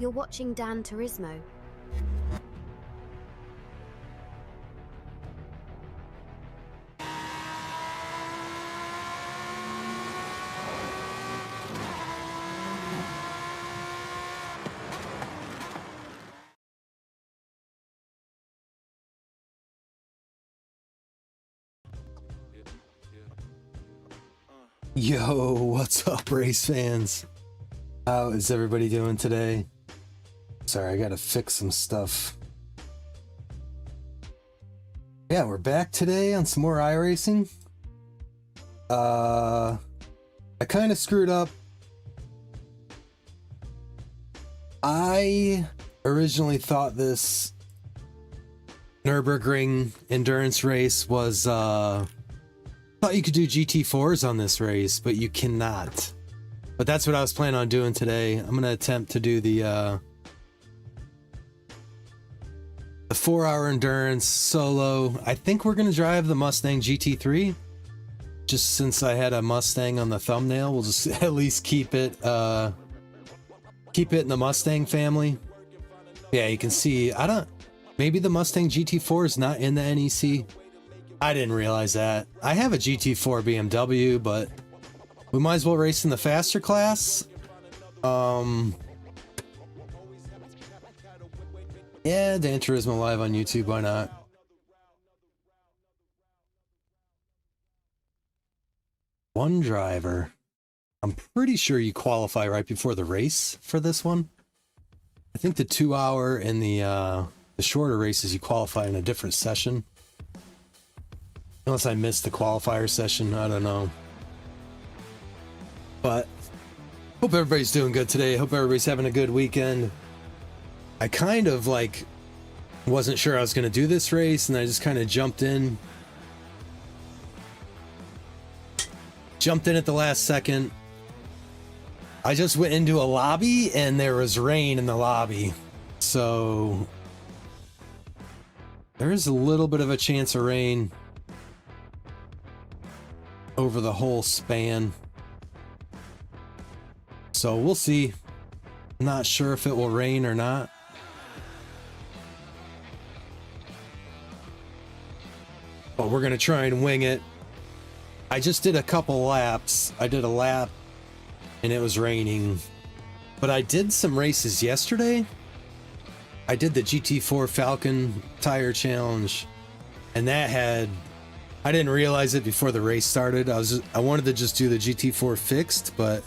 You're watching Dan Turismo. Yo, what's up, race fans? How is everybody doing today? Sorry, I gotta fix some stuff. Yeah, we're back today on some more iRacing. I kind of screwed up. I originally thought this Nurburgring endurance race was thought you could do GT4s on this race, but you cannot. But that's what I was planning on doing today. I'm gonna attempt to do the 4-hour endurance solo. I think we're gonna drive the Mustang GT3. Just since I had a Mustang on the thumbnail, we'll just at least keep it in the Mustang family. Yeah, you can see, maybe the Mustang GT4 is not in the NEC. I didn't realize that. I have a GT4 BMW, but we might as well race in the faster class. Yeah, Dan Turismo live on YouTube, why not? One driver. I'm pretty sure you qualify right before the race for this one. I think the 2-hour and the shorter races you qualify in a different session. Unless I missed the qualifier session, I don't know. But hope everybody's doing good today. Hope everybody's having a good weekend. I kind of wasn't sure I was going to do this race, and I just kind of jumped in. Jumped in at the last second. I just went into a lobby and there was rain in the lobby. So there is a little bit of a chance of rain over the whole span. So we'll see. I'm not sure if it will rain or not. But we're going to try and wing it. I just did a couple laps. I did a lap and it was raining. But I did some races yesterday. I did the GT4 Falcon Tire Challenge, and that had, I didn't realize it before the race started. I wanted to just do the GT4 fixed, but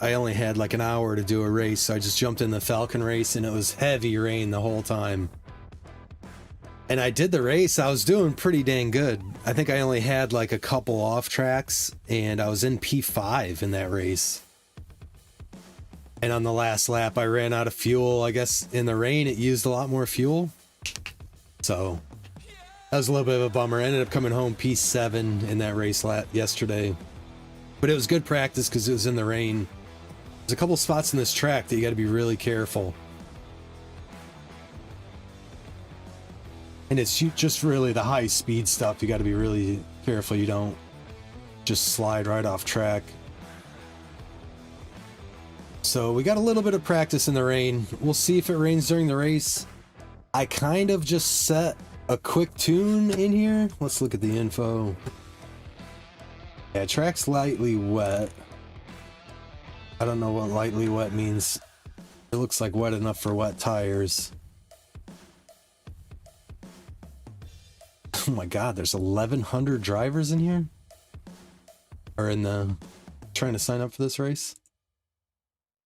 I only had like an hour to do a race, so I just jumped in the Falcon race, and it was heavy rain the whole time. And I did the race. I was doing pretty dang good. I think I only had like a couple off tracks, and I was in P5 in that race. And on the last lap, I ran out of fuel. I guess in the rain, it used a lot more fuel. So that was a little bit of a bummer. I ended up coming home P7 in that race lap yesterday. But it was good practice because it was in the rain. There's a couple spots in this track that you got to be really careful. And it's just really the high speed stuff. You got to be really careful you don't just slide right off track. So we got a little bit of practice in the rain. We'll see if it rains during the race. I kind of just set a quick tune in here. Let's look at the info. Yeah, track's lightly wet. I don't know what lightly wet means. It looks like wet enough for wet tires. Oh my god, there's 1,100 drivers in here? Or in the... trying to sign up for this race?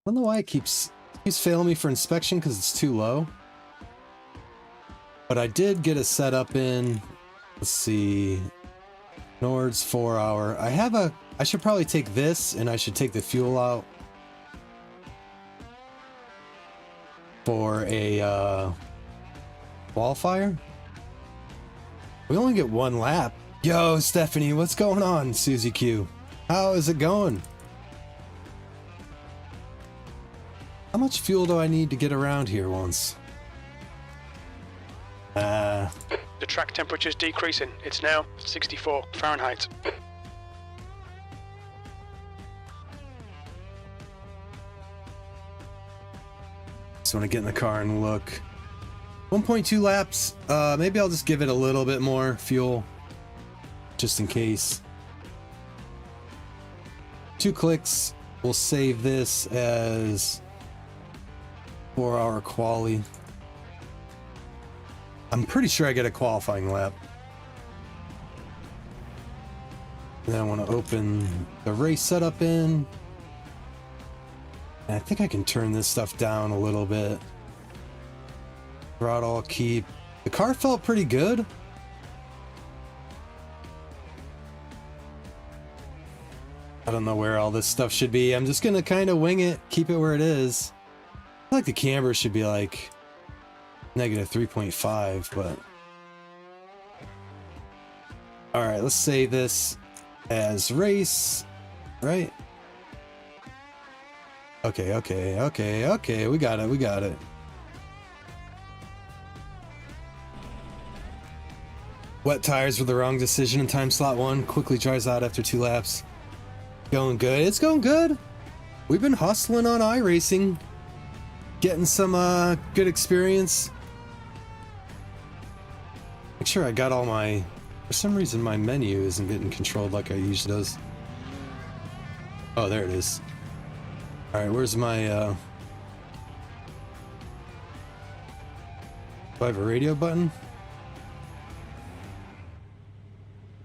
I don't know why it keeps failing me for inspection, because it's too low. But I did get a setup in. Let's see. Nord's 4-hour. I should probably take this, and I should take the fuel out for a qualifier. We only get one lap. Yo, Stephanie, what's going on? Susie Q. How is it going? How much fuel do I need to get around here once? The track temperature is decreasing. It's now 64 Fahrenheit. just want to get in the car and look. 1.2 laps. Maybe I'll just give it a little bit more fuel, just in case. 2 clicks. We'll save this as 4-hour quali. I'm pretty sure I get a qualifying lap. Then I want to open the race setup in. And I think I can turn this stuff down a little bit. Throttle, keep. The car felt pretty good. I don't know where all this stuff should be. I'm just gonna kind of wing it, keep it where it is. I feel like the camber should be like negative 3.5, but... Alright, let's save this as race, right? Okay, we got it. Wet tires were the wrong decision in time slot 1. Quickly dries out after 2 laps. Going good. It's going good. We've been hustling on iRacing. Getting some good experience. Make sure I got all my... For some reason my menu isn't getting controlled like I usually does. Oh, there it is. Alright, where's my... Do I have a radio button?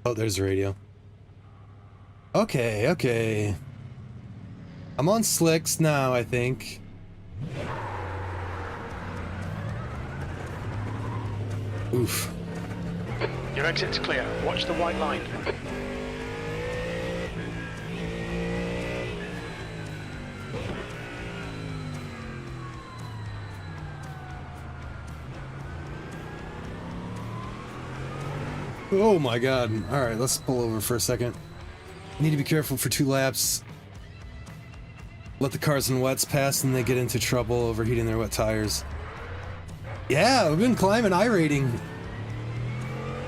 Oh, there's the radio. Okay. I'm on slicks now, I think. Oof. Your exit's clear. Watch the white line. Oh my god. Alright, let's pull over for a second. Need to be careful for 2 laps. Let the cars in wets pass and they get into trouble overheating their wet tires. Yeah, we've been climbing iRating.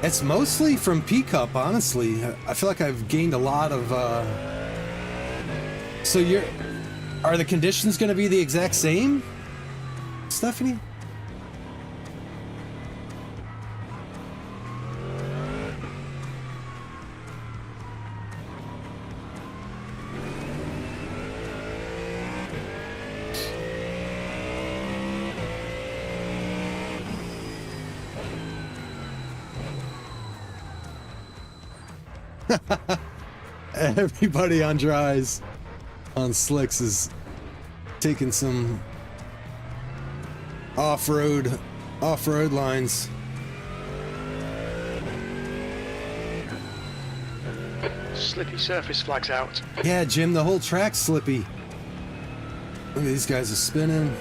It's mostly from P-Cup, honestly. I feel like I've gained a lot of... So are the conditions going to be the exact same, Stephanie? Everybody on dries on slicks is taking some off-road lines. Slippy surface flags out. Yeah, Jim, the whole track's slippy. Look at these guys are spinning.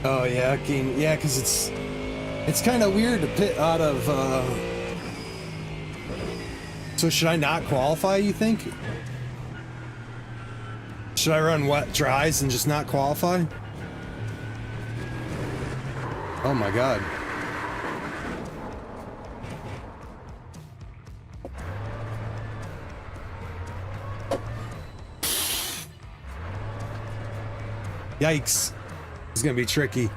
Oh yeah, yeah, because it's kind of weird to pit out of. So should I not qualify? You think? Should I run wet dries and just not qualify? Oh my god. Yikes. It's gonna be tricky.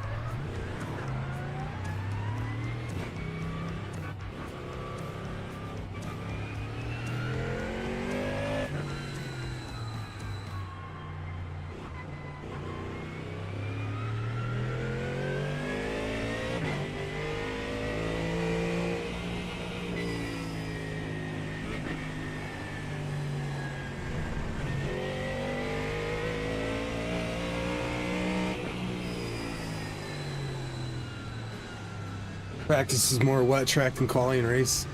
Practice is more wet track than quality and race.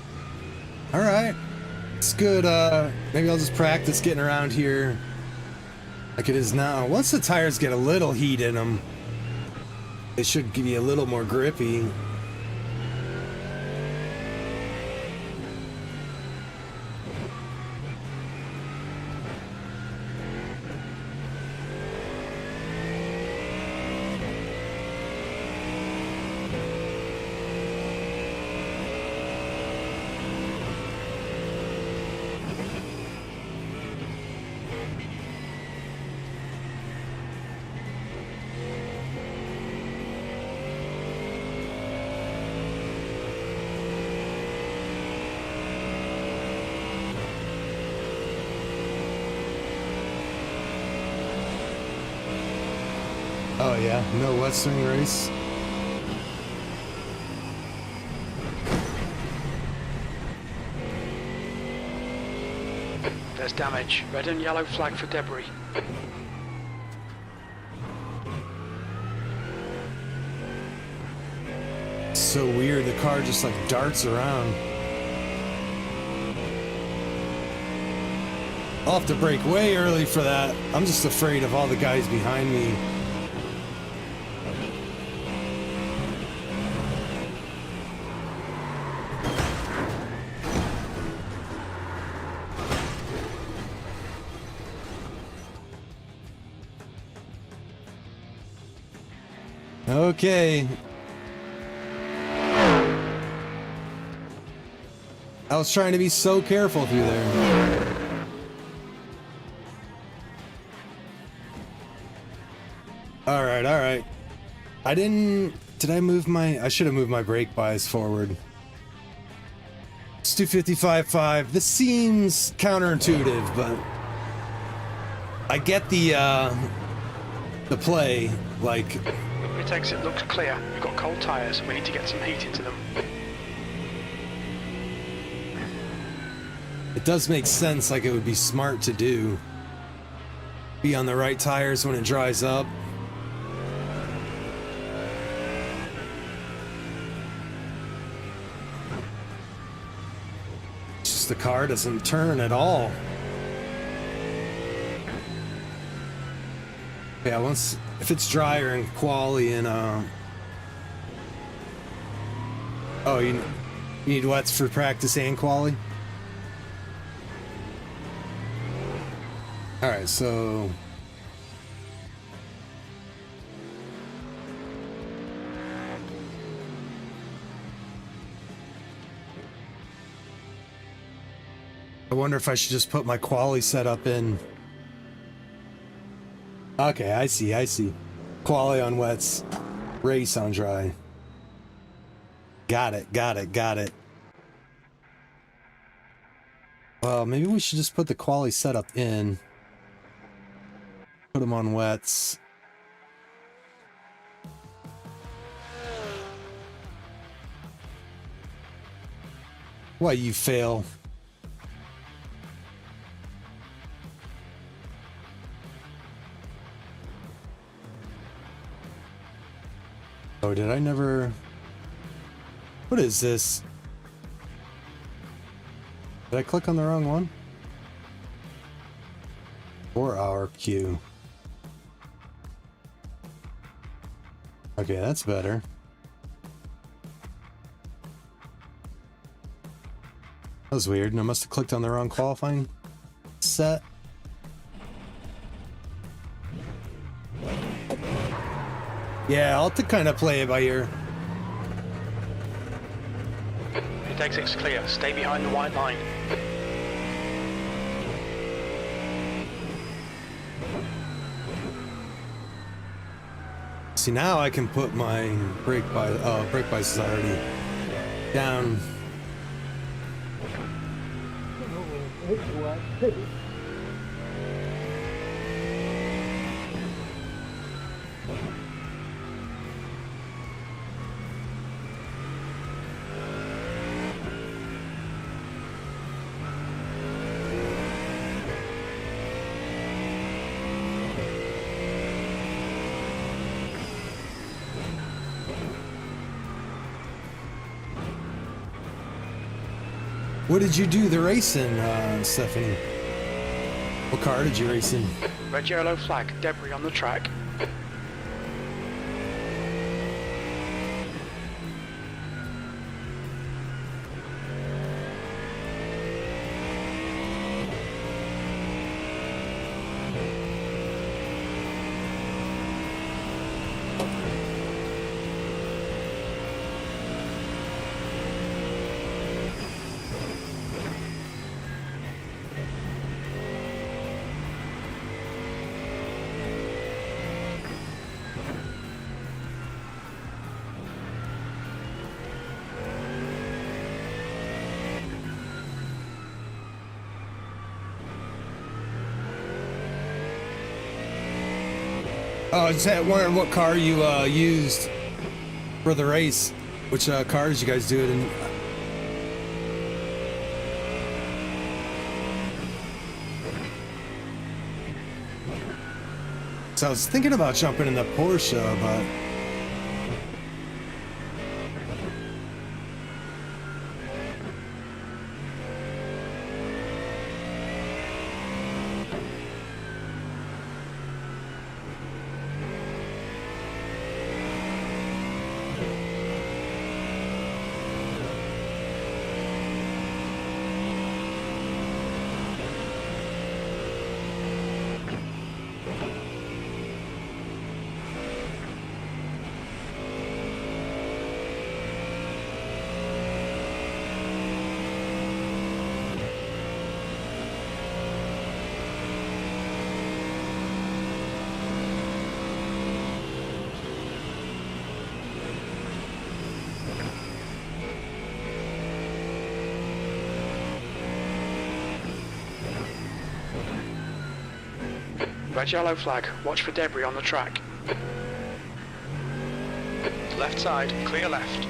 Alright. It's good. Maybe I'll just practice getting around here like it is now. Once the tires get a little heat in them, they should be a little more grippy. Oh yeah, no Western race. There's damage. Red and yellow flag for debris. So weird, the car just like darts around. I'll have to brake way early for that. I'm just afraid of all the guys behind me. Okay. I was trying to be so careful through there. Alright, alright. Did I move I should have moved my brake bias forward. It's 255.5. This seems counterintuitive, but I get the play, like... Pit exit looks clear. We've got cold tyres. We need to get some heat into them. It does make sense, like it would be smart to do. Be on the right tires when it dries up. It's just the car doesn't turn at all. Yeah, if it's drier and quali and oh, you need wets for practice and quali? Alright, so... I wonder if I should just put my quali setup in. Okay, I see. Quali on wets, race on dry. Got it. Well, maybe we should just put the quali setup in. Put them on wets. Why you fail? Oh, did I never... What is this? Did I click on the wrong one? 4-hour queue. Okay, that's better. That was weird. I must have clicked on the wrong qualifying set. Yeah, I'll have to kind of play it by ear. Pit exit's clear. Stay behind the white line. See, now I can put my brake bias. Oh, brake bias is already down. What did you do the race in, Stephanie? What car did you race in? Red yellow flag. Debris on the track. Oh, I just had wondering what car you used for the race. Which cars you guys do it in? So I was thinking about jumping in the Porsche, but Red yellow flag, watch for debris on the track. Left side, clear left.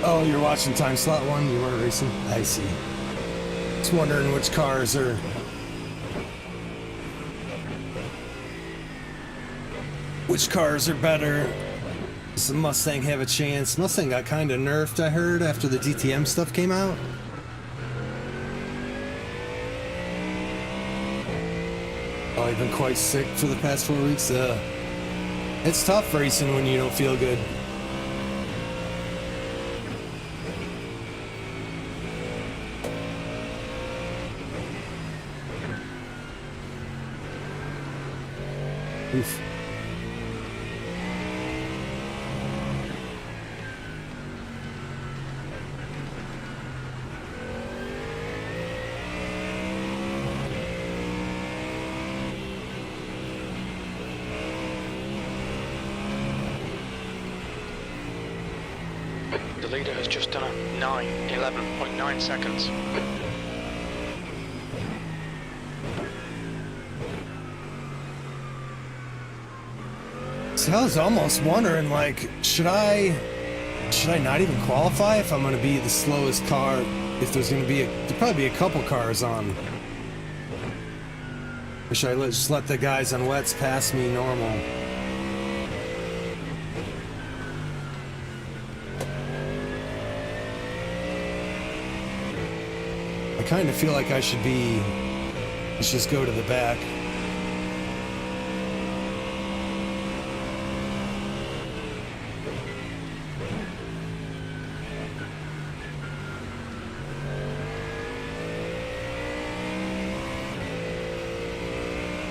oh, you're watching Time Slot 1? You weren't racing? I see. Just wondering which cars are... Which cars are better? Does the Mustang have a chance? Mustang got kind of nerfed, I heard, after the DTM stuff came out. Oh, I've been quite sick for the past 4 weeks. It's tough racing when you don't feel good. Oof. The leader has just done a 11.9 seconds. So I was almost wondering, like, should I not even qualify if I'm going to be the slowest car? If there's going to be there'll probably be a couple cars on. Or should I just let the guys on wets pass me normal? I kind of feel like I should be. Let's just go to the back.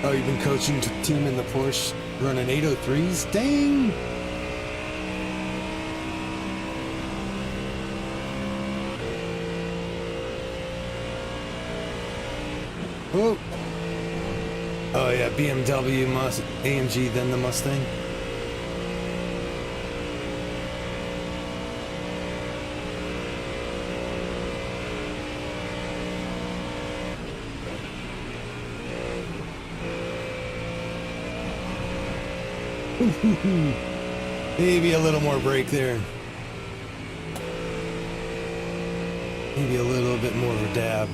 Oh, you've been coaching the team in the Porsche running 803s? Dang! Oh! Oh yeah, BMW, AMG, then the Mustang. Maybe a little more brake there. Maybe a little bit more of a dab.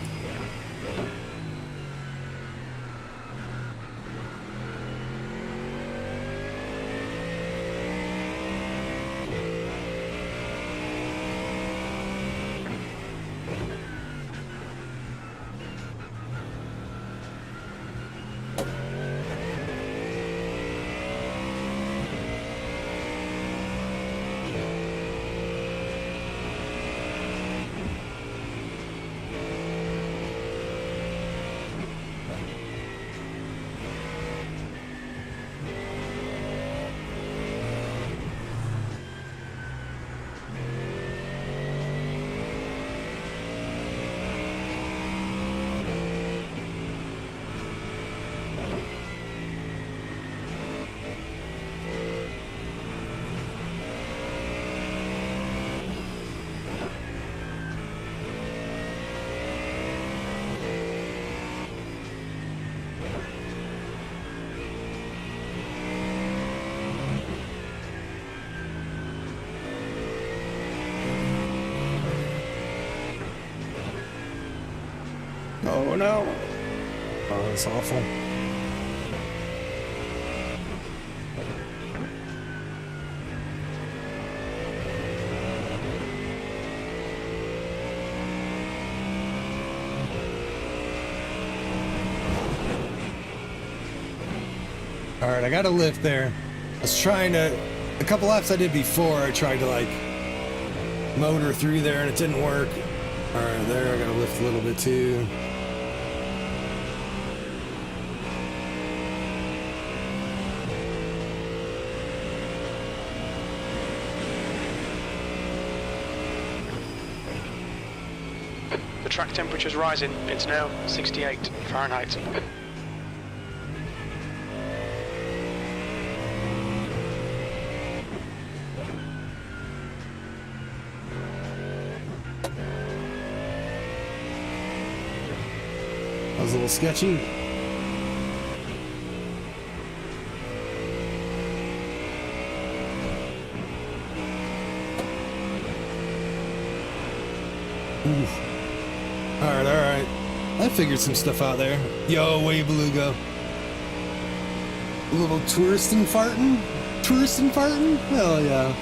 Oh no. Oh, that's awful. All right, I got a lift there. I was trying to, a couple laps I did before, I tried to like motor through there and it didn't work. All right, there, I got to lift a little bit too. The track temperature's rising. It's now 68 Fahrenheit. That was a little sketchy. Oof. All right. I figured some stuff out there. Yo, way beluga. A little touristin' farting? Touristin' farting? Hell yeah.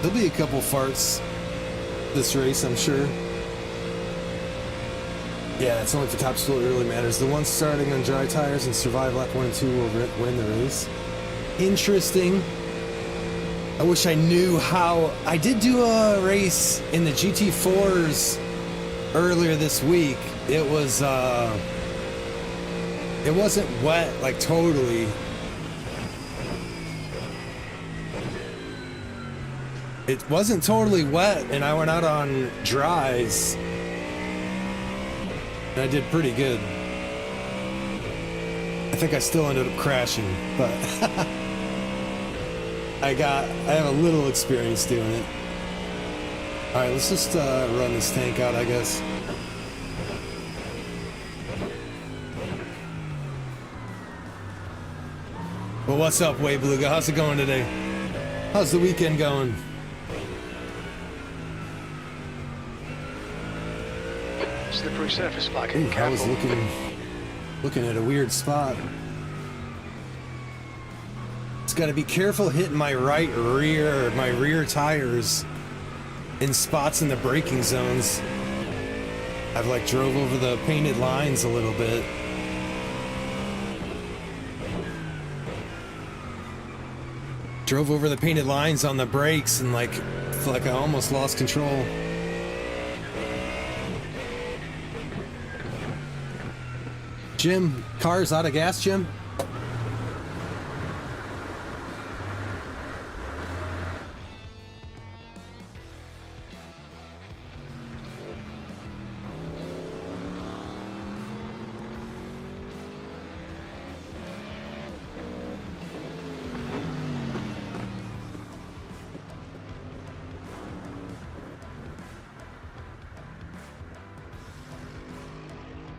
There'll be a couple farts this race, I'm sure. Yeah, it's only for top speed it really matters. The ones starting on dry tires and survive lap 1 and 2 will win the race. Interesting. I wish I knew how. I did do a race in the GT4s earlier this week. It was it wasn't wet, like totally. It wasn't totally wet, and I went out on dries. And I did pretty good. I think I still ended up crashing, but I have a little experience doing it. All right, let's just run this tank out, I guess. Well, what's up, Way Beluga? How's it going today? How's the weekend going? Slippery surface flag. Ooh, I was looking at a weird spot. Just got to be careful hitting my rear tires in spots in the braking zones. I've like drove over the painted lines a little bit. Drove over the painted lines on the brakes and like I almost lost control. Jim, car's out of gas, Jim?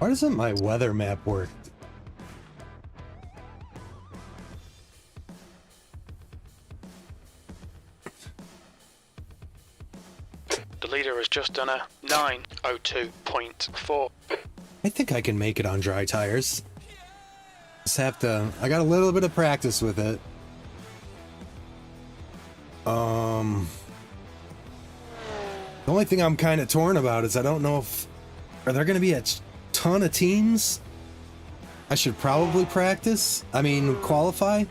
Why doesn't my weather map work? The leader has just done a 9:02.4. I think I can make it on dry tires. Just have to. I got a little bit of practice with it. The only thing I'm kind of torn about is I don't know if are there going to be a ton of teams. I should probably practice. I mean, qualify.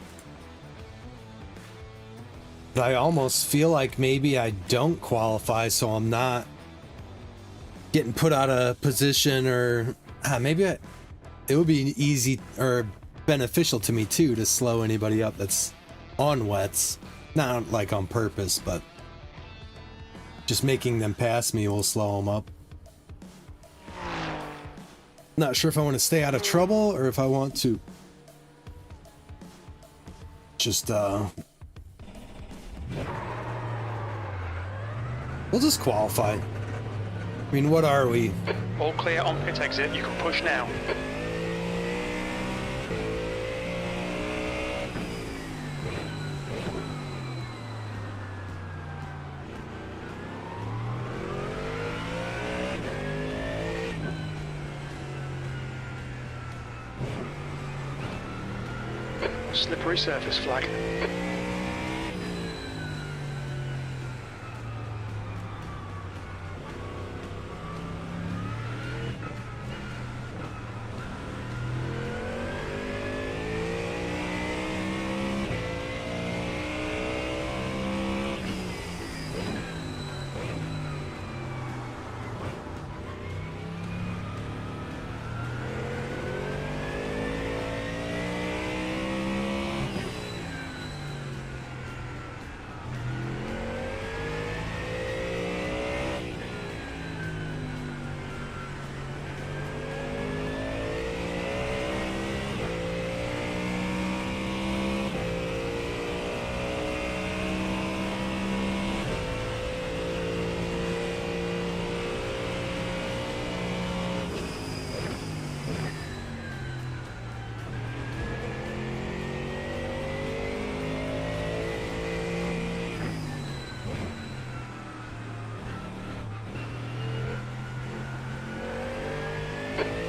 But I almost feel like maybe I don't qualify, so I'm not getting put out of position, or maybe it would be easy or beneficial to me too to slow anybody up that's on wets. Not like on purpose, but just making them pass me will slow them up. Not sure if I want to stay out of trouble or if I want to just we'll just qualify. I mean, what are we? All clear on pit exit. You can push now. slippery surface flag.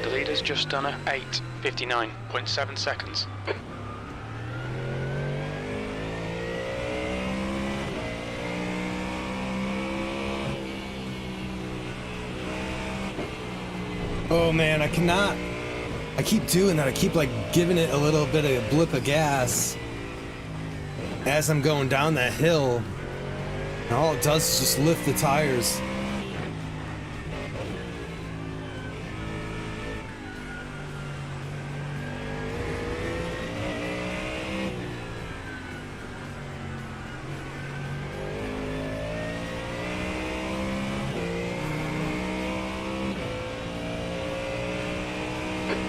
The leader's just done a 8:59.7 seconds. Oh man, I cannot. I keep doing that. I keep like giving it a little bit of a blip of gas as I'm going down that hill. And all it does is just lift the tires.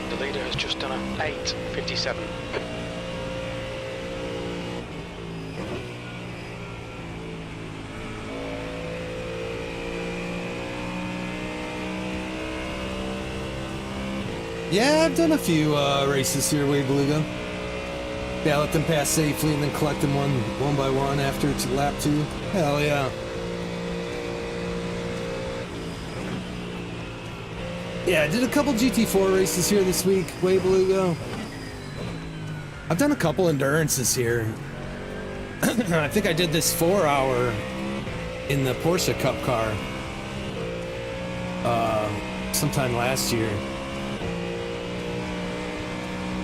The leader has just done a 8:57. Yeah, I've done a few races here, Wade Beluga. Yeah, let them pass safely and then collect them one by one after it's lap 2. Hell yeah. Yeah, I did a couple GT4 races here this week, Wade Beluga. I've done a couple endurances here. I think I did this 4-hour in the Porsche Cup car sometime last year.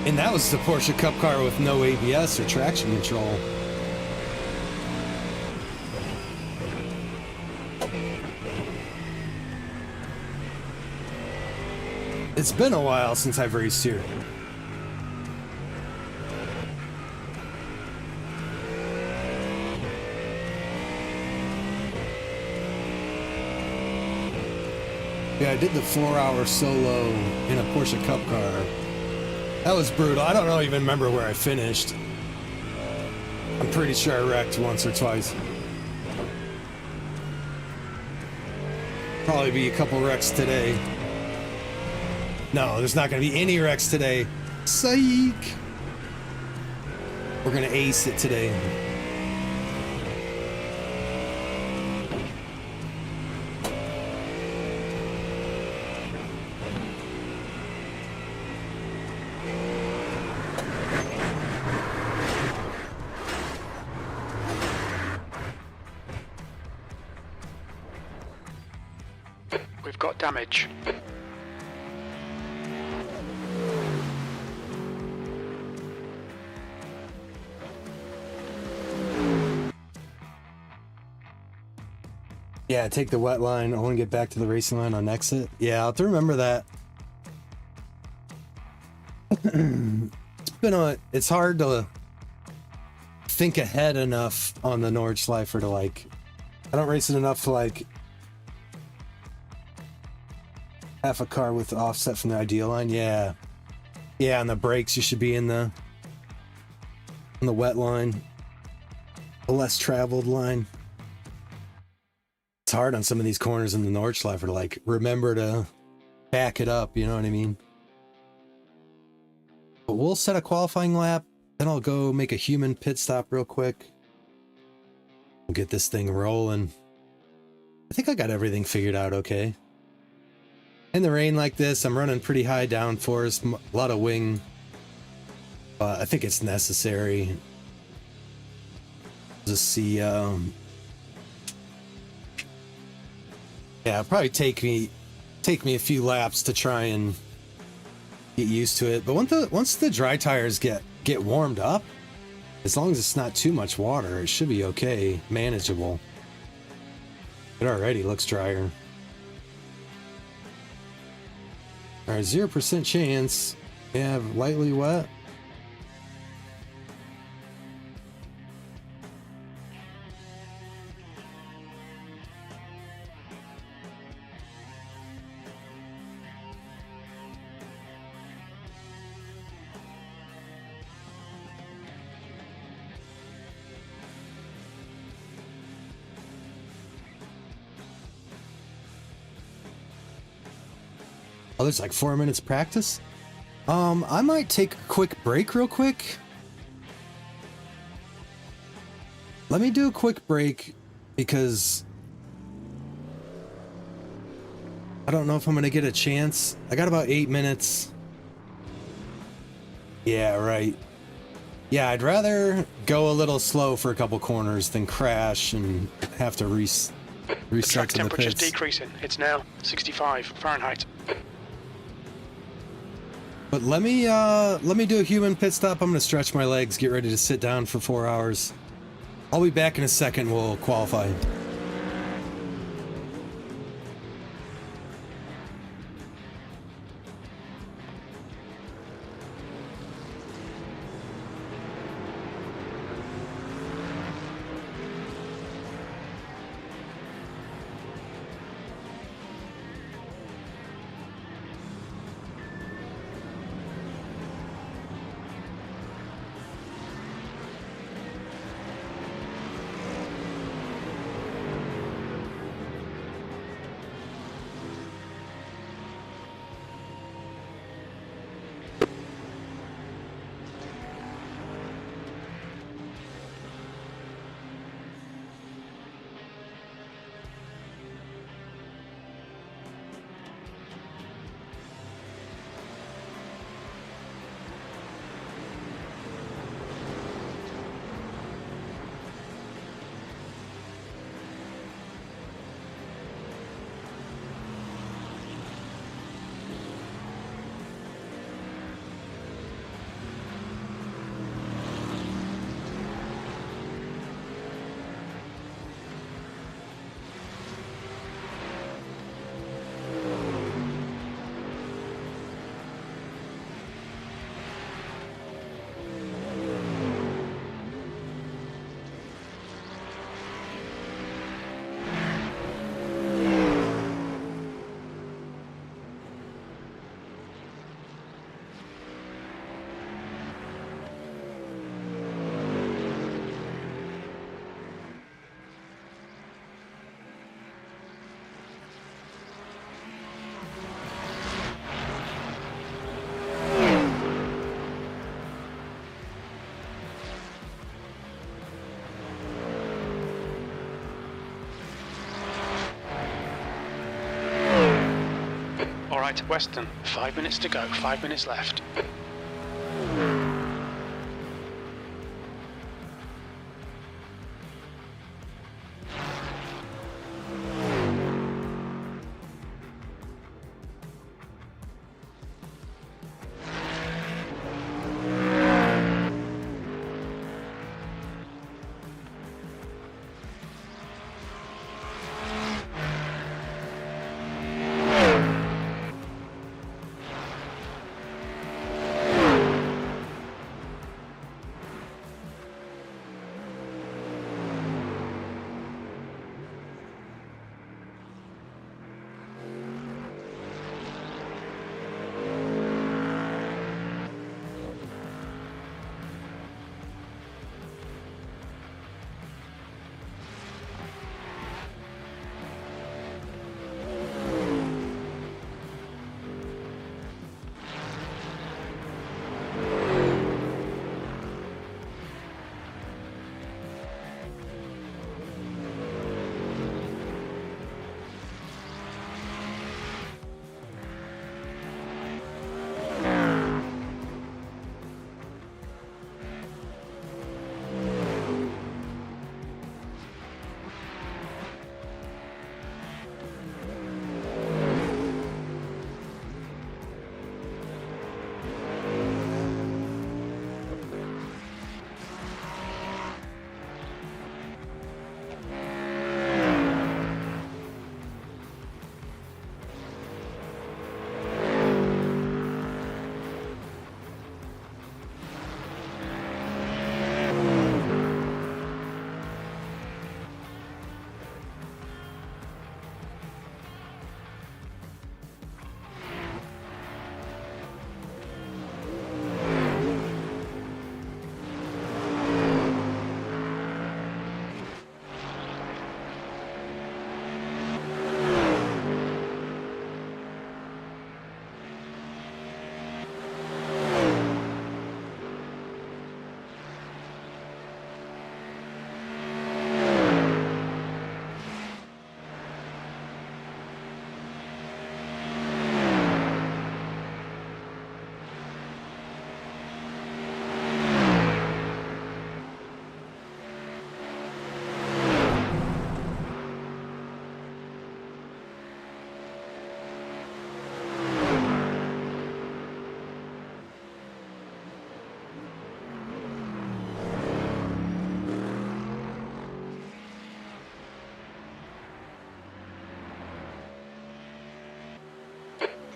And that was the Porsche Cup car with no ABS or traction control. It's been a while since I've raced here. Yeah, I did the 4-hour solo in a Porsche Cup car. That was brutal. I don't even remember where I finished. I'm pretty sure I wrecked once or twice. Probably be a couple wrecks today. No, there's not going to be any wrecks today. Psych! We're going to ace it today. We've got damage. Yeah, take the wet line. I want to get back to the racing line on exit. Yeah, I'll have to remember that. It's hard to think ahead enough on the Nordschleifer to like, I don't race it enough to like half a car with offset from the ideal line. Yeah. Yeah, on the brakes you should be on the wet line. The less traveled line. It's hard on some of these corners in the Nordschleifer to like remember to back it up, you know what I mean? But we'll set a qualifying lap, then I'll go make a human pit stop real quick. We'll get this thing rolling. I think I got everything figured out okay. In the rain like this, I'm running pretty high downforce, a lot of wing but I think it's necessary. Just see, yeah, it'll probably take me a few laps to try and get used to it. But once the dry tires get warmed up, as long as it's not too much water, it should be okay, manageable. It already looks drier. All right, 0% chance. Yeah, lightly wet. Oh, there's like 4 minutes practice. I might take a quick break real quick. Let me do a quick break because I don't know if I'm gonna get a chance. I got about 8 minutes. Yeah, right. Yeah, I'd rather go a little slow for a couple corners than crash and have to reset Track to the temperature's pits. decreasing. It's now 65 Fahrenheit. But let me do a human pit stop. I'm gonna stretch my legs, get ready to sit down for 4 hours. I'll be back in a second. We'll qualify. Right, Western. 5 minutes to go. 5 minutes left.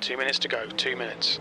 2 minutes to go, 2 minutes.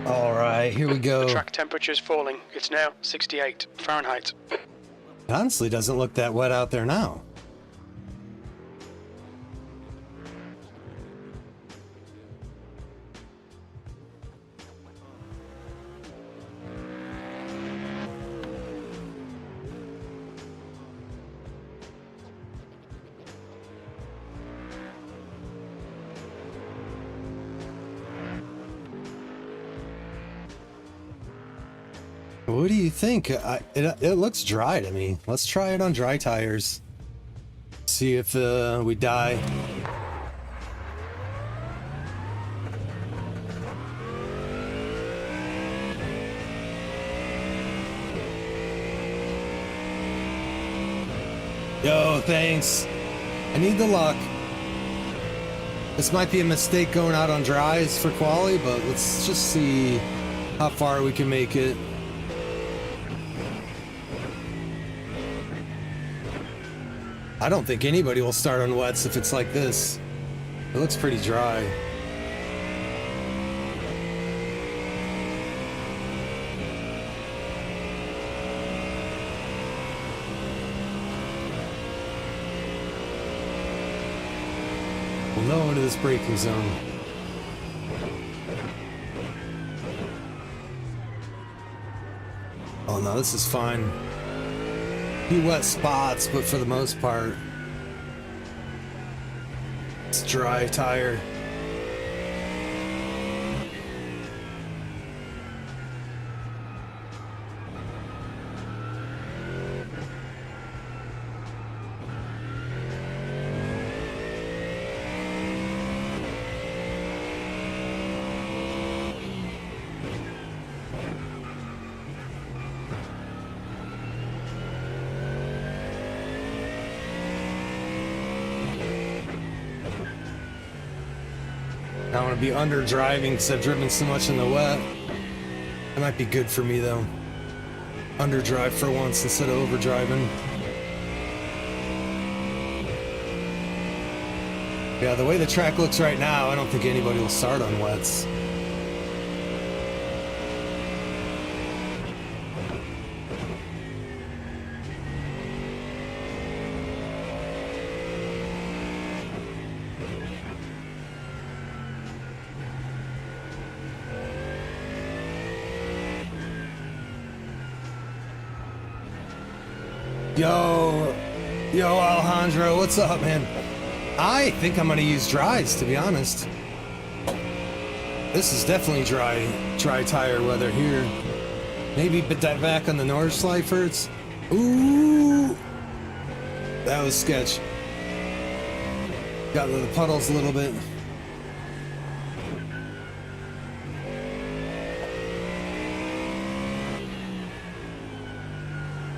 All right, here we go. The track temperature is falling. It's now 68 Fahrenheit. It honestly doesn't look that wet out there now. What do you think? It looks dry to me. Let's try it on dry tires. See if we die. Yo, thanks. I need the luck. This might be a mistake going out on dries for quali, but let's just see how far we can make it. I don't think anybody will start on wets if it's like this. It looks pretty dry. We'll know into this braking zone. Oh no, this is fine. Few wet spots, but for the most part. It's dry tire. I want to be under driving because I've driven so much in the wet. That might be good for me though. Under drive for once instead of over driving. Yeah, the way the track looks right now, I don't think anybody will start on wets. Yo, Alejandro, what's up, man? I think I'm gonna use dries, to be honest. This is definitely dry tire weather here. Maybe put that back on the Nordschleifers. Ooh, that was sketch. Got the puddles a little bit.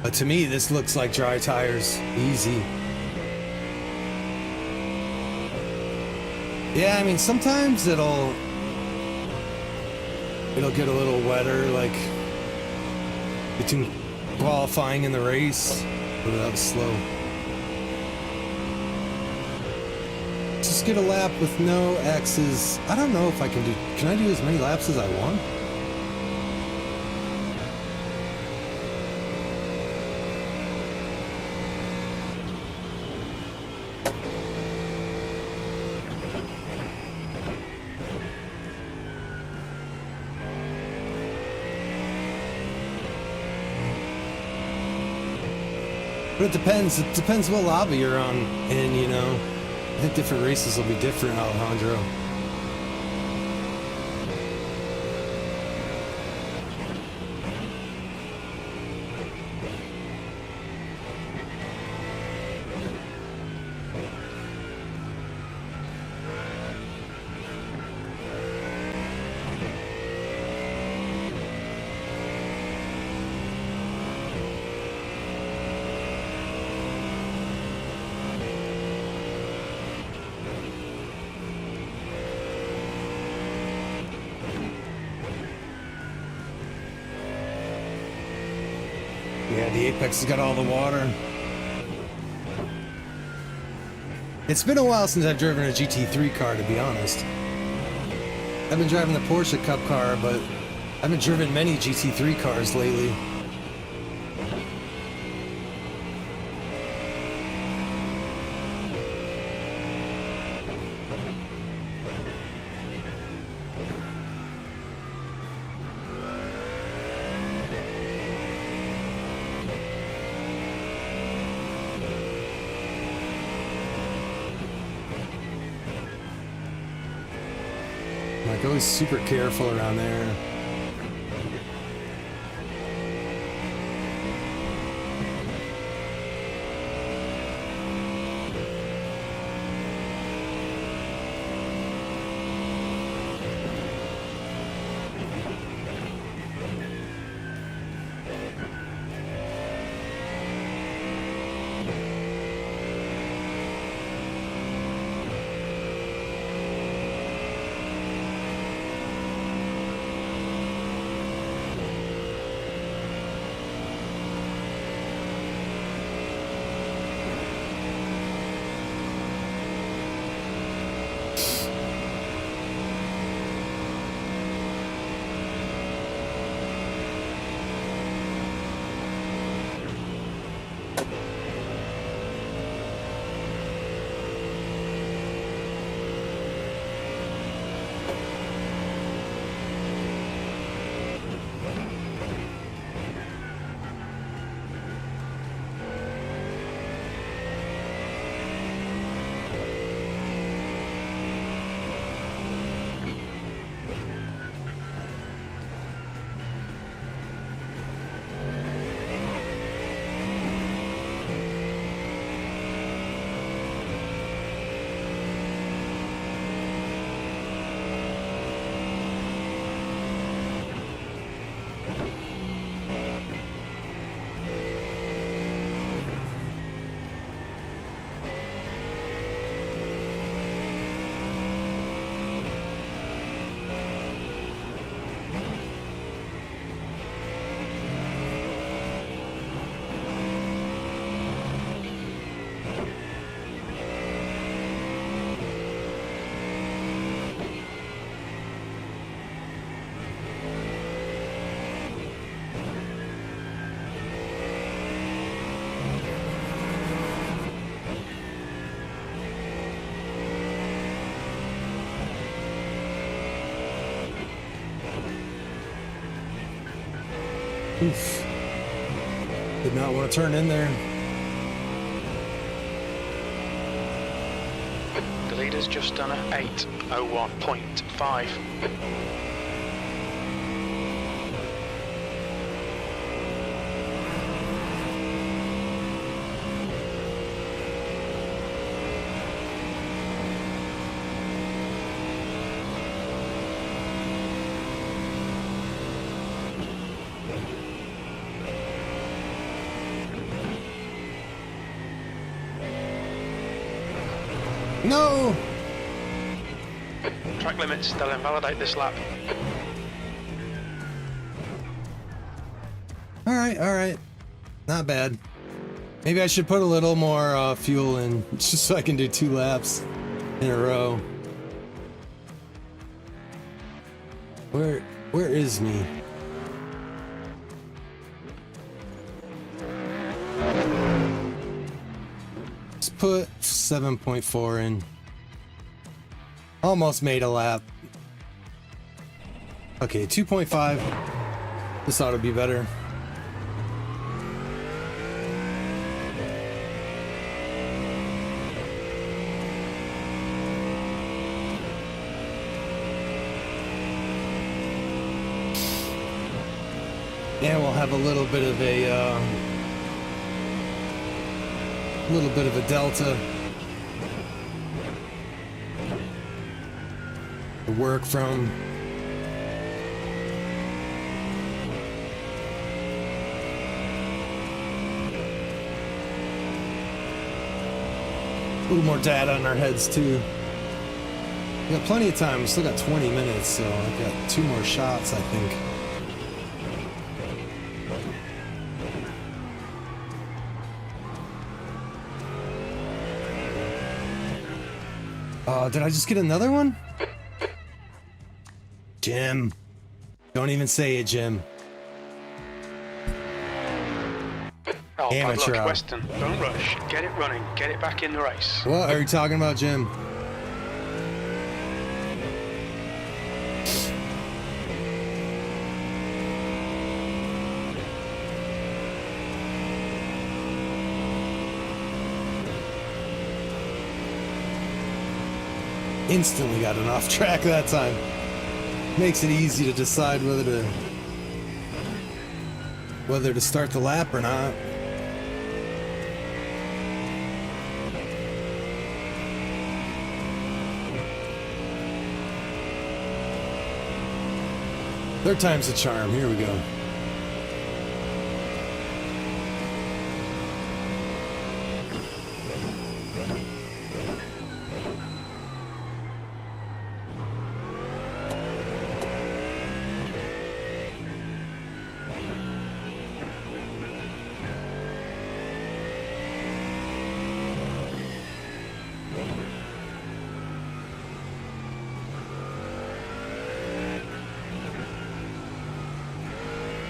But to me, this looks like dry tires. Easy. Yeah, I mean, sometimes it'll get a little wetter, like between qualifying and the race. Oh, that was slow. Just get a lap with no X's. I don't know if I can do. Can I do as many laps as I want? But it depends. It depends what lobby you're on, and you know, I think different races will be different, Alejandro. Yeah, the Apex has got all the water. It's been a while since I've driven a GT3 car, to be honest. I've been driving the Porsche Cup car, but I haven't driven many GT3 cars lately. Like, always super careful around there. Oof. Did not want to turn in there. The leader's just done a 8:01.5. No! Track limits, they'll invalidate this lap. Alright. Not bad. Maybe I should put a little more fuel in, just so I can do 2 laps in a row. Where is me? Let's put 7.4 in. Almost made a lap. Okay, 2.5. This ought to be better. And we'll have a little bit of a delta to work from. A little more data on our heads too. We got plenty of time. We still got 20 minutes, so I've got 2 more shots, I think. Did I just get another one? Jim. Don't even say it, Jim. Oh, Amateur. bad luck, Weston. Don't rush. Get it running. Get it back in the race. What are you talking about, Jim? Instantly got it off track that time. Makes it easy to decide whether to start the lap or not. Third time's the charm. Here we go.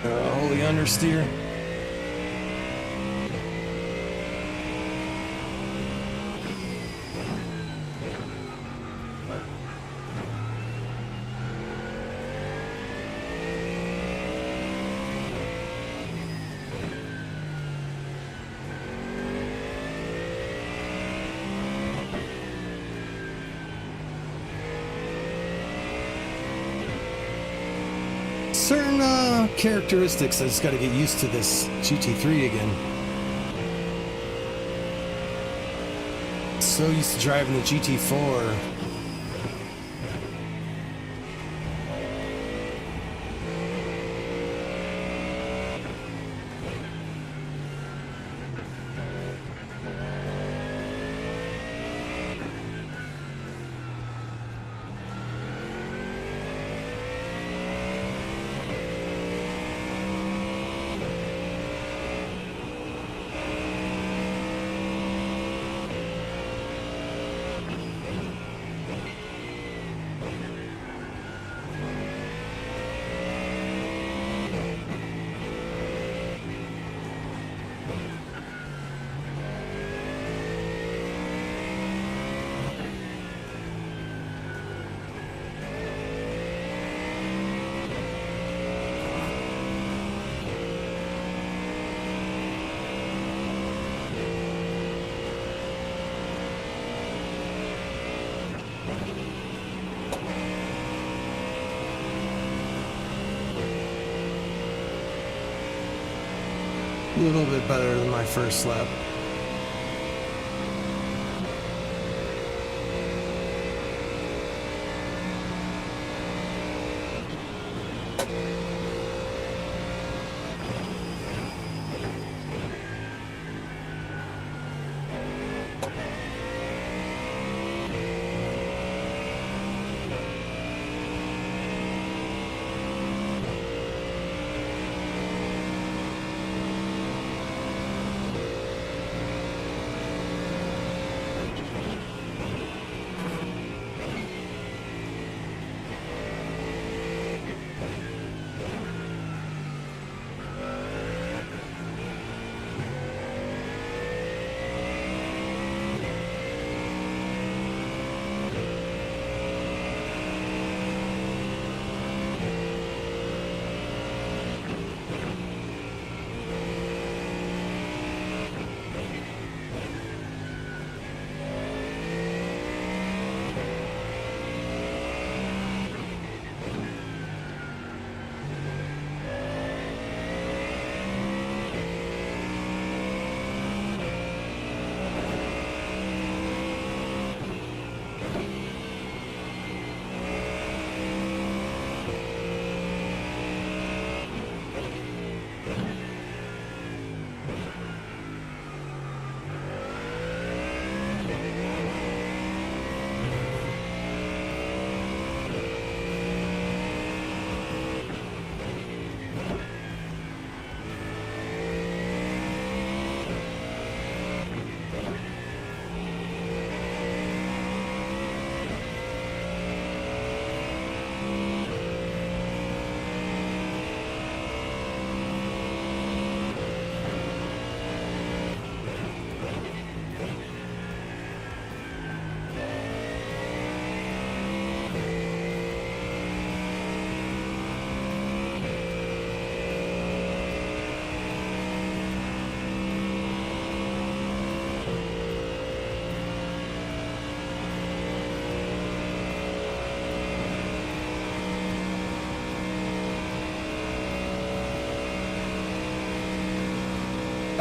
Holy understeer. Certain characteristics, I just got to get used to this GT3 again. So used to driving the GT4. A little bit better than my first lap.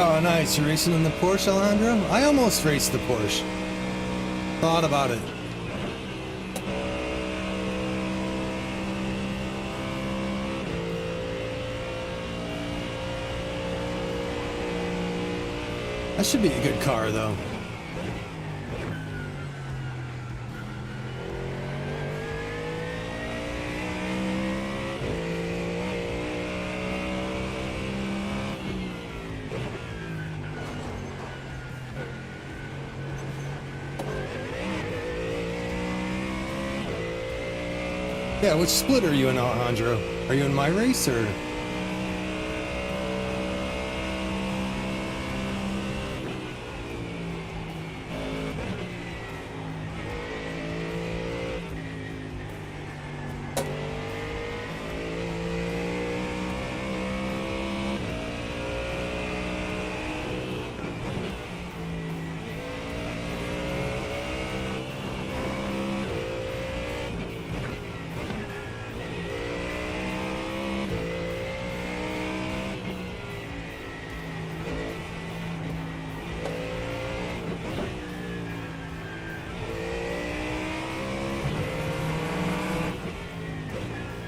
Oh, nice. You're racing in the Porsche, Alejandro? I almost raced the Porsche. Thought about it. That should be a good car, though. Yeah, which split are you in, Alejandro? Are you in my race, or...?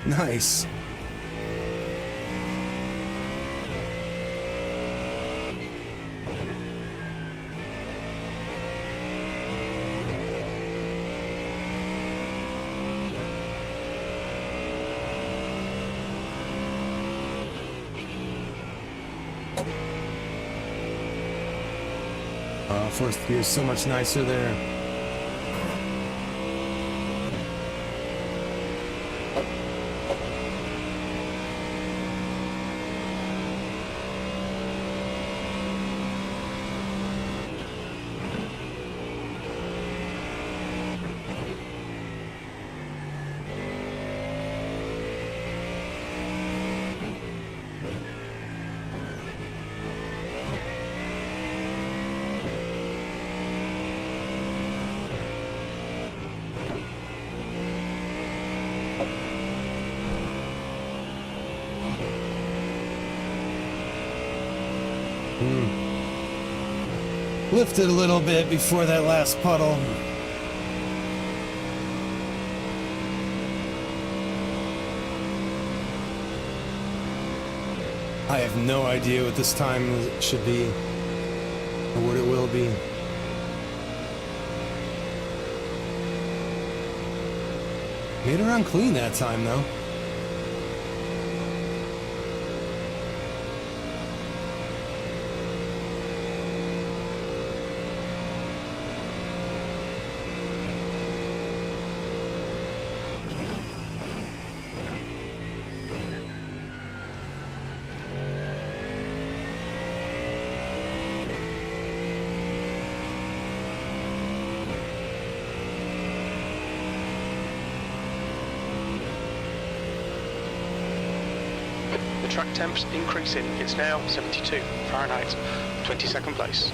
Nice. Fourth gear is so much nicer there. Lifted a little bit before that last puddle. I have no idea what this time should be or what it will be. Made it around clean that time though. Track temps increasing. It's now 72 Fahrenheit. 22nd place.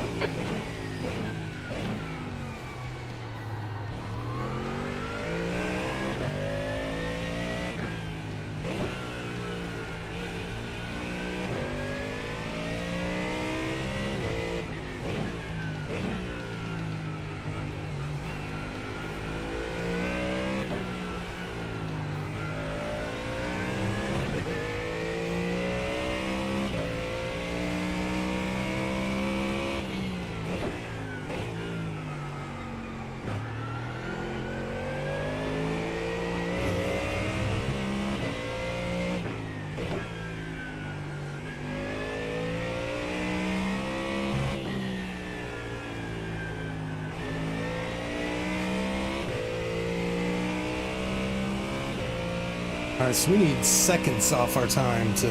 Alright, so we need seconds off our time to...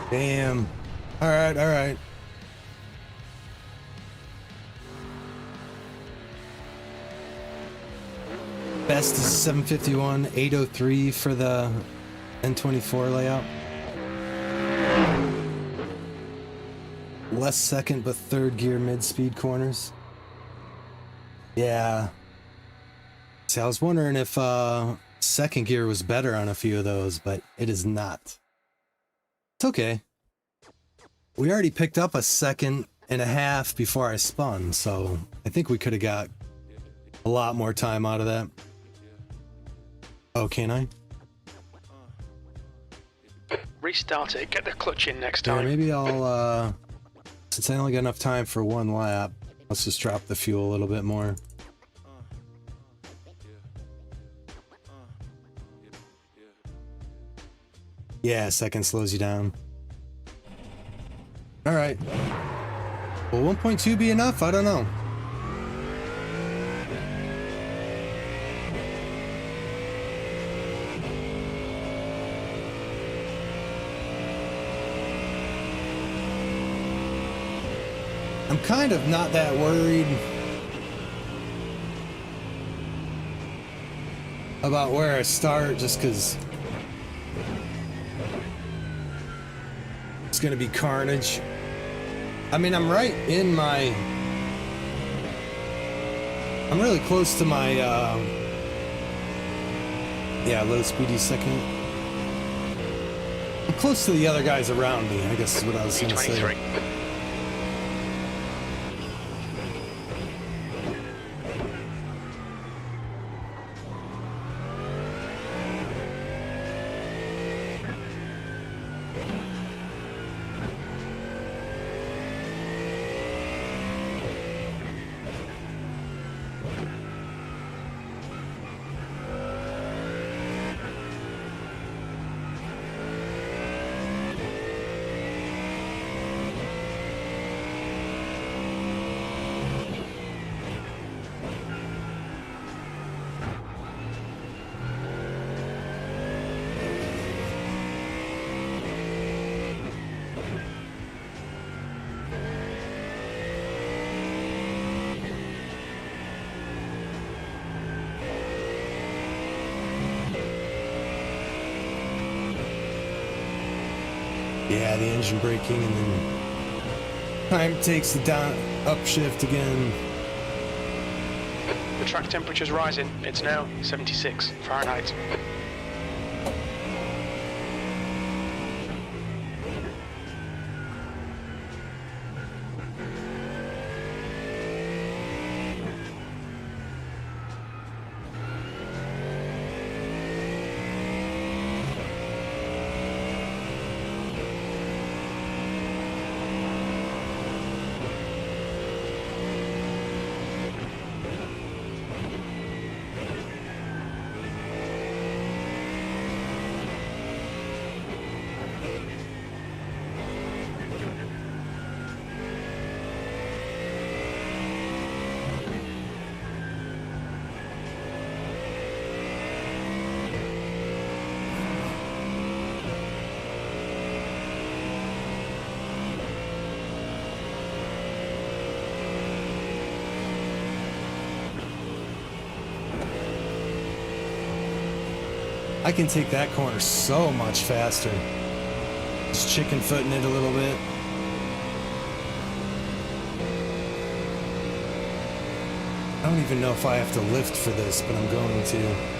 Damn. Alright, alright. Best is 751, 803 for the N24 layout. Less second but third gear mid-speed corners. Yeah. See, I was wondering if second gear was better on a few of those, but it is not. It's okay. We already picked up a second and a half before I spun, so I think we could have got a lot more time out of that. Oh, can I? Restart it. Get the clutch in next Yeah, time. maybe I'll, since I only got enough time for one lap, let's just drop the fuel a little bit more. Yeah, second slows you down. Alright. Will 1.2 be enough? I don't know. I'm kind of not that worried about where I start, just because it's going to be carnage. I mean, I'm right in my... I'm really close to my, yeah, low speedy second. I'm close to the other guys around me, I guess is what I was going to say. Yeah, the engine braking, and then time takes the down upshift again. The track temperature's rising. It's now 76 Fahrenheit. I can take that corner so much faster. Just chicken footing it a little bit. I don't even know if I have to lift for this, but I'm going to.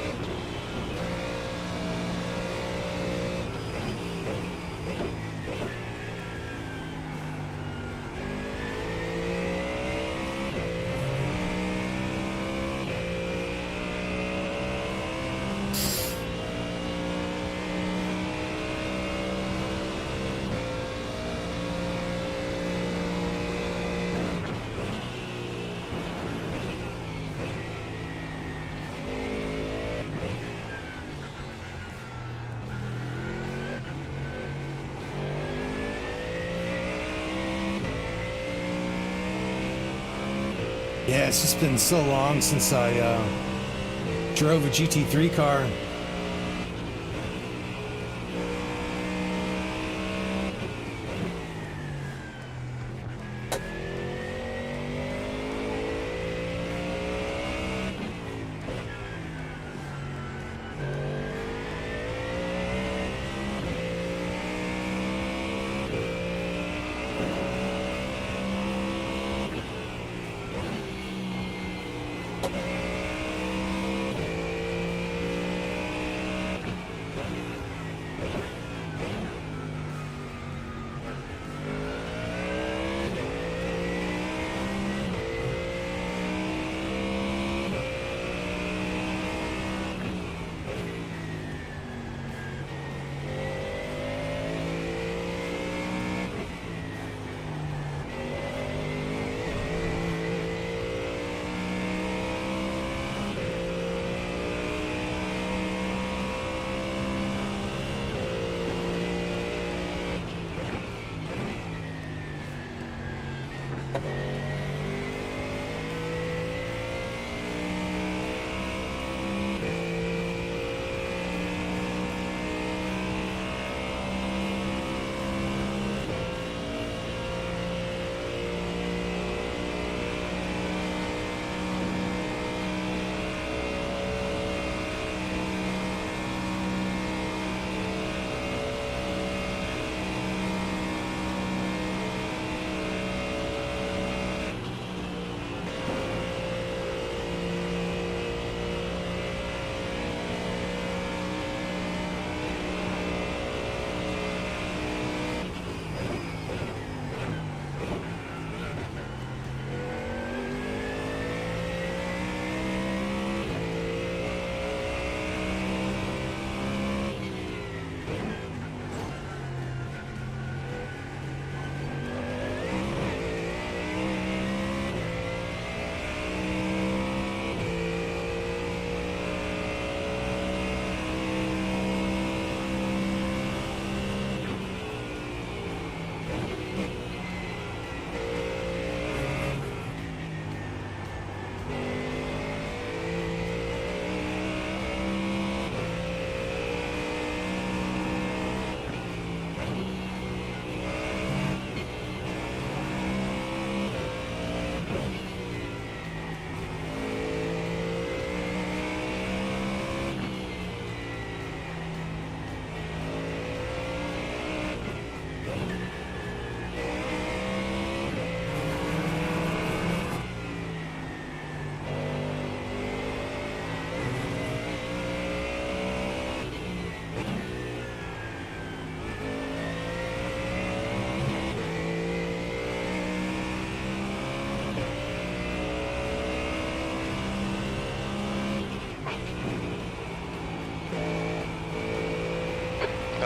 Yeah, it's just been so long since I drove a GT3 car.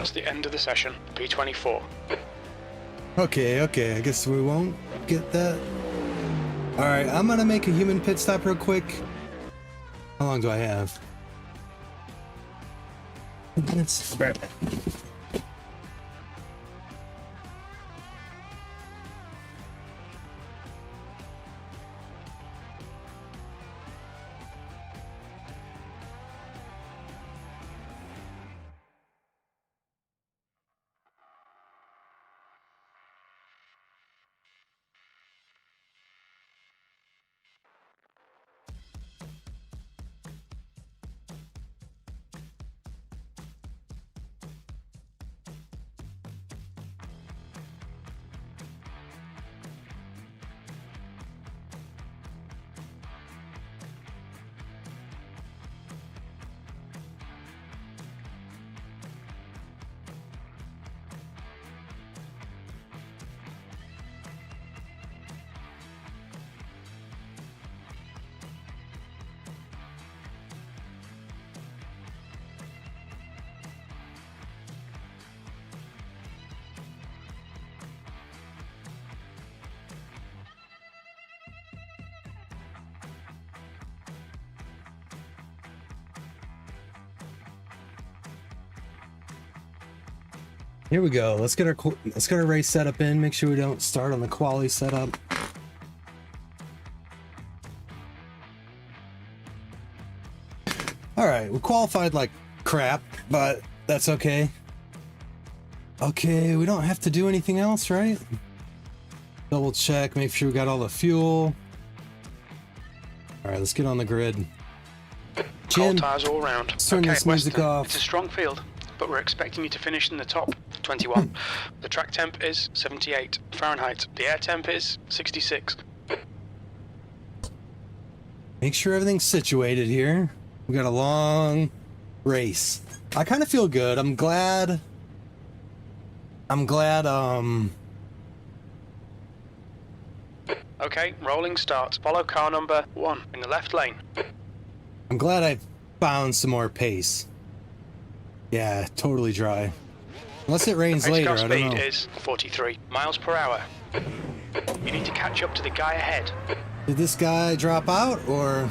That's the end of the session. P24. Okay, I guess we won't get that. Alright, I'm gonna make a human pit stop real quick. How long do I have? 2 minutes. Here we go. Let's get our race setup in. Make sure we don't start on the quali setup. All right, we qualified like crap, but that's okay. Okay, we don't have to do anything else, right? Double check, make sure we got all the fuel. All right, let's get on the grid. Cold tires all round. Turn this music off. It's a strong field, but we're expecting you to finish in the top 21. The track temp is 78 Fahrenheit. The air temp is 66. Make sure everything's situated here. We got a long race. I kind of feel good. I'm glad. Okay, rolling start. Follow car number 1 in the left lane. I'm glad I found some more pace. Yeah, totally dry. Unless it rains later, I don't know. Speed is 43 miles per hour. You need to catch up to the guy ahead. Did this guy drop out, or?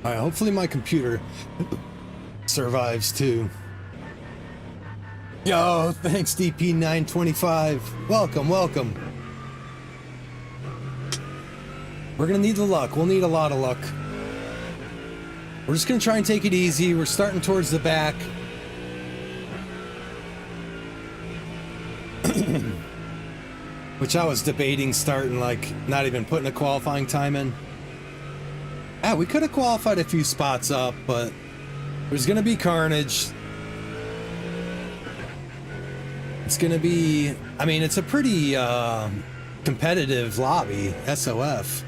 Alright, hopefully my computer survives too. Yo, thanks DP925. Welcome. We're gonna need the luck. We'll need a lot of luck. We're just gonna try and take it easy. We're starting towards the back. Which I was debating starting, like, not even putting a qualifying time in. Yeah, we could have qualified a few spots up, but there's gonna be carnage. It's gonna be, I mean, it's a pretty competitive lobby, SOF.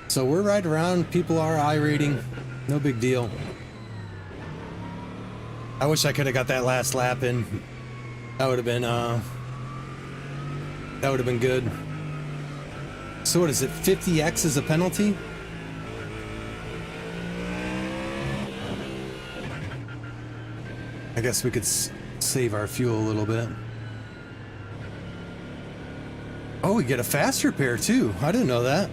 So we're right around, people are I-rating, no big deal. I wish I could have got that last lap in. That would have been good. So what is it, 50x is a penalty? I guess we could save our fuel a little bit. Oh, we get a fast repair too. I didn't know that.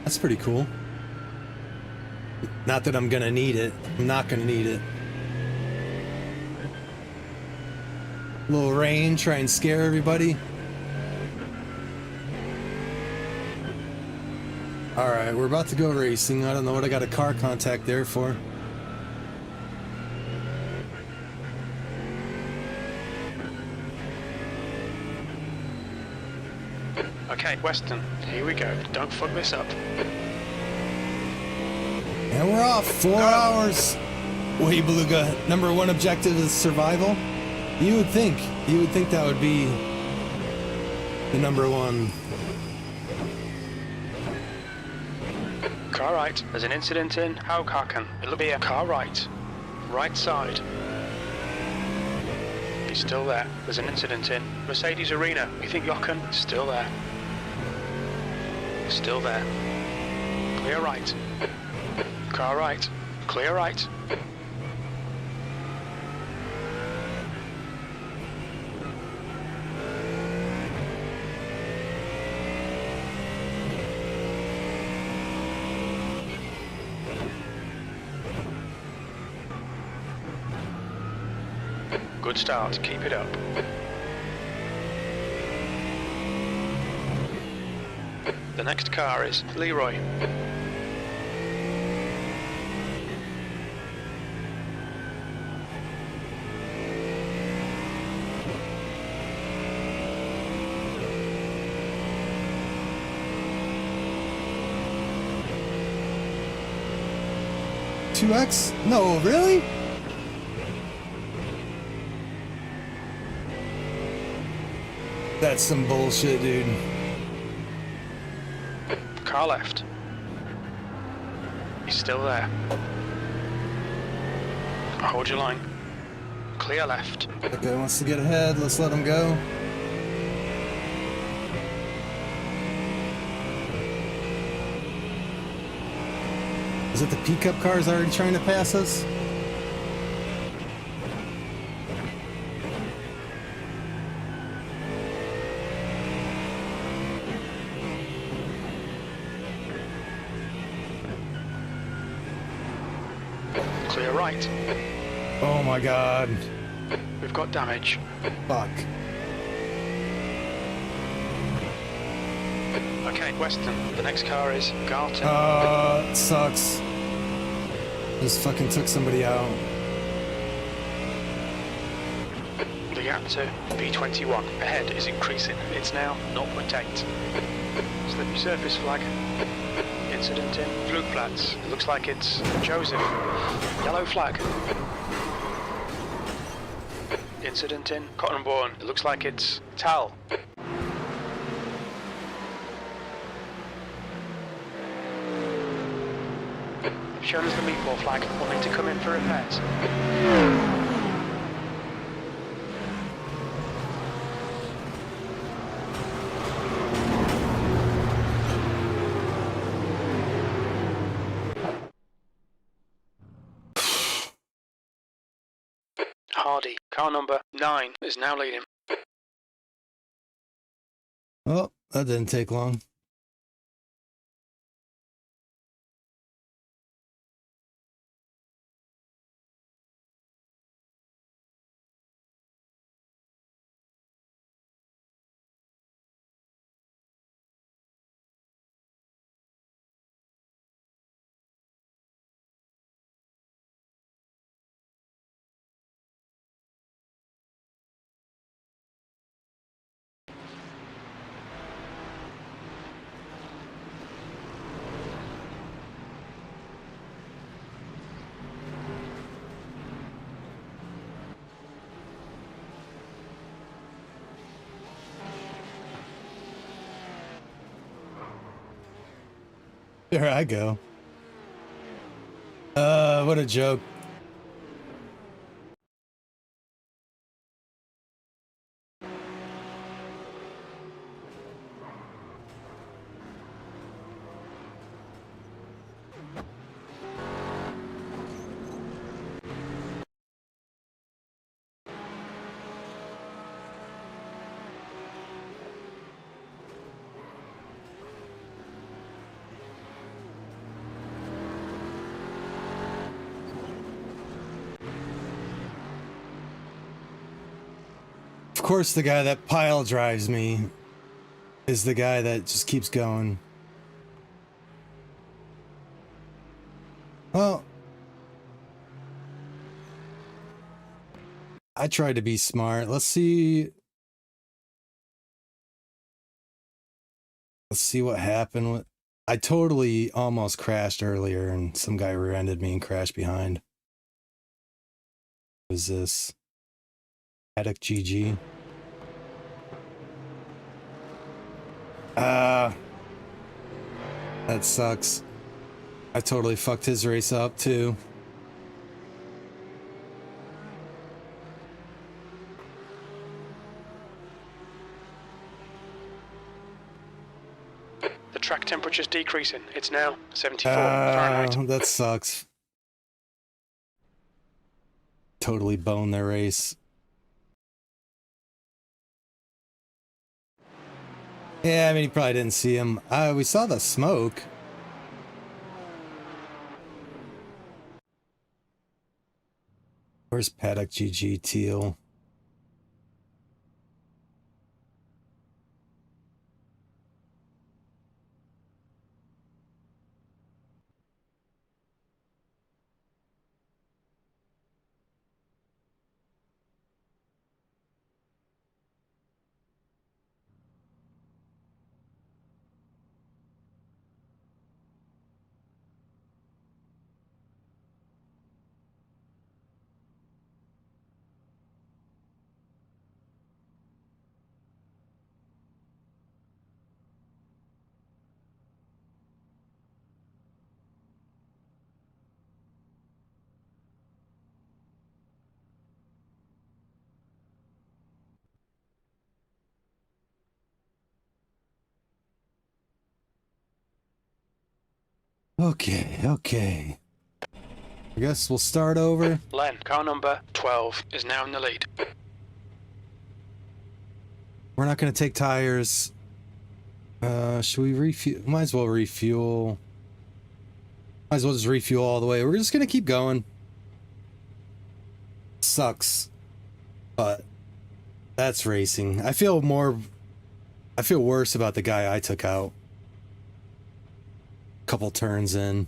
That's pretty cool. Not that I'm gonna need it. I'm not gonna need it. A little rain, try and scare everybody. Alright, we're about to go racing. I don't know what I got a car contact there for. Okay, Weston, here we go. Don't fuck this up. And we're off. 4 hours. Wait, Beluga, number 1 objective is survival? You would think that would be the number 1. Car right. There's an incident in Haukaken. It'll be a car right. Right side. He's still there. There's an incident in Mercedes Arena. You think Jochen? Still there. Still there. Clear right. Car right. Clear right. Good start, keep it up. The next car is Leroy. Two X? No, really? That's some bullshit, dude. Car left. He's still there. Hold your line. Clear left. Okay, wants to get ahead. Let's let him go. Is it the pickup cars already trying to pass us? Clear right. Oh my god. We've got damage. Fuck. Okay, Western. The next car is Garton. It sucks. Just fucking took somebody out. The gap to B21 ahead is increasing. It's now 0.8. Slippery surface flag. Incident in Fluke Flats. It looks like it's Joseph. Yellow flag. Incident in Cottonbourne. It looks like it's Tal. Shown us the meatball flag. We'll need to come in for repairs. Hardy, car number 9, is now leading. Oh, that didn't take long. There I go. What a joke. Of course, the guy that pile drives me is the guy that just keeps going. Well, I tried to be smart. Let's see. Let's see what happened with. I totally almost crashed earlier, and some guy rear-ended me and crashed behind. What is this? Attic GG. That sucks. I totally fucked his race up too. The Track temperature's decreasing. It's now 74 Fahrenheit. That sucks. Totally boned their race. Yeah, I mean, he probably didn't see him. We saw the smoke. Where's Paddock GG Teal? Okay. I guess we'll start over. Len, car number 12 is now in the lead. We're not going to take tires. Should we refuel? Might as well refuel. Might as well just refuel all the way. We're just going to keep going. Sucks. But that's racing. I feel worse about the guy I took out. Couple turns in.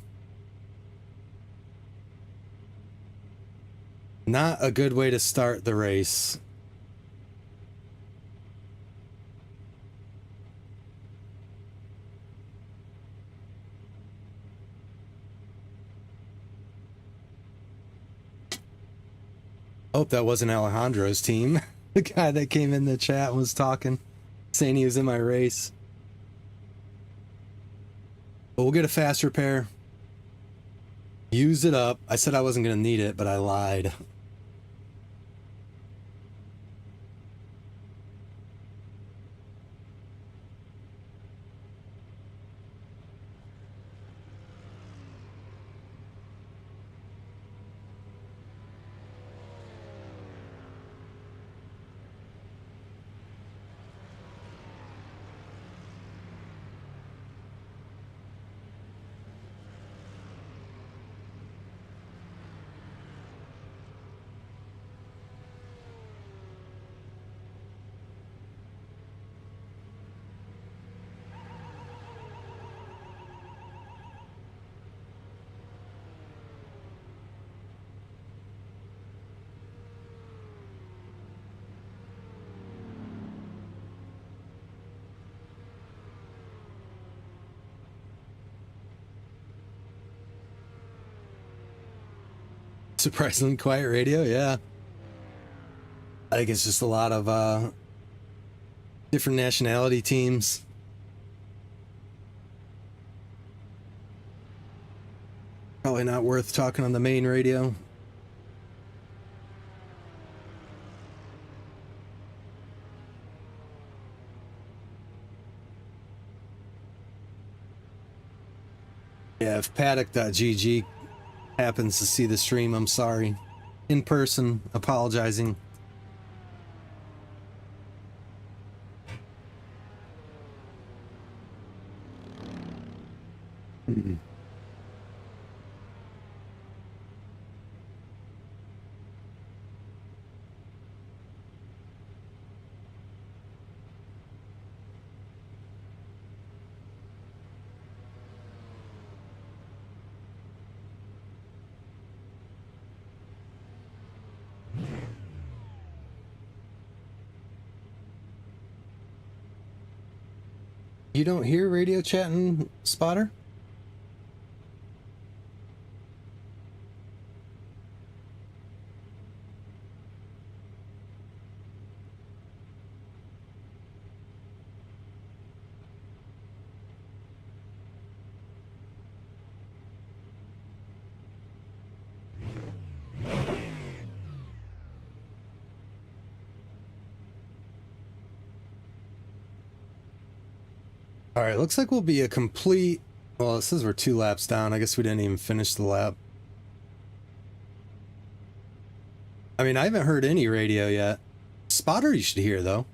Not a good way to start the race. Hope that wasn't Alejandro's team. The guy that came in the chat was talking, saying he was in my race. But we'll get a fast repair. Use it up. I said I wasn't going to need it, but I lied. Surprisingly quiet radio, yeah. I think it's just a lot of different nationality teams. Probably not worth talking on the main radio. Yeah, if Paddock.gg happens to see the stream, I'm sorry. In person, apologizing. You don't hear radio chatting, Spotter? All right, looks like we'll be a complete... Well, it says we're 2 laps down. I guess we didn't even finish the lap. I mean, I haven't heard any radio yet. Spotter you should hear, though.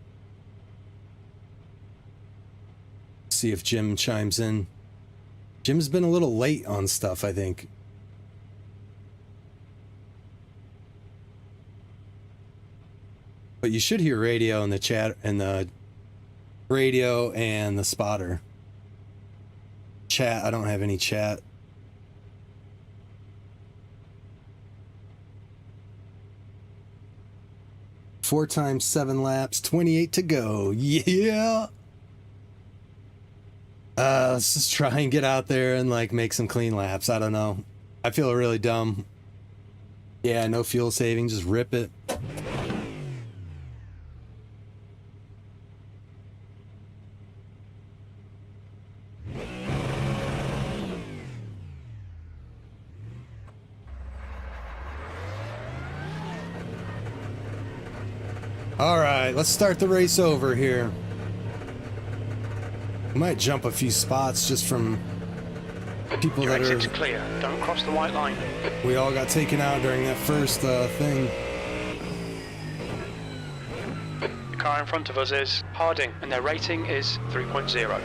See if Jim chimes in. Jim's been a little late on stuff, I think. But you should hear radio in the chat, and the radio and the spotter. Chat, I don't have any chat. Four times 7 laps, 28 to go. Yeah. Let's just try and get out there and like make some clean laps. I don't know. I feel really dumb. Yeah, no fuel saving, just rip it. All right, let's start the race over here. We might jump a few spots just from people Your that exit's are... clear. Don't cross the white line. We all got taken out during that first thing. The car in front of us is Harding, and their rating is 3.0.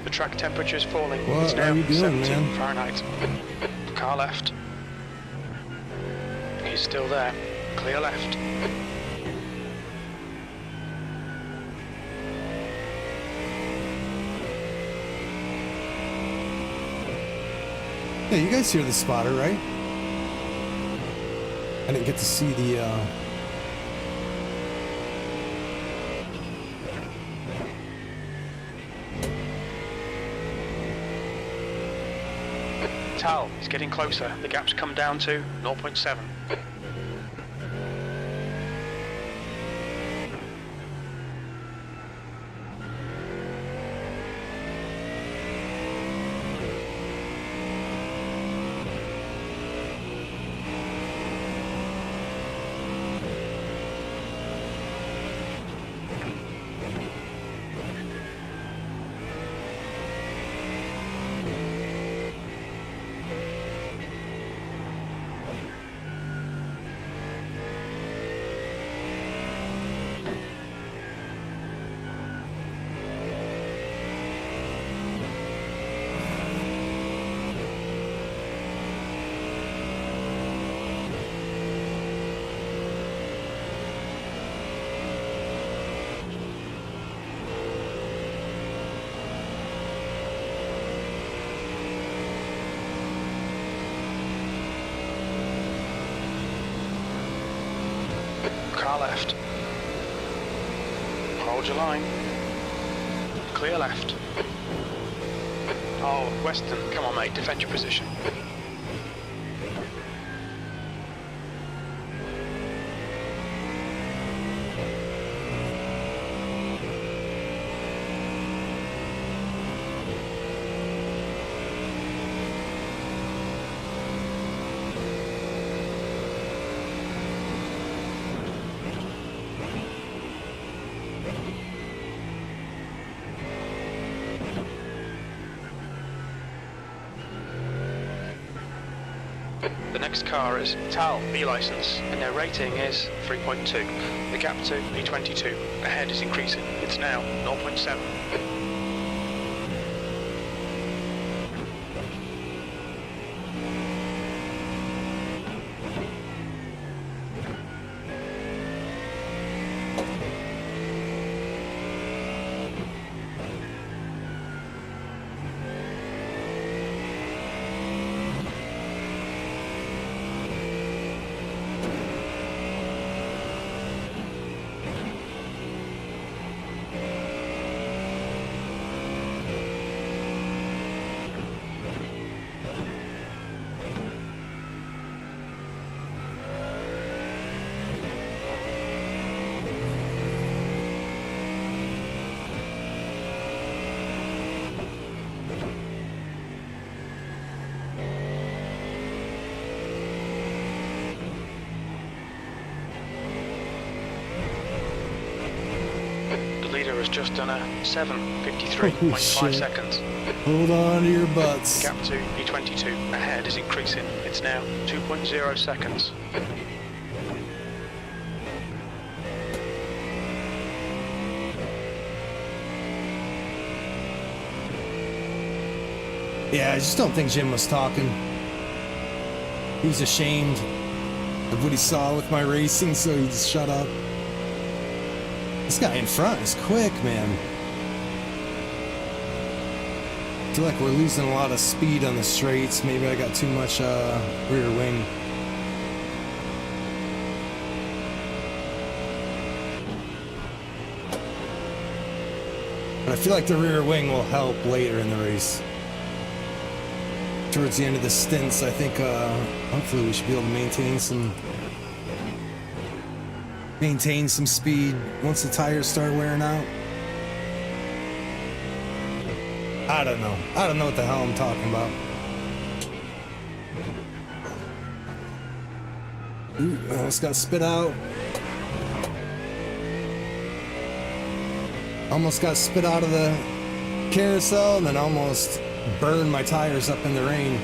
The track temperature is falling. What It's now are you doing, 17 man? Fahrenheit. Car left. He's still there. Clear left. Yeah, you guys hear the spotter, right? I didn't get to see the... Tal, he's getting closer. The gap's come down to 0.7. Car left. Hold your line. Clear left. Oh, Weston, come on mate, defend your position. The next car is Tal, B license, and their rating is 3.2. The gap to B22 ahead is increasing. It's now 0.7. leader has just done a 7:53.5 seconds. Hold on to your butts. Gap to P22 ahead is increasing. It's now 2.0 seconds. Yeah, I just don't think Jim was talking. He was ashamed of what he saw with my racing, so he just shut up. This guy in front is quick, man. I feel like we're losing a lot of speed on the straights. Maybe I got too much rear wing. But I feel like the rear wing will help later in the race. Towards the end of the stints, I think hopefully we should be able to maintain some speed once the tires start wearing out. I don't know what the hell I'm talking about. Ooh, I almost got spit out. Almost got spit out of the carousel and then almost burned my tires up in the rain.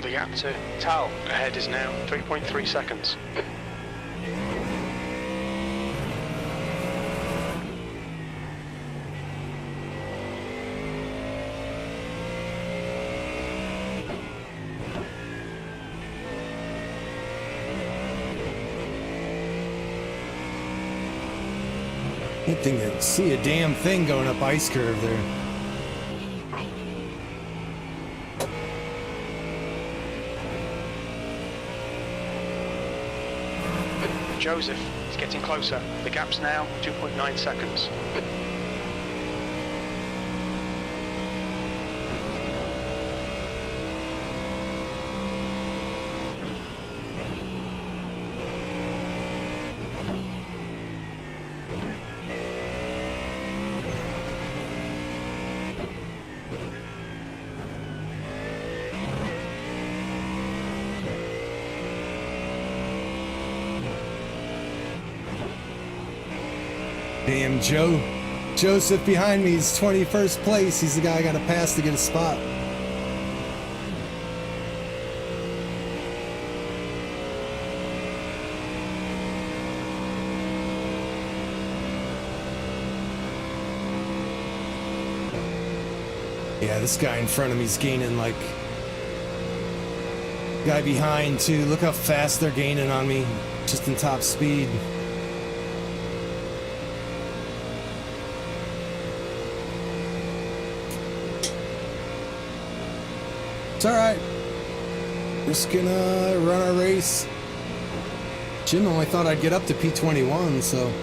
The gap to Tal ahead is now 3.3 seconds. Good thing to see a damn thing going up ice curve there. Joseph is getting closer. The gap's now 2.9 seconds. Damn, Joseph behind me is 21st place. He's the guy I got to pass to get a spot. Yeah, this guy in front of me is gaining like... Guy behind too. Look how fast they're gaining on me. Just in top speed. It's alright. Just gonna run our race. Jim only thought I'd get up to P21, so...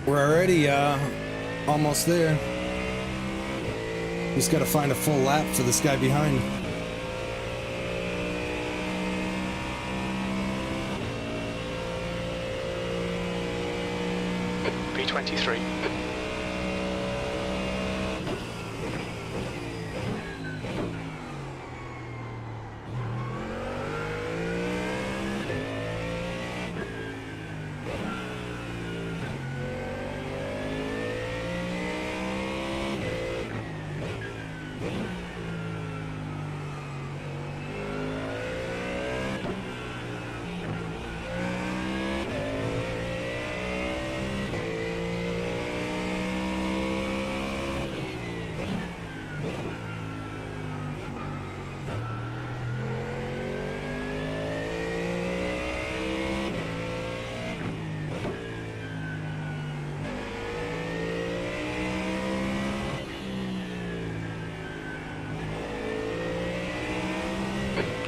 We're already almost there. Just gotta find a full lap for this guy behind. P23.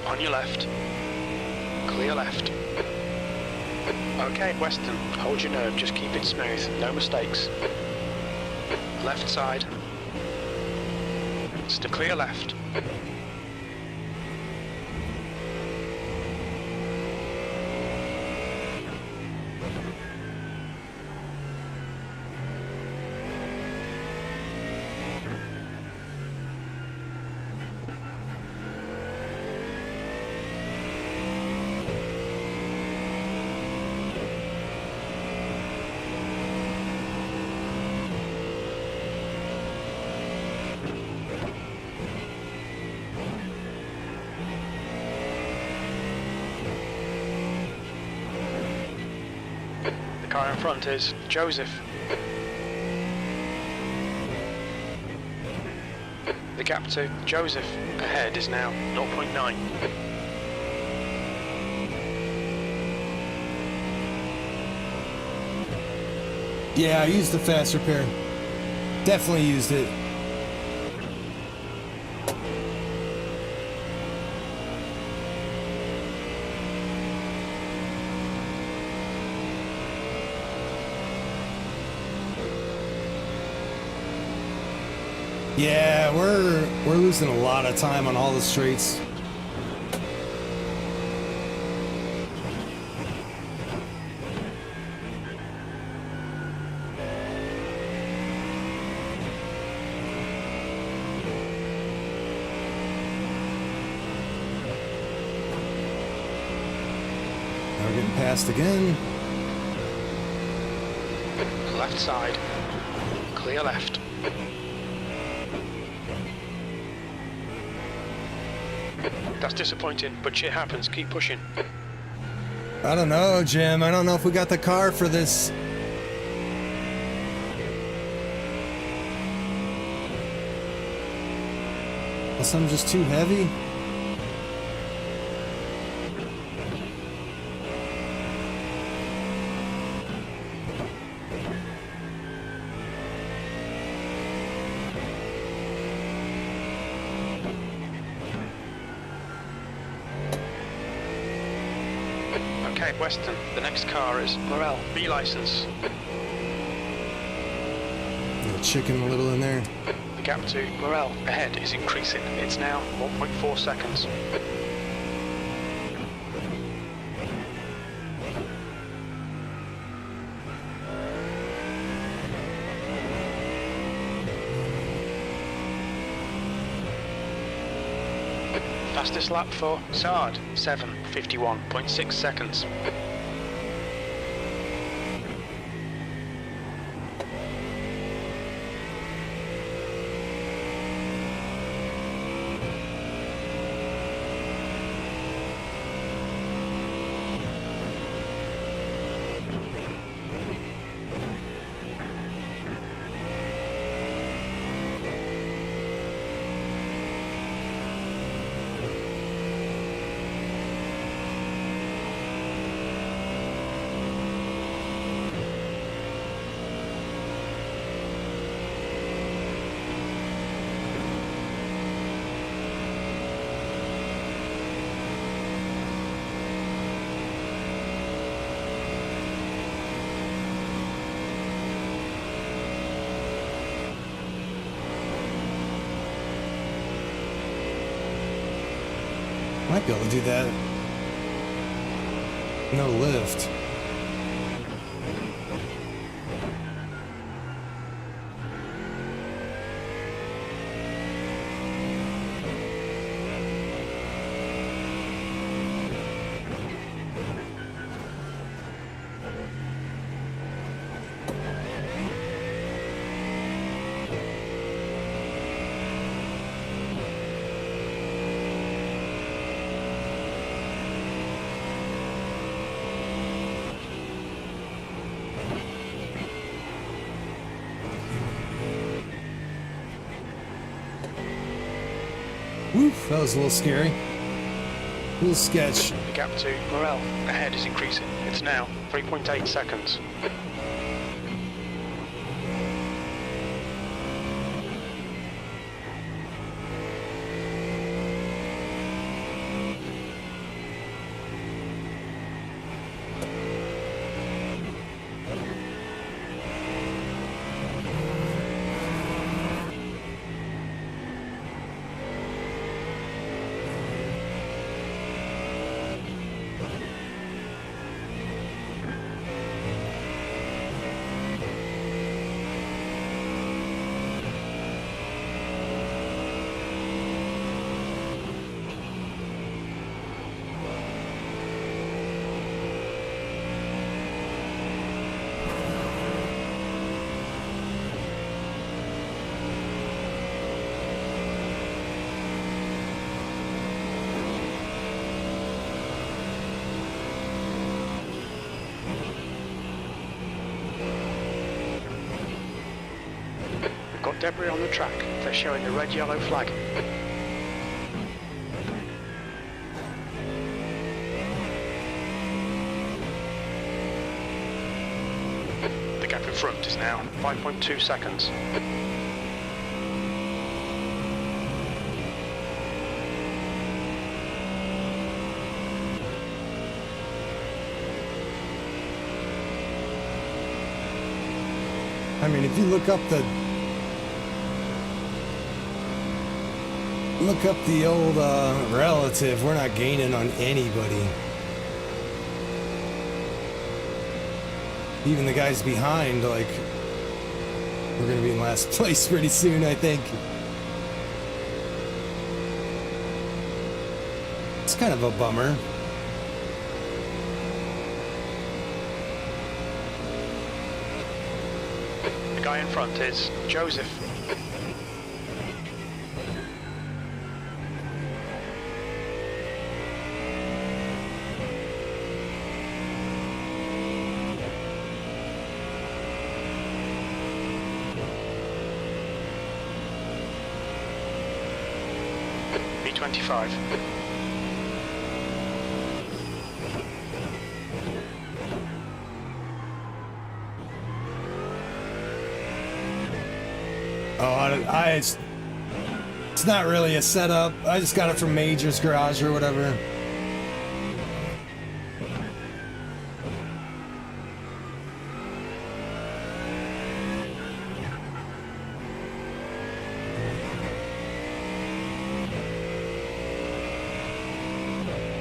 On your left. Clear left. Okay, Western, hold your nerve, just keep it smooth, no mistakes. Left side. It's to clear left. The car in front is Joseph. The gap to Joseph ahead is now 0.9. Yeah, I used the fast repair. Definitely used it. Yeah, we're losing a lot of time on all the straights. Now we're getting passed again. Left side. Clear left. That's disappointing, but shit happens. Keep pushing. I don't know, Jim. I don't know if we got the car for this. Unless I'm just too heavy. Okay, Western, the next car is Morel, B license. Chicken a little in there. The gap to Morel ahead is increasing. It's now 1.4 seconds. Fastest lap for Saad, 7:51.6 seconds. Might be able to do that. No lift. Woof, that was a little scary. A little sketch. The gap to Morel ahead is increasing. It's now 3.8 seconds. Debris on the track. They're showing the red-yellow flag. The gap in front is now 5.2 seconds. I mean, if you look up the old relative, we're not gaining on anybody. Even the guys behind, like, we're gonna be in last place pretty soon, I think. It's kind of a bummer. The guy in front is Joseph. B25. It's not really a setup. I just got it from Major's garage or whatever.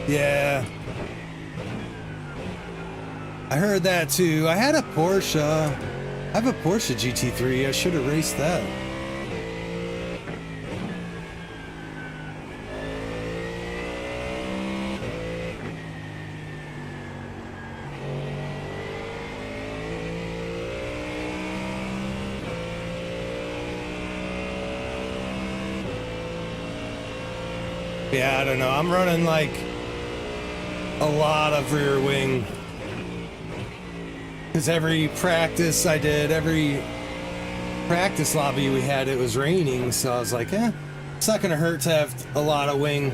Yeah. I heard that too. I had a Porsche. I have a Porsche GT3. I should have raced that. Yeah, I don't know. I'm running like a lot of rear wing. Because every practice I did, every practice lobby we had, it was raining. So I was like, it's not going to hurt to have a lot of wing.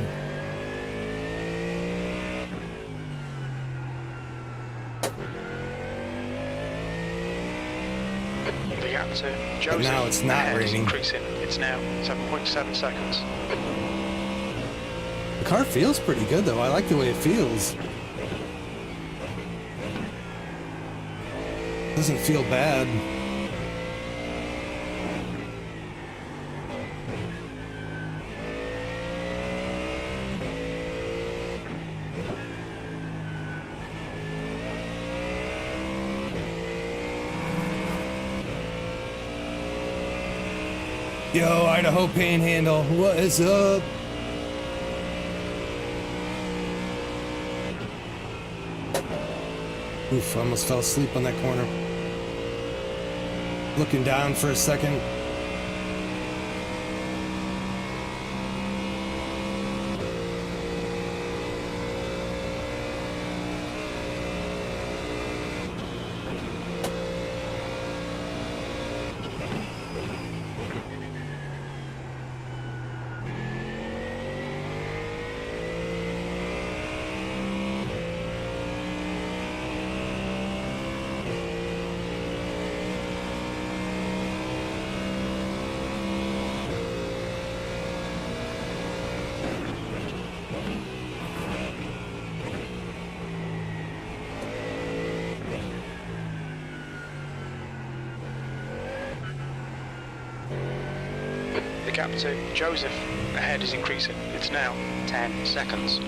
The gap to Joseph. But now it's not raining. Increasing. It's now 7.7 seconds. The car feels pretty good though. I like the way it feels. Doesn't feel bad. Yo, Idaho Panhandle, what is up? Oof, I almost fell asleep on that corner. Looking down for a second. The gap to Joseph ahead is increasing. It's now 10 seconds.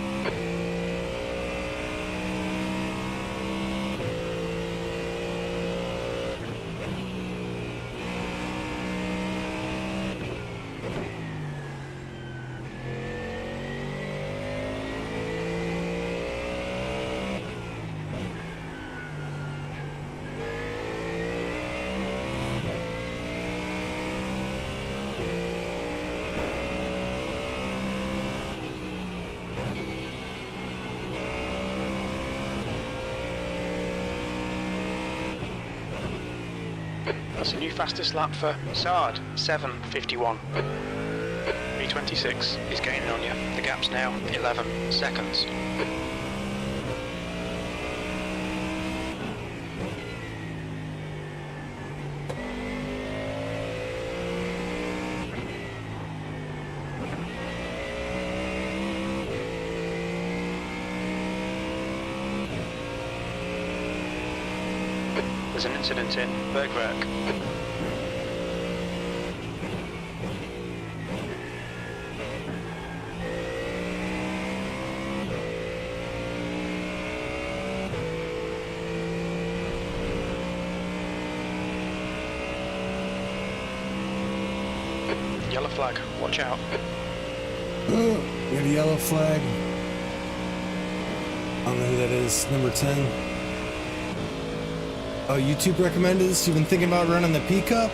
That's a new fastest lap for Saad, 7:51. V26 is gaining on you. The gap's now 11 seconds. There's an incident in Nurburgring. Yellow flag, watch out. Oh, we got a yellow flag. I don't know who that is. Number 10. Oh, YouTube recommended this? You've been thinking about running the P-Cup?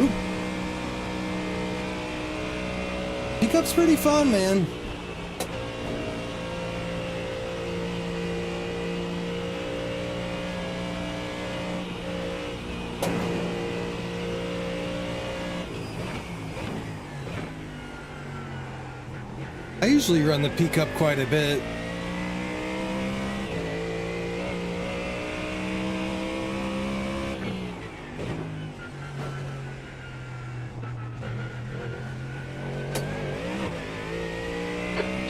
Oop. P-Cup's pretty fun, man. I usually run the P-Cup quite a bit.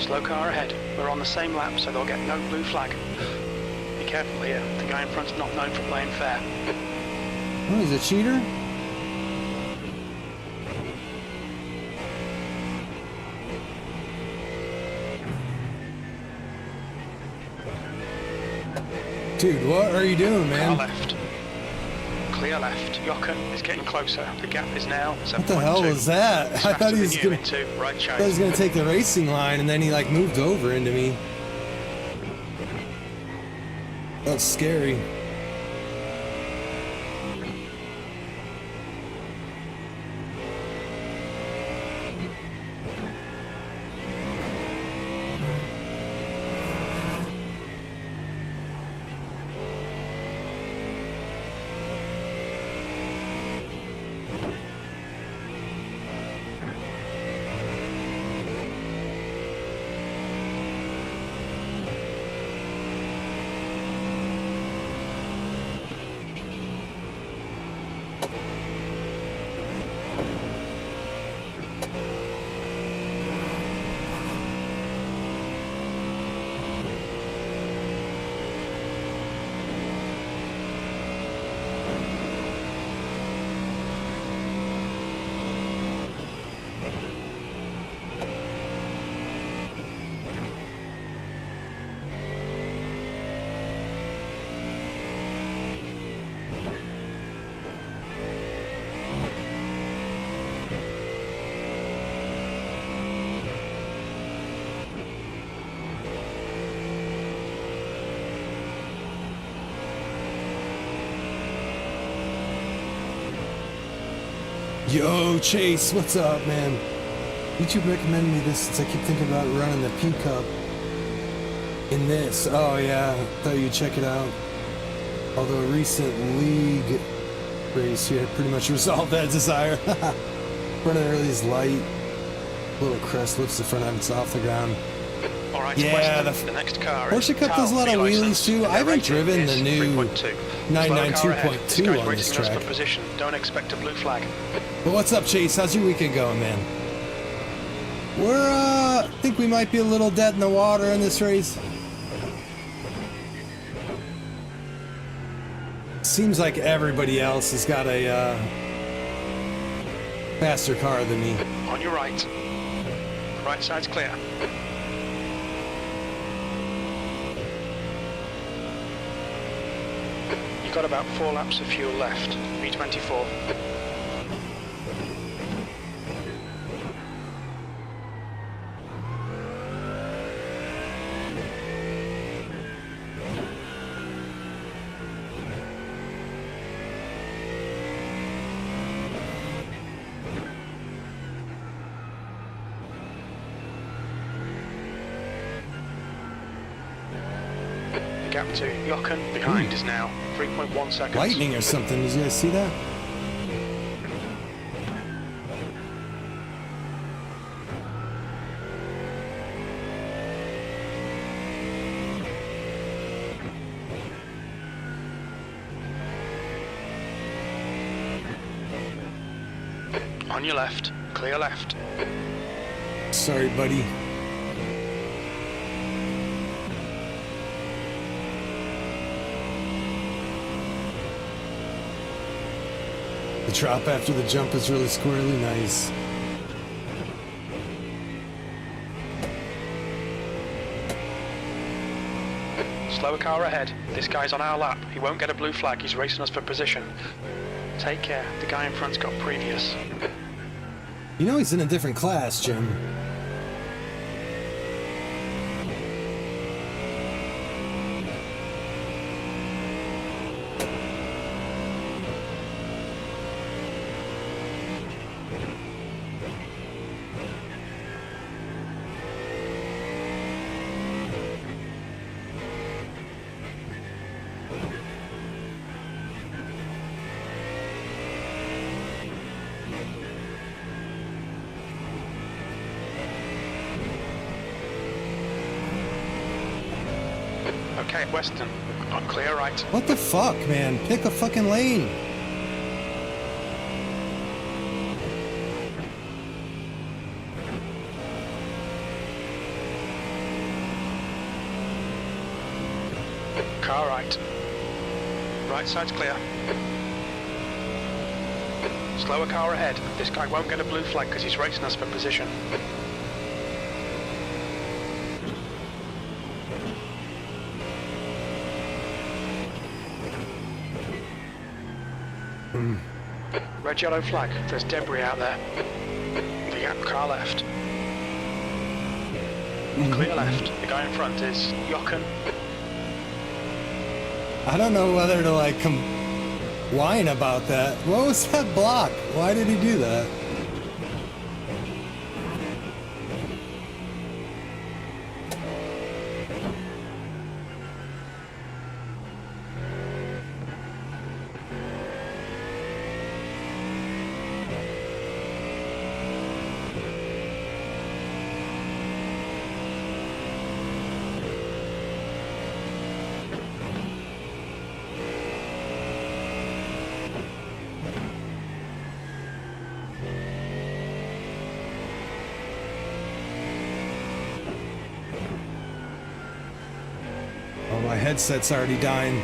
Slow car ahead. We're on the same lap, so they'll get no blue flag. Be careful here. The guy in front's not known for playing fair. Oh, he's a cheater? Dude, what are you doing, man? Car left. Clear left. Jochen is getting closer. The gap is now 7.2. What the hell was that? I thought he was gonna, right I thought he was gonna take the racing line, and then he like moved over into me. That's scary. Yo, Chase, what's up, man? YouTube recommended me this since I keep thinking about running the P-Cup in this. Oh, yeah, thought you'd check it out. Although a recent league race here pretty much resolved that desire. Running early is light. Little crest lifts the front end off the ground. All right, Yeah, the next car. Porsche Cup does a lot of wheelies too. I haven't driven the new 992.2 on this track. Don't expect a blue flag. But what's up, Chase? How's your weekend going, man? We're, I think we might be a little dead in the water in this race. Seems like everybody else has got a, faster car than me. On your right. Right side's clear. You've got about 4 laps of fuel left. V24. The gap to Jochen behind is now 3.1 seconds. lightning or something. Did you guys see that? On your left, clear left. Sorry, buddy. The drop after the jump is really squirrely nice. Slower car ahead. This guy's on our lap. He won't get a blue flag. He's racing us for position. Take care. The guy in front's got previous. You know he's in a different class, Jim. Okay, Western. On clear right. What the fuck, man? Pick a fucking lane. Car right. Right side's clear. Slower car ahead. This guy won't get a blue flag because he's racing us for position. Red yellow flag. There's debris out there. The car left. Clear left. The guy in front is Jochen. I don't know whether to like whine about that. What was that block? Why did he do that? Oh, my headset's already dying.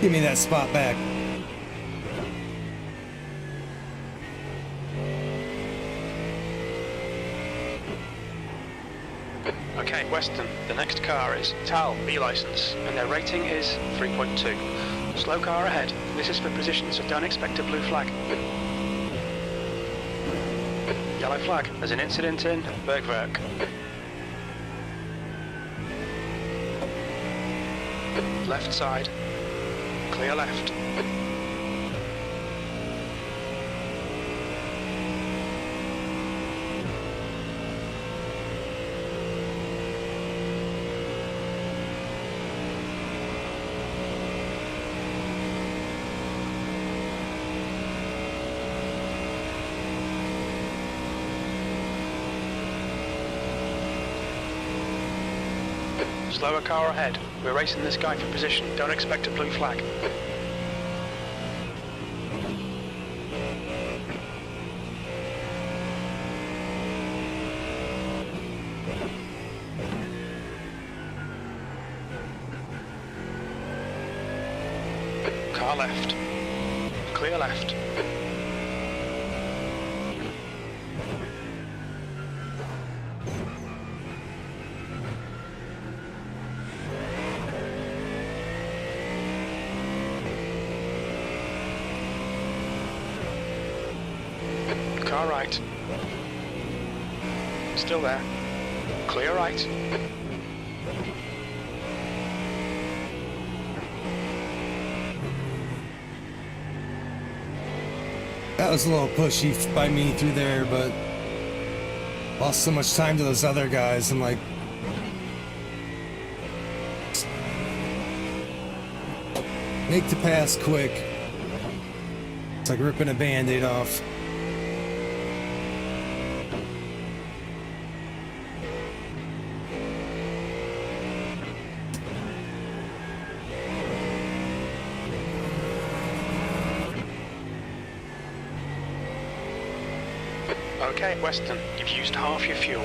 Give me that spot back. Okay, Western. The next car is Tal, B license, and their rating is 3.2. Slow car ahead. This is for position, so don't expect a blue flag. Yellow flag. There's an incident in Bergwerk. Left side. Clear left. Slower car ahead. We're racing this guy for position. Don't expect a blue flag. Car left. Clear left. Car right. Still there. Clear right. That was a little pushy by me through there, but lost so much time to those other guys. I'm like, make the pass quick. It's like ripping a band-aid off. Okay, Western, you've used half your fuel.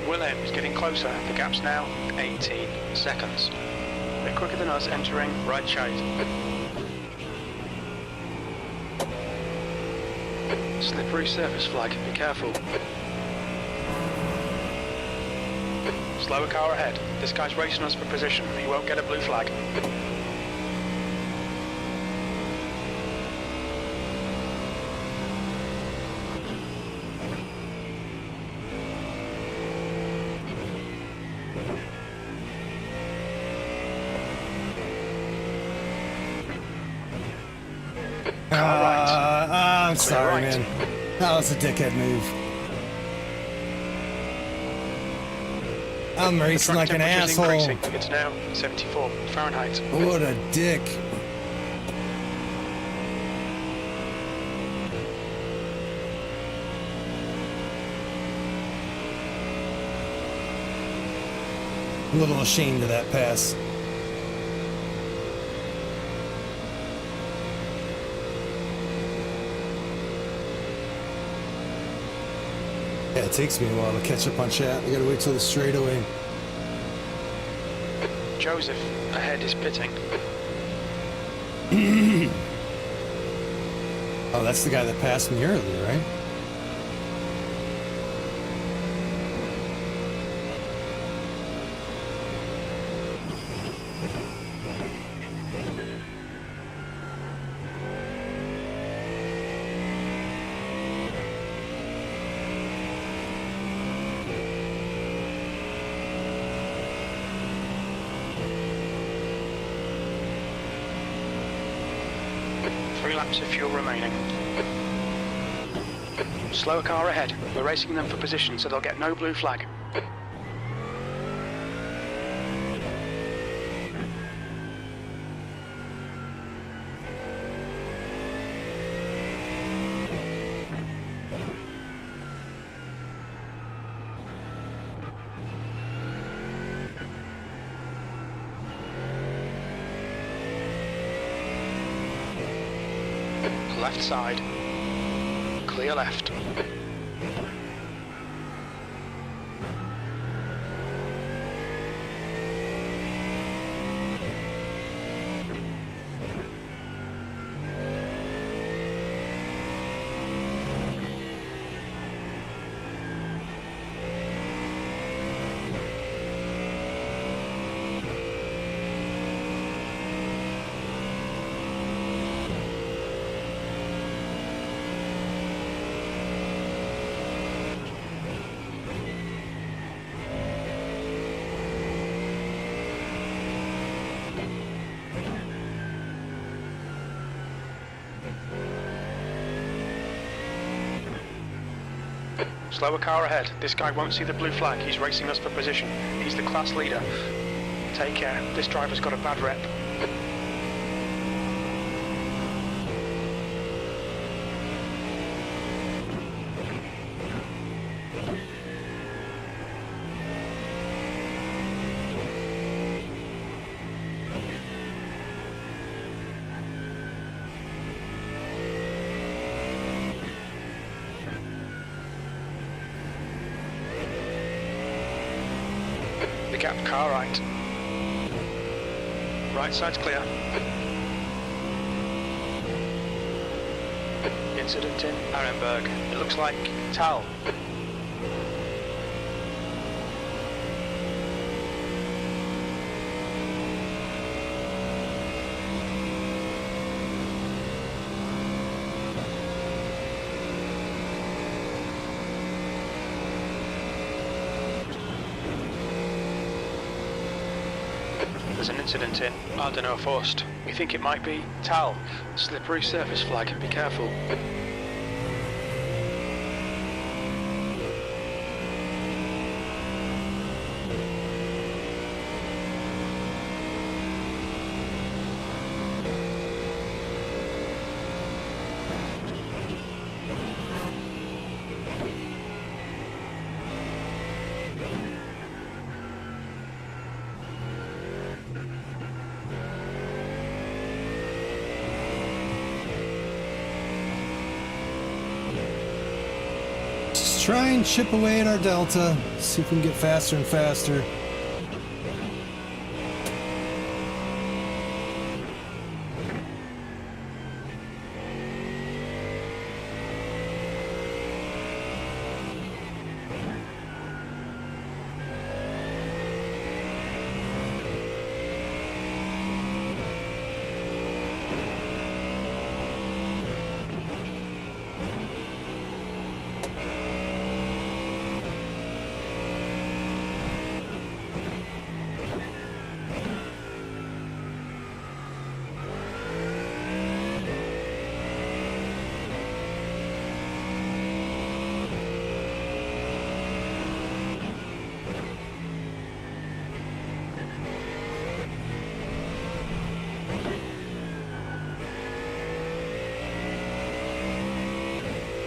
Willem is getting closer. The gap's now 18 seconds. A bit quicker than us entering right shade. Slippery surface flag, be careful. Slower car ahead. This guy's racing us for position. He won't get a blue flag. I'm sorry, right. man. That was a dickhead move. I'm racing like an Temperature's asshole. increasing. It's now 74 Fahrenheit. What a dick. A little ashamed of that pass. Yeah, it takes me a while to catch up on chat. I gotta wait till the straightaway. Joseph ahead is pitting. Oh, that's the guy that passed me earlier, right? Laps of fuel remaining. Slower car ahead. We're racing them for position, so they'll get no blue flag. Left side. Clear left. Slower car ahead. This guy won't see the blue flag. He's racing us for position. He's the class leader. Take care. This driver's got a bad rep. The gap car right. Right side's clear. Incident in Arenberg. It looks like Tal. There's an incident in Ardeno Forst. We think it might be Tal. Slippery surface flag. Be careful. Try and chip away at our delta, see if we can get faster and faster.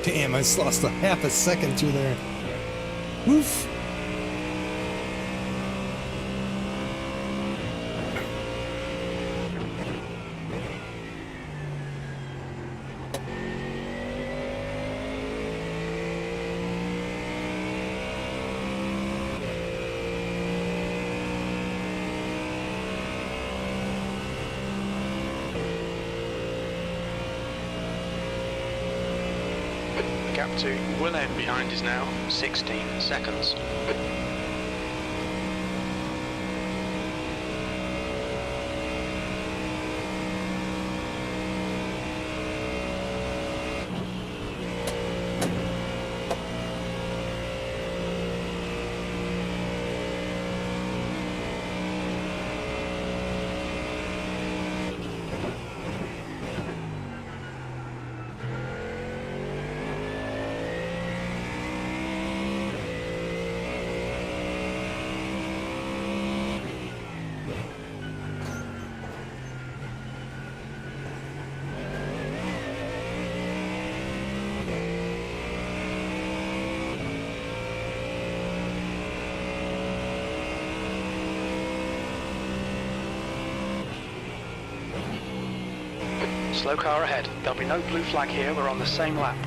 Damn, I just lost a half a second through there. Woof. Gap to Willen behind is now 16 seconds. Slow car ahead. There'll be no blue flag here, we're on the same lap.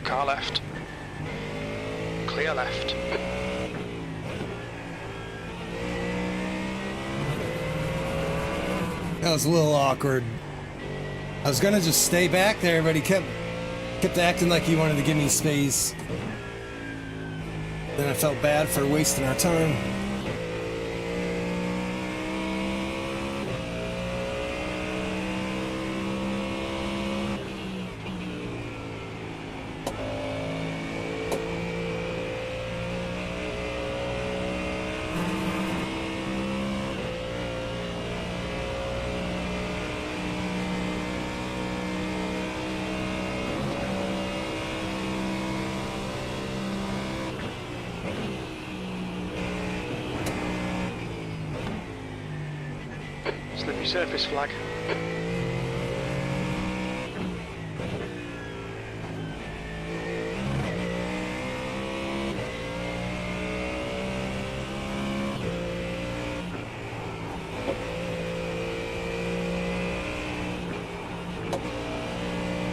Car left. Clear left. That was a little awkward. I was gonna just stay back there, but he kept acting like he wanted to give me space. Then I felt bad for wasting our time. Slippery surface flag.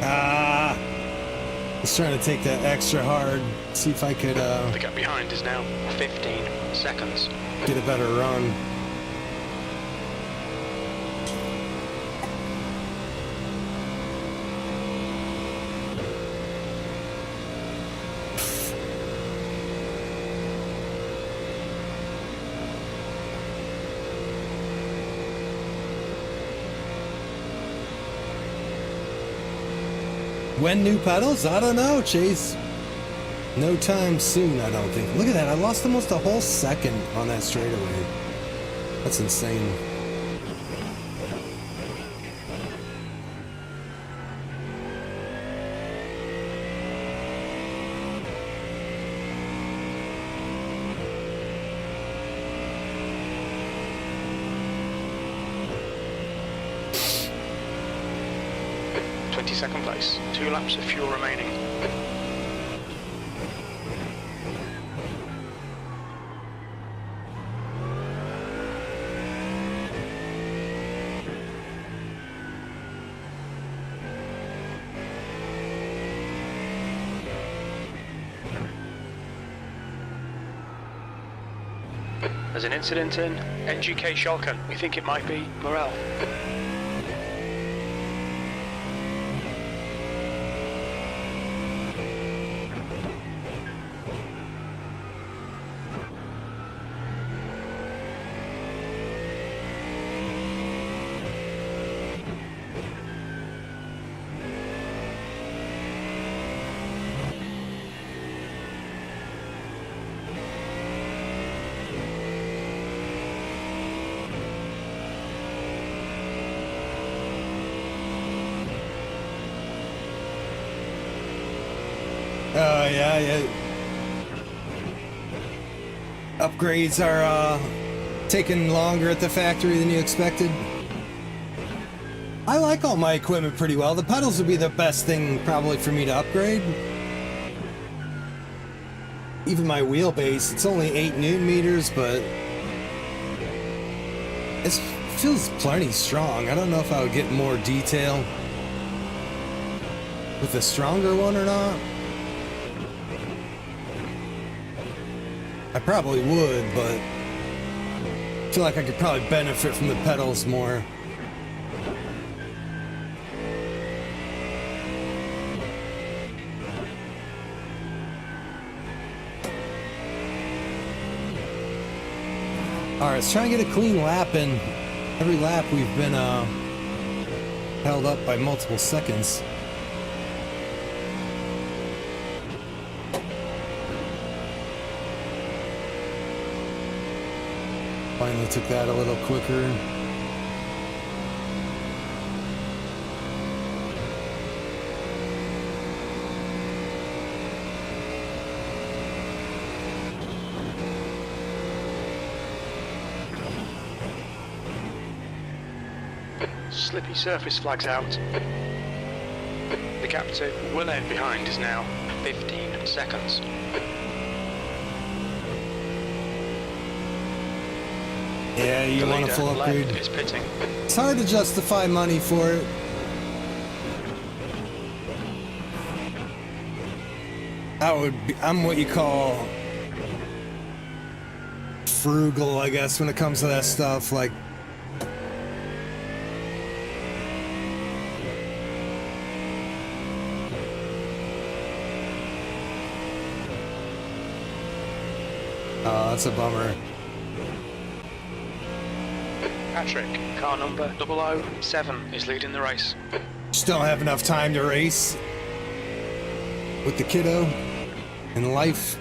I was trying to take that extra hard, see if I could The gap behind is now 15 seconds. get a better run. When new pedals? I don't know, Chase. No time soon, I don't think. Look at that, I lost almost a whole second on that straightaway. That's insane. Second place, 2 laps of fuel remaining. There's an incident in NGK Schalke. We think it might be Morel. Oh, yeah. Upgrades are taking longer at the factory than you expected. I like all my equipment pretty well. The pedals would be the best thing probably for me to upgrade. Even my wheelbase, it's only 8 Newton meters, but it feels plenty strong. I don't know if I would get more detail with a stronger one or not. I probably would, but I feel like I could probably benefit from the pedals more. Alright, let's try and get a clean lap in. Every lap we've been held up by multiple seconds. Finally took that a little quicker. Slippy surface flags out. The gap to Willen behind is now 15 seconds. Yeah, you want a full upgrade. Is pitting. It's hard to justify money for it. I'm what you call frugal, I guess, when it comes to that stuff. Like, oh, that's a bummer. Patrick, car number 007 is leading the race. Just don't have enough time to race with the kiddo and life.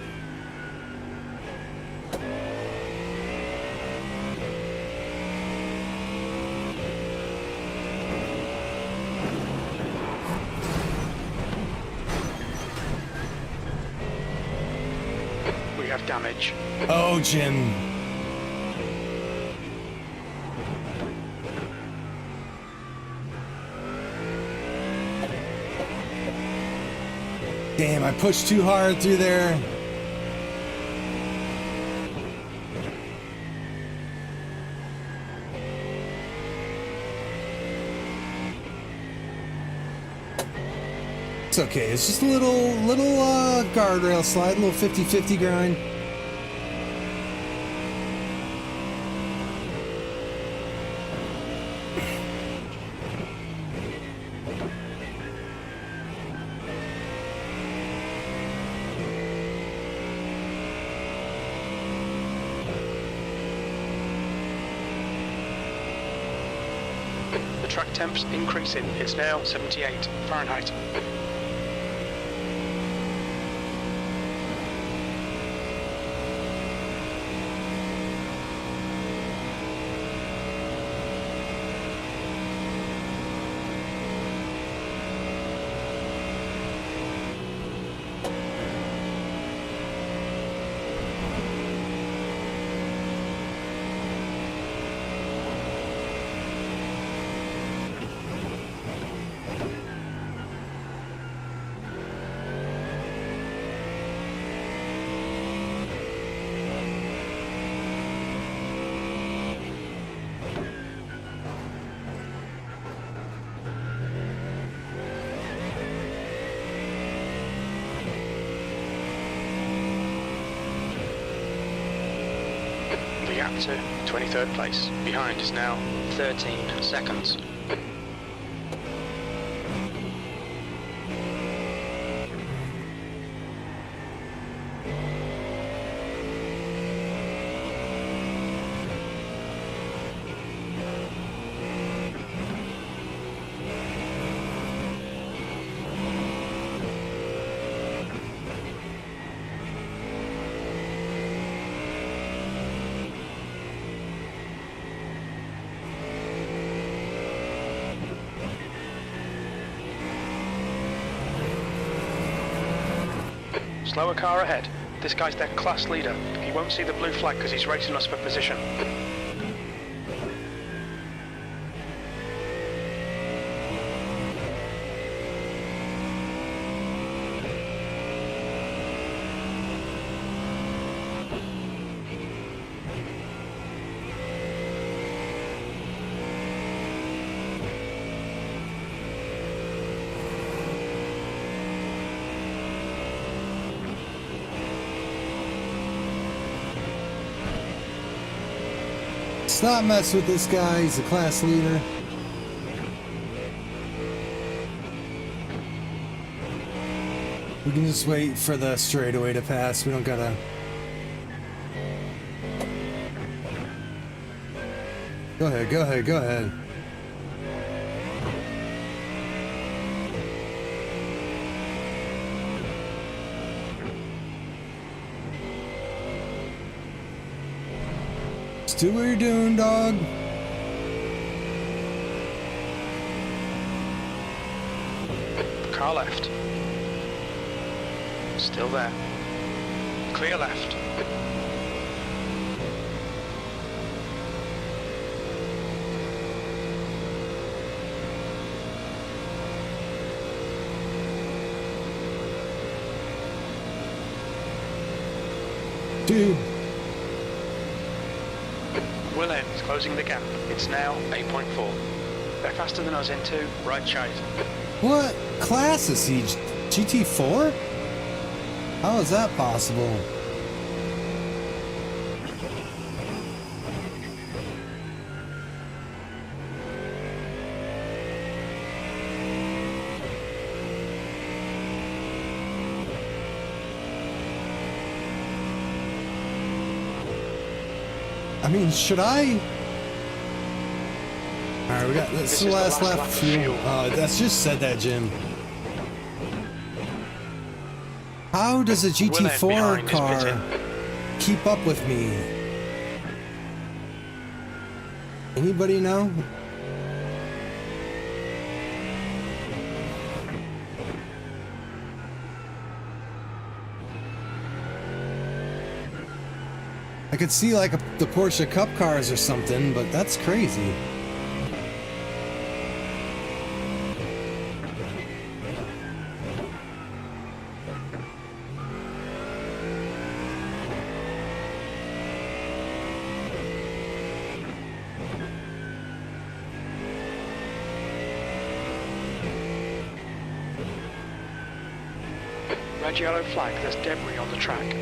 We have damage. Oh, Jim. Damn, I pushed too hard through there. It's okay. It's just a little guardrail slide, a little 50-50 grind. The track temp's increasing. It's now 78 Fahrenheit. gap to 23rd place. Behind is now 13 seconds. Slower car ahead. This guy's their class leader. He won't see the blue flag because he's racing us for position. Let's not mess with this guy, he's a class leader. We can just wait for the straightaway to pass, we don't gotta... Go ahead, go ahead, go ahead. Just do what you're doing, dog. Car left. Still there. Clear left. Dude. Will end, closing the gap. It's now 8.4. They're faster than us into right shite. What class is he? GT4? How is that possible? I mean, should I? Alright, we got this is the last lap of fuel. That's just said that, Jim. How does a GT4 car keep up with me? Anybody know? I could see like the Porsche Cup cars or something, but that's crazy. Red yellow flag, there's debris on the track.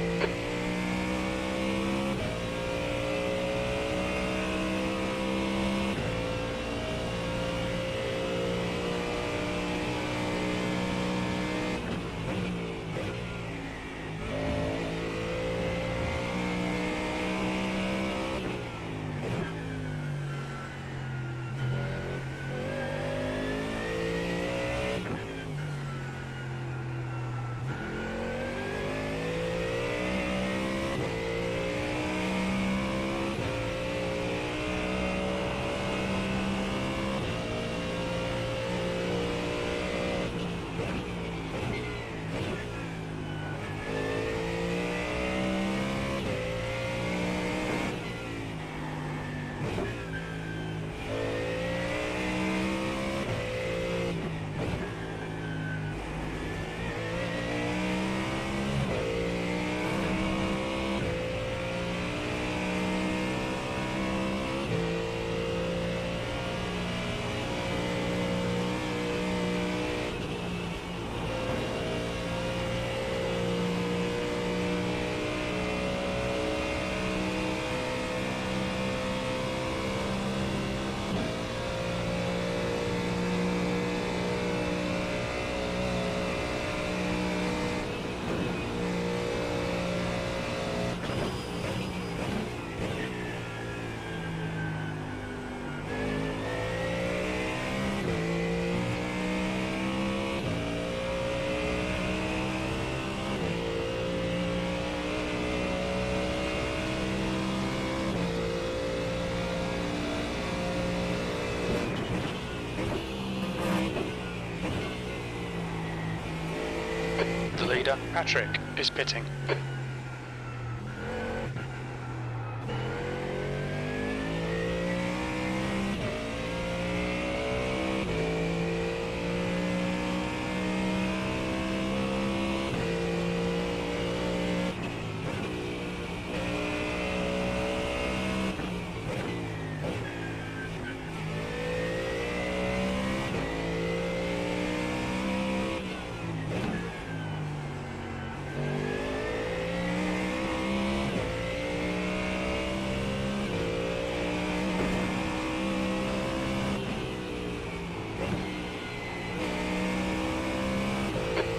leader, Patrick, is pitting.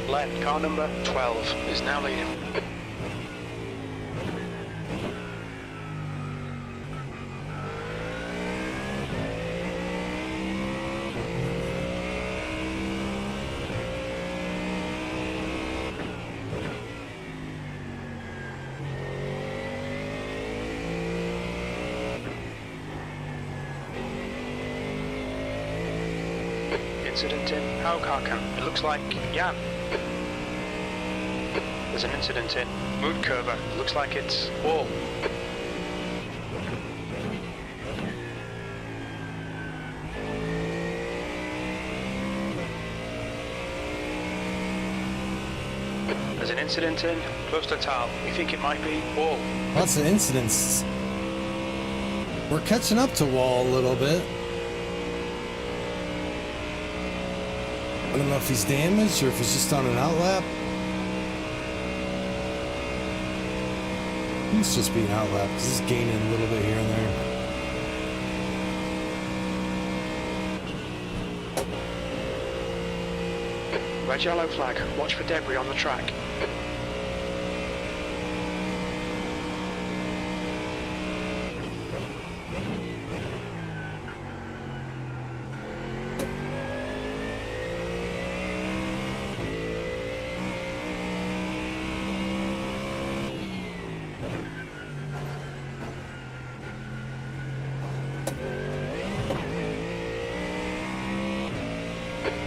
Len, car number 12, is now leading. Incident in Haukaken. It looks like Jan. There's an incident in Mood Curver. It looks like it's Wall. There's an incident in Close to Tal. We think it might be Wall. Lots of incidents. We're catching up to Wall a little bit. I don't know if he's damaged or if he's just on an outlap. He's just being outlap because he's gaining a little bit here and there. Red yellow flag. Watch for debris on the track.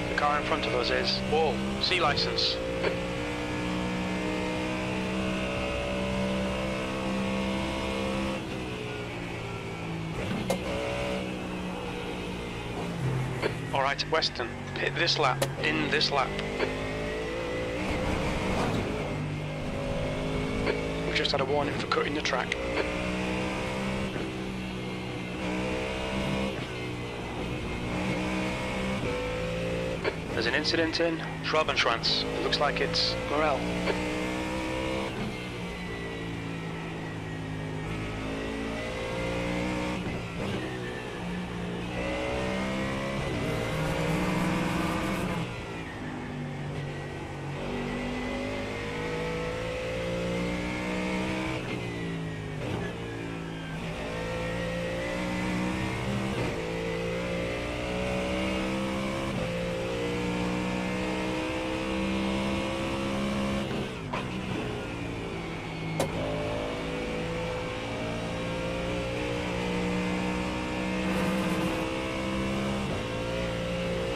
The car in front of us is Wall, C license. Alright, Western, hit this lap, in this lap. We've just had a warning for cutting the track. There's an incident in Schwabenschwanz. It looks like it's Morel.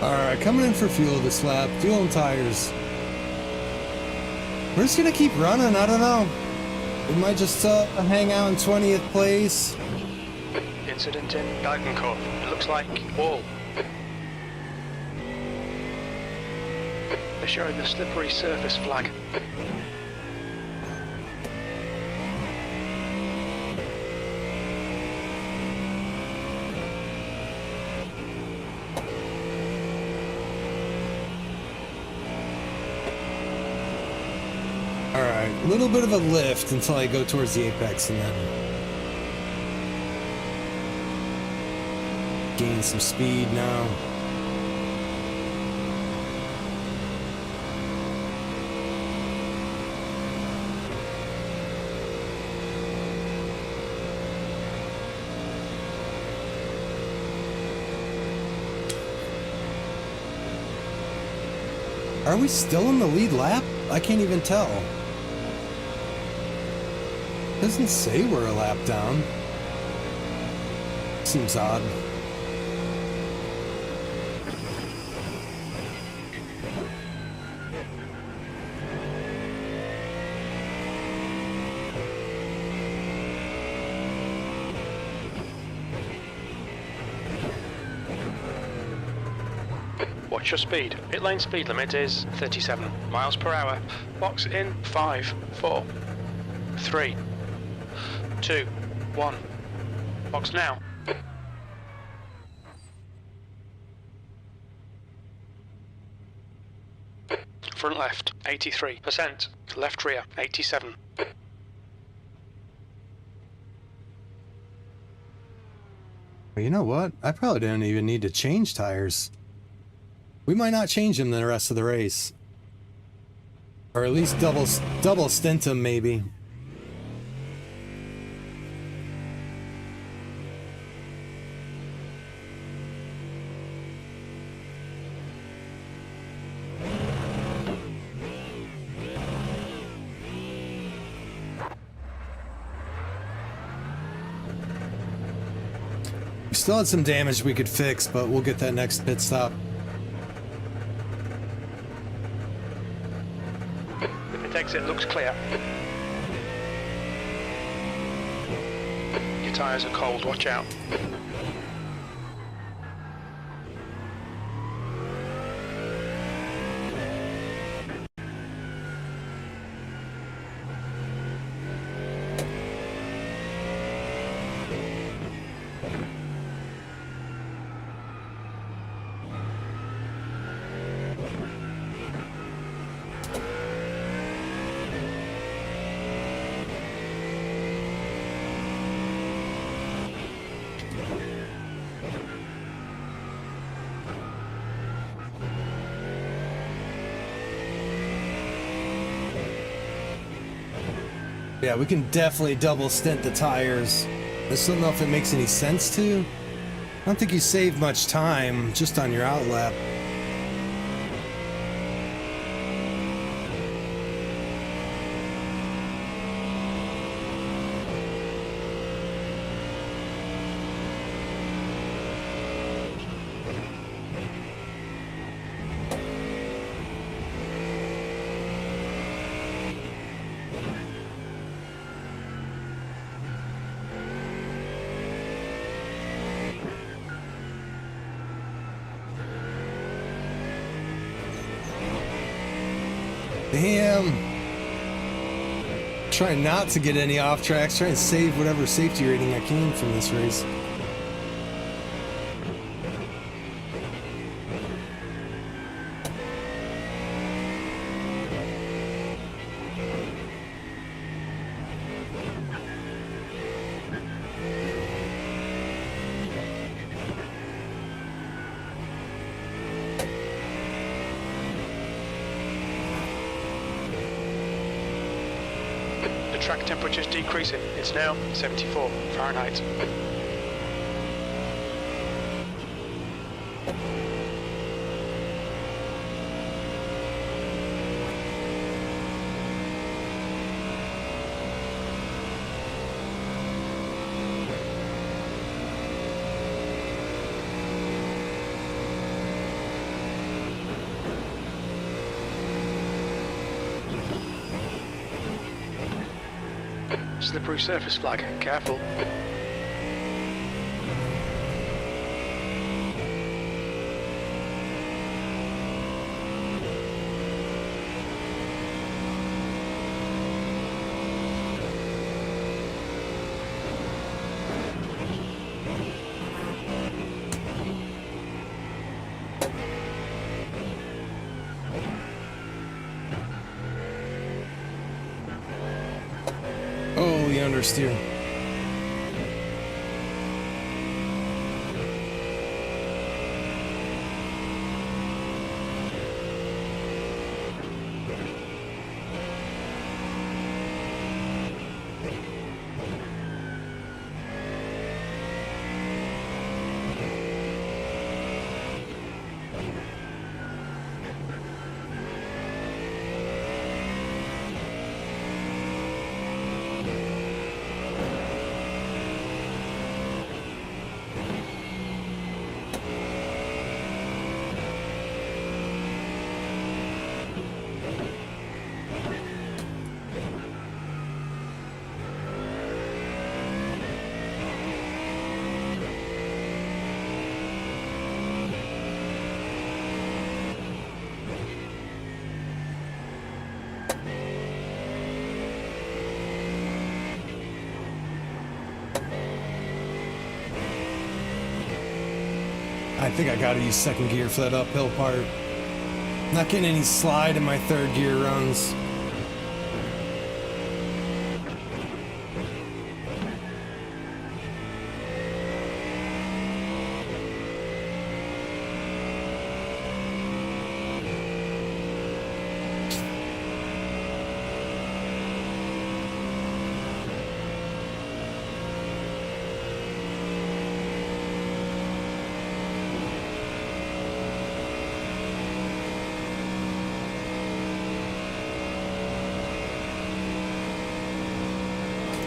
Alright, coming in for fuel this lap. Fuel and tires. We're just gonna keep running, I don't know. We might just hang out in 20th place. Incident in Galgenkorf. It looks like Wall. They're showing the slippery surface flag. Alright, a little bit of a lift until I go towards the apex and then gain some speed now. Are we still in the lead lap? I can't even tell. Doesn't say we're a lap down. Seems odd. Watch your speed. Pit lane speed limit is 37 miles per hour. Box in 5, 4, 3, 2, 1. Box now. Front left, 83%. Left rear, 87. Well, you know what? I probably don't even need to change tires. We might not change them the rest of the race. Or at least double stint them, maybe. We still had some damage we could fix, but we'll get that next pit stop. The pit exit looks clear. Your tyres are cold, watch out. Yeah, we can definitely double stint the tires. I just don't know if it makes any sense to. I don't think you save much time just on your outlap. Damn. Trying not to get any off tracks, trying to save whatever safety rating I can from this race. Track temperature's decreasing. It's now 74 Fahrenheit. Slippery surface flag, careful. Oh, the understeer. I think I gotta use second gear for that uphill part. Not getting any slide in my third gear runs.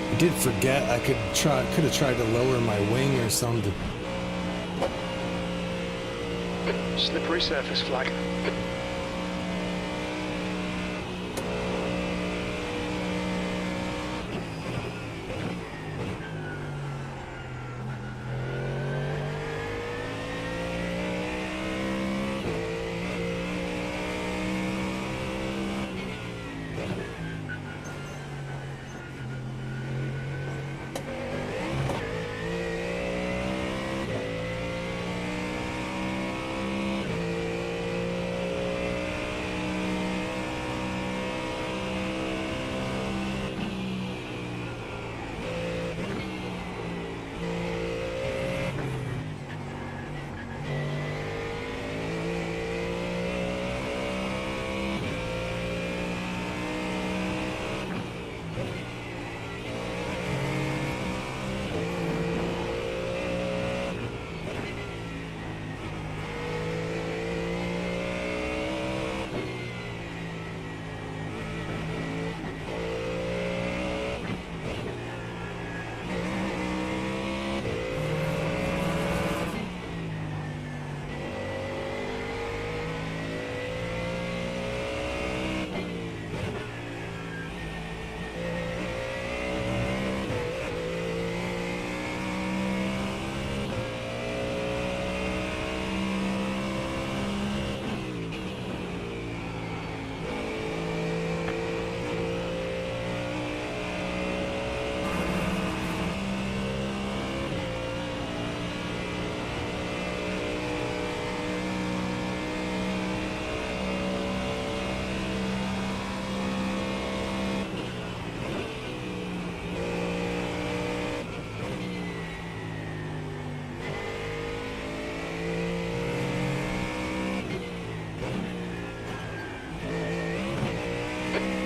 I did forget I could have tried to lower my wing or something. Slippery surface flag.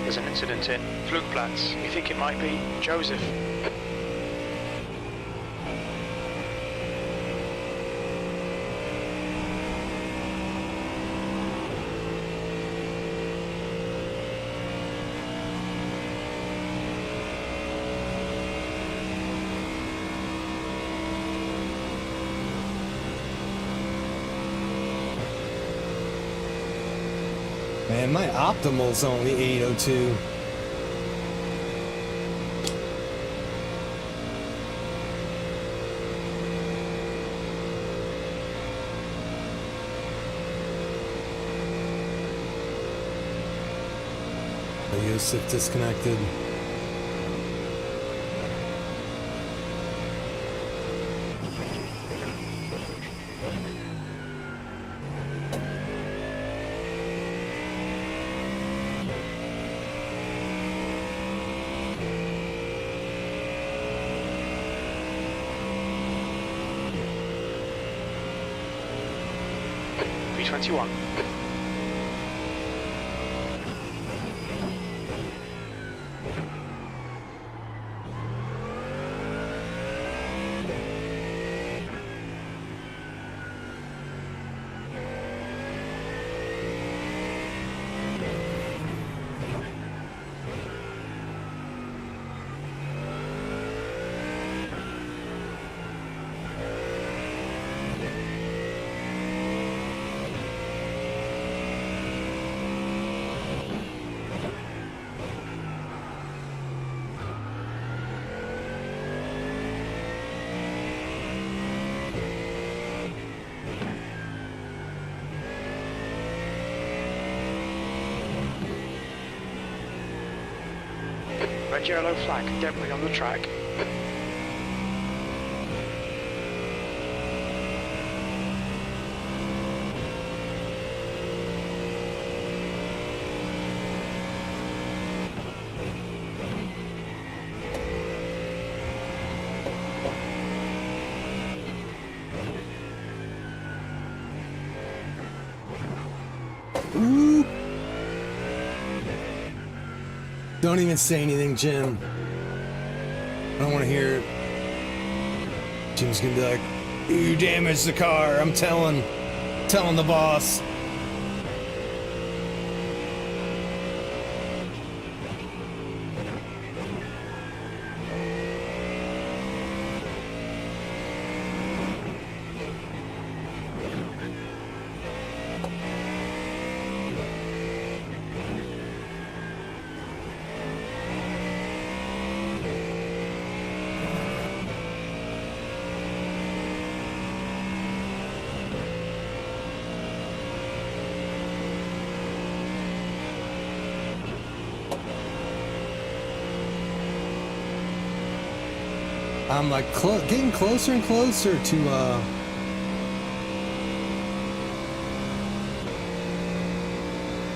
There's an incident in Flugplatz. We think it might be Joseph. Man, my optimal's only 802. Yusuf disconnected. B21. Red yellow flag, debris on the track. Don't even say anything, Jim. I don't want to hear it. Jim's gonna be like, you damaged the car. I'm telling the boss. I'm like getting closer and closer to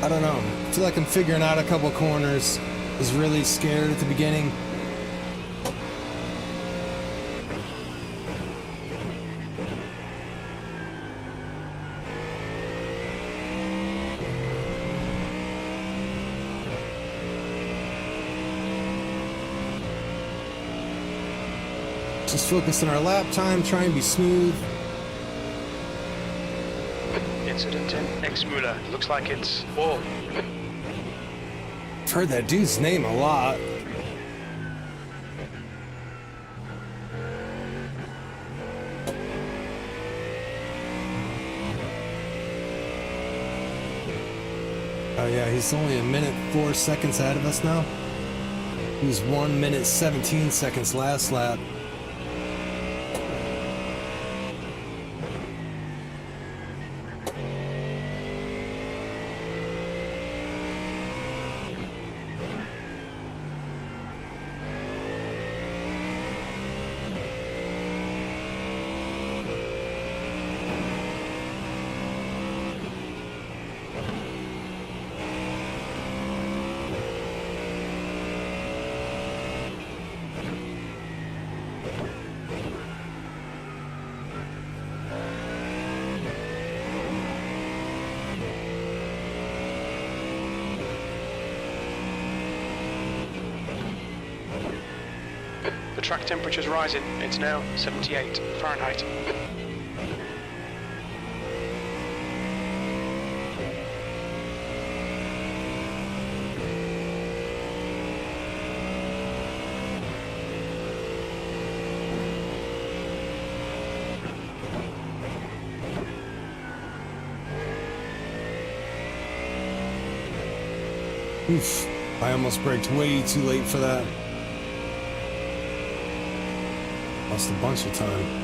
I don't know. I feel like I'm figuring out a couple corners. I was really scared at the beginning. Just focus on our lap time, try and be smooth. Incident in X-Muller. Looks like it's... Whoa. I've heard that dude's name a lot. Oh yeah, he's only 1:04 seconds ahead of us now. He was 1:17 seconds last lap. The track temperature's rising. It's now 78 Fahrenheit. Oof, I almost braked way too late for that. Lost a bunch of time.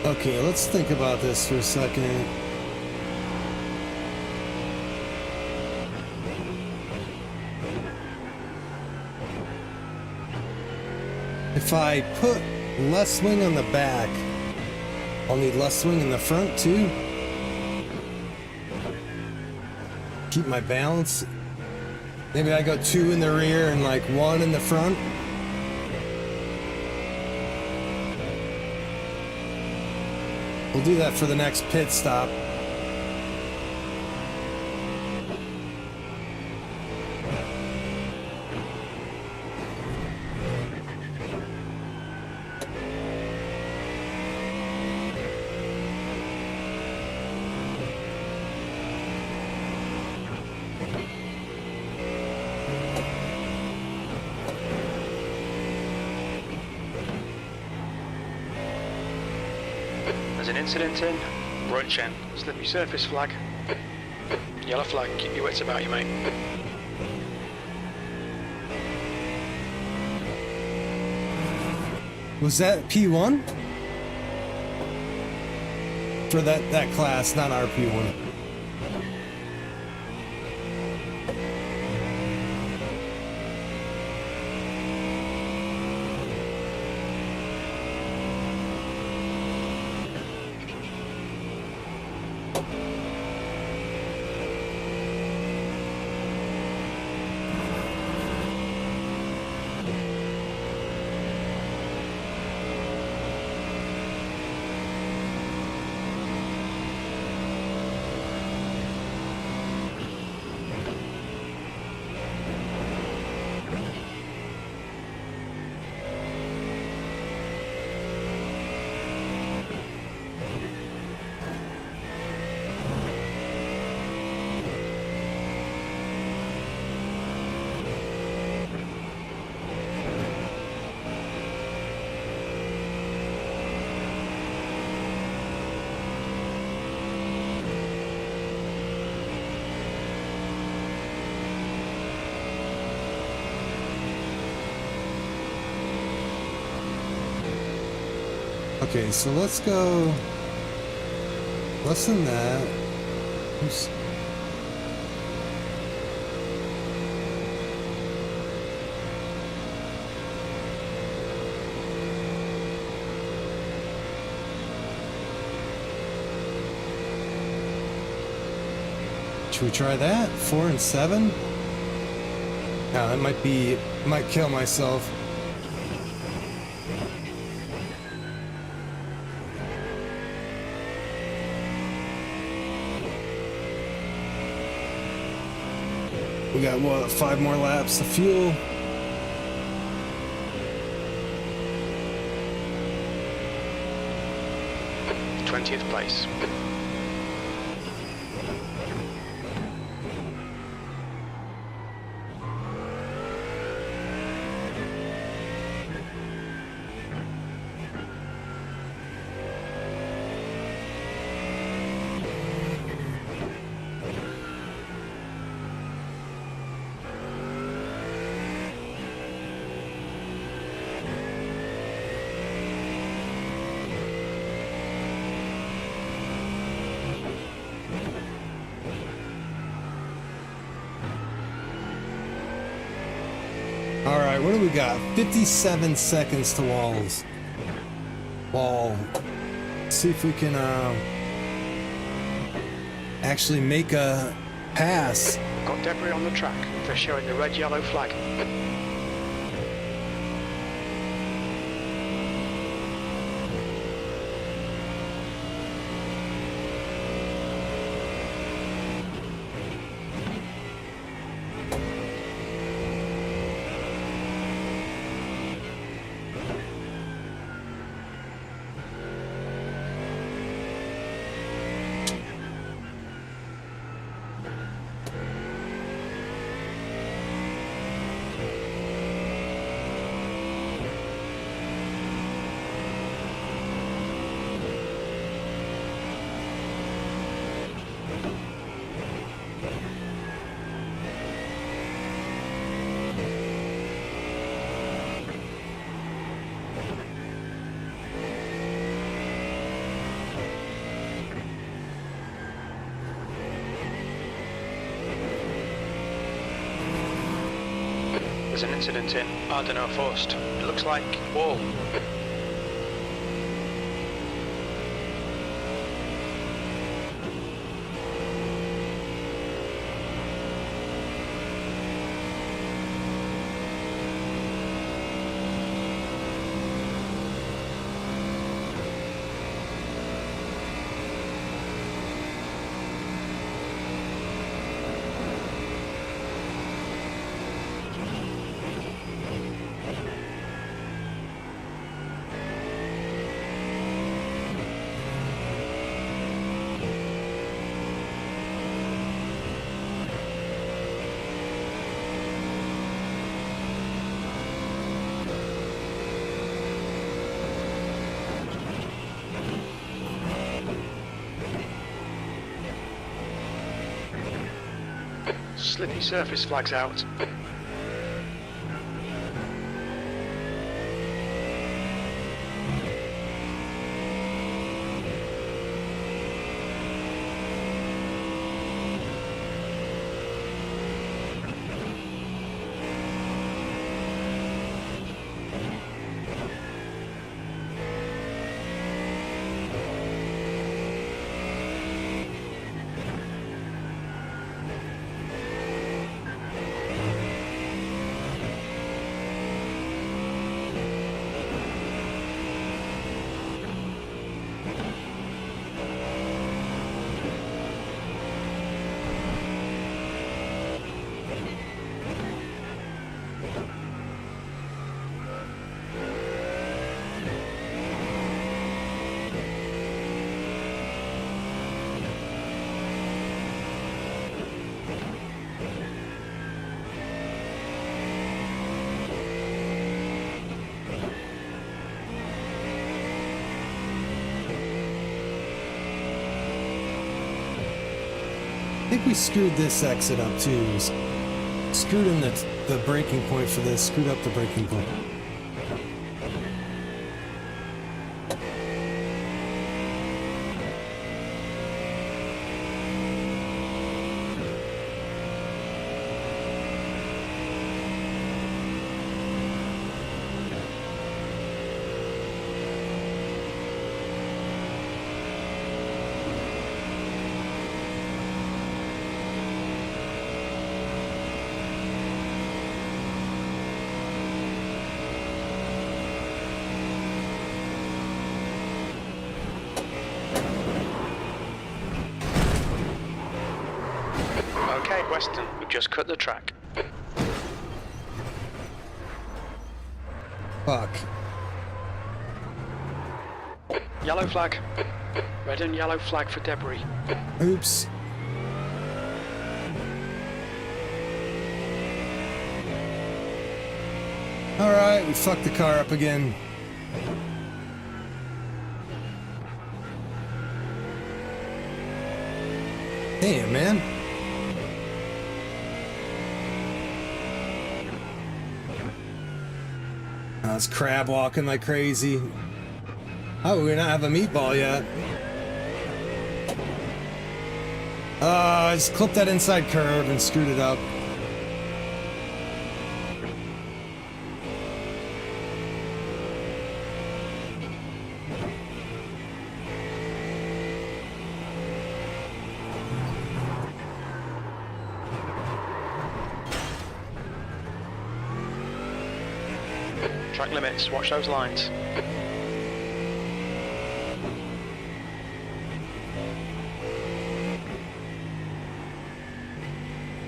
Okay, let's think about this for a second. If I put less swing on the back, I'll need less swing in the front too. Keep my balance. Maybe I go 2 in the rear and like 1 in the front. We'll do that for the next pit stop. There's an incident in Brunchen. Slippery surface flag. Yellow flag. Keep your wits about you, mate. Was that P1? For that class, not our P1. Okay, so let's go less than that. Oops. Should we try that? 4 and 7? Yeah, that might kill myself. We got, what, 5 more laps of fuel? th place. Alright, what do we got? 57 seconds to walls. Wall. Let's see if we can actually make a pass. Got debris on the track. They're showing the red-yellow flag. There's an incident in Ardenau Forst. It looks like wall. Slippy surface flags out. I think we screwed this exit up too. Screwed in the braking point for this. Screwed up the braking point. Okay, Weston, we've just cut the track. Fuck. Yellow flag. Red and yellow flag for debris. Oops. Alright, we fucked the car up again. Damn, man. I was crab walking like crazy. Oh, we don't have a meatball yet. I just clipped that inside curve and screwed it up. Track limits, watch those lines.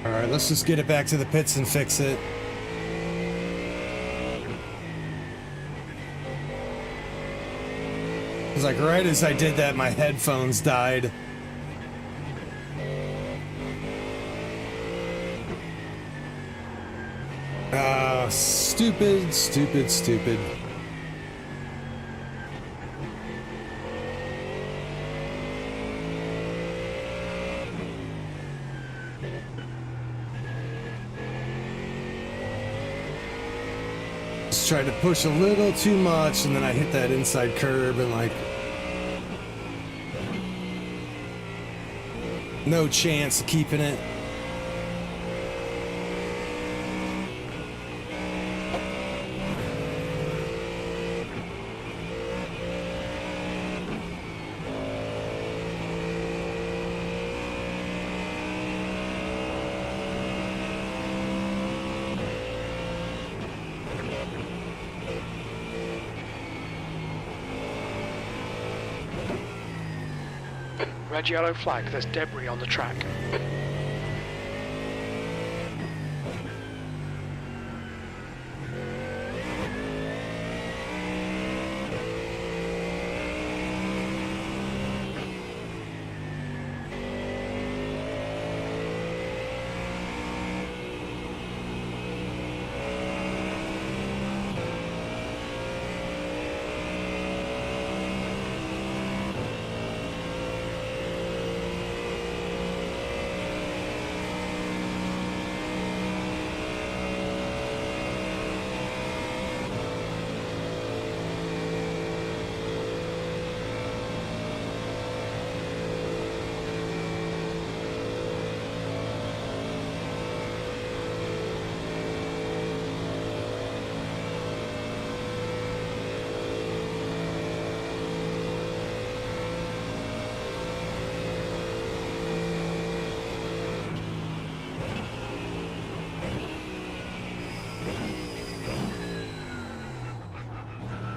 Alright, let's just get it back to the pits and fix it. It was like right as I did that, my headphones died. Ah, stupid, stupid, stupid. Just tried to push a little too much, and then I hit that inside curb and like no chance of keeping it. Red yellow flag, there's debris on the track.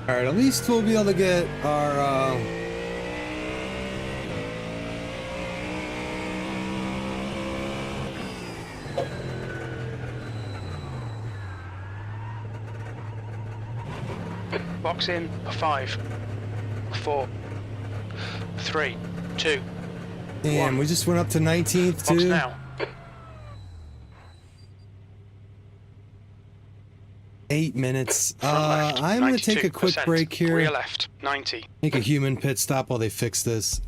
Alright, at least we'll be able to get our, Box in, a 5, a 4, 3, 2. damn, One. we just went up to 19th Box too. now. 8 minutes. Front left, I'm gonna take a quick 92%. break here. Rear left, 90. Make a human pit stop while they fix this.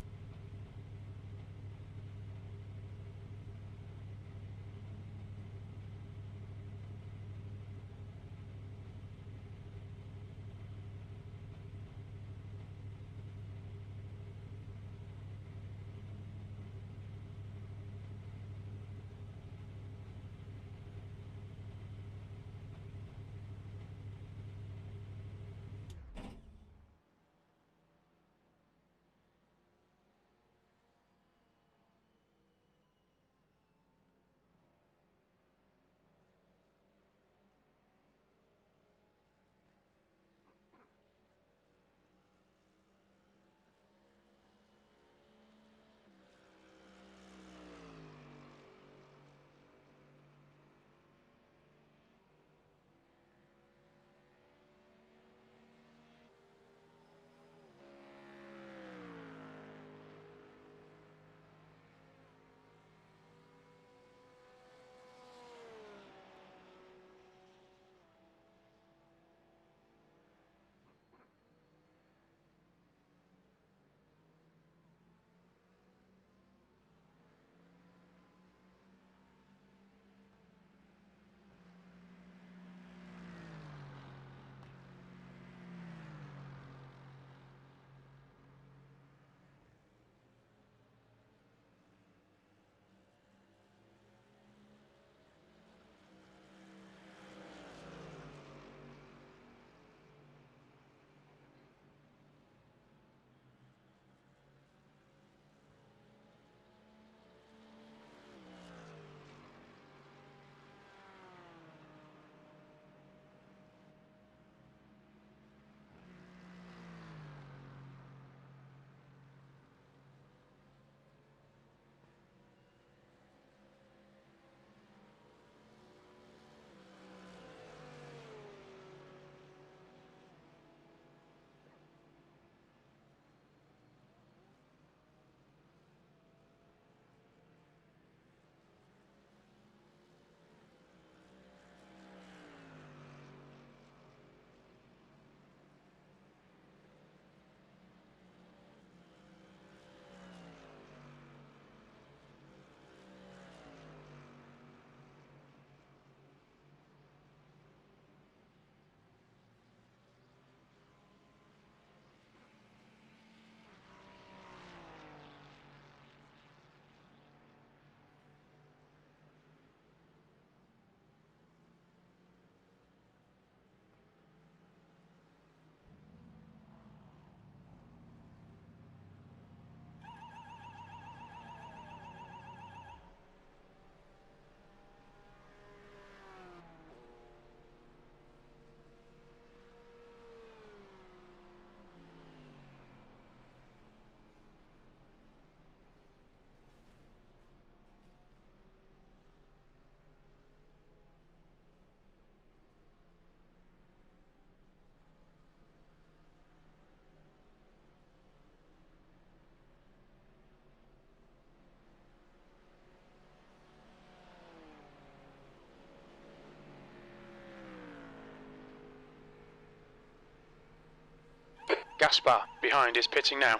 Gaspar, behind, is pitting now.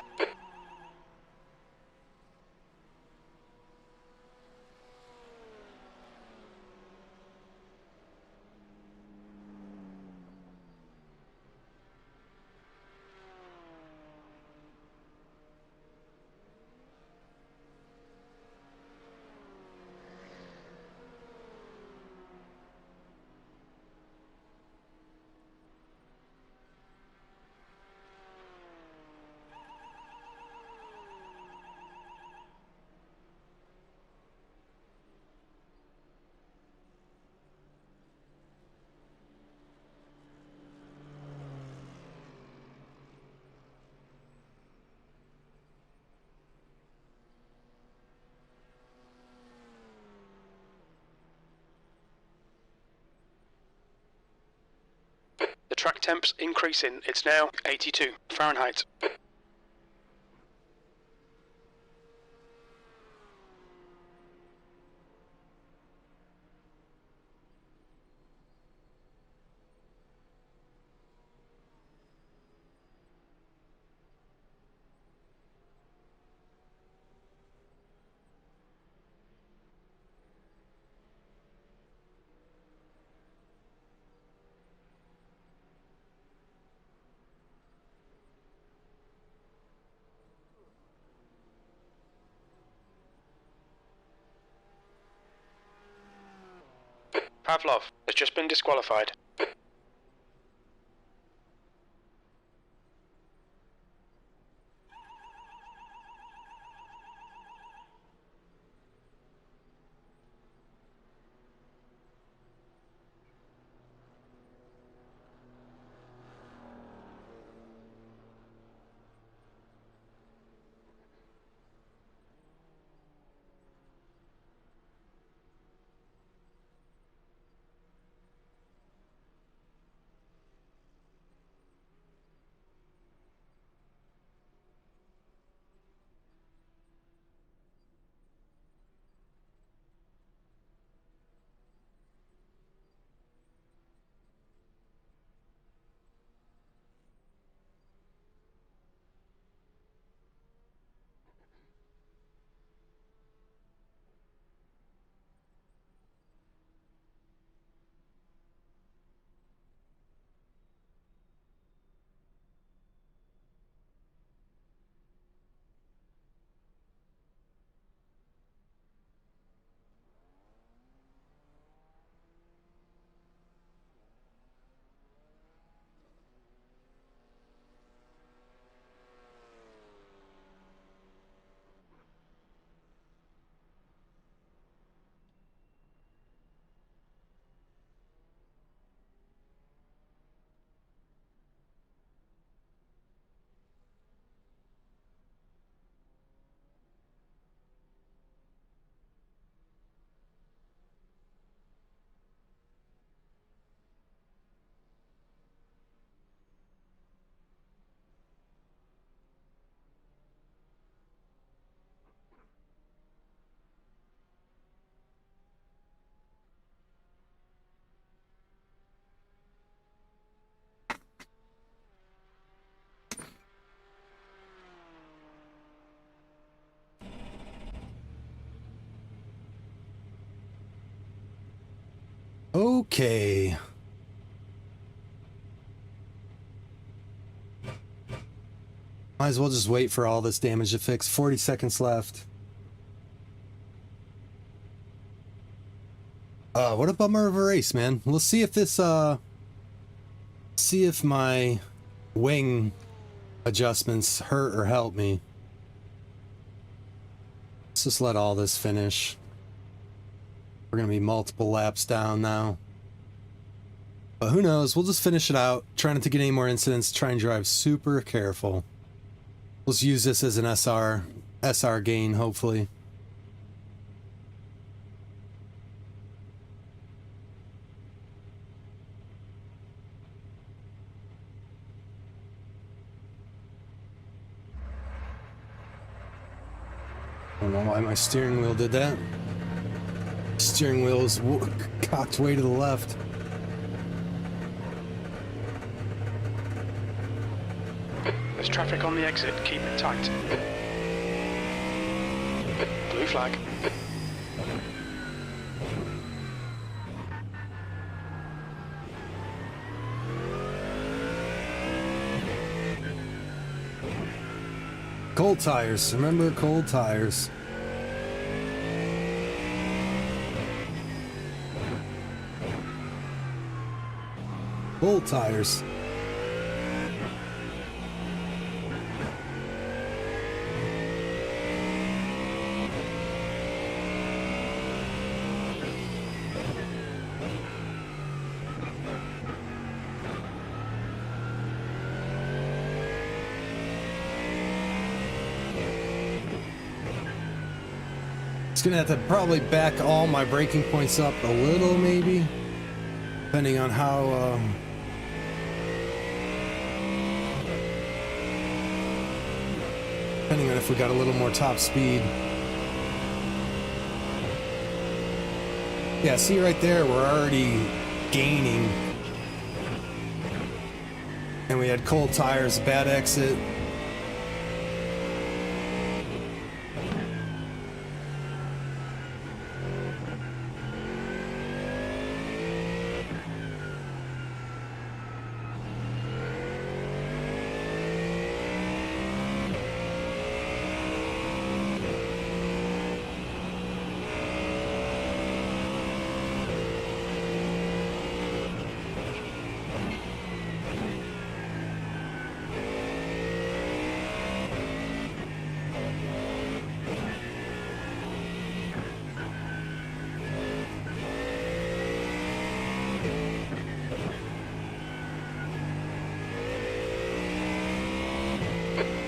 The track temp's increasing. It's now 82 Fahrenheit. Pavlov has just been disqualified. Okay. Might as well just wait for all this damage to fix. 40 seconds left. What a bummer of a race, man. We'll see if this, see if my wing adjustments hurt or help me. Let's just let all this finish. We're gonna be multiple laps down now. But who knows? We'll just finish it out. Try not to get any more incidents. Try and drive super careful. Let's use this as an SR gain, hopefully. I don't know why my steering wheel did that. Steering wheel is cocked way to the left. There's traffic on the exit, keep it tight. Blue flag. Cold tires, remember cold tires. Cold tires. It's gonna have to probably back all my braking points up a little, maybe, depending on how depending on if we got a little more top speed. Yeah, see right there, we're already gaining, and we had cold tires, bad exit.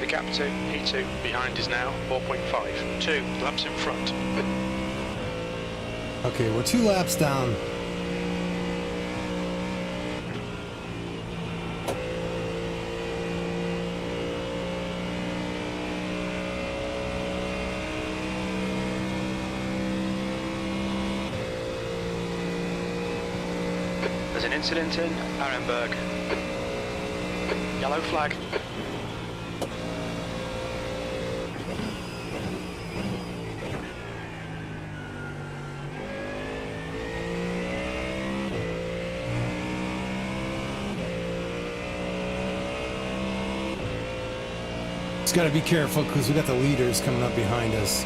Gap to P2 behind is now 4.5. 2 laps in front. Okay, we're 2 laps down. There's an incident in Arenberg. Yellow flag. Just gotta be careful because we got the leaders coming up behind us.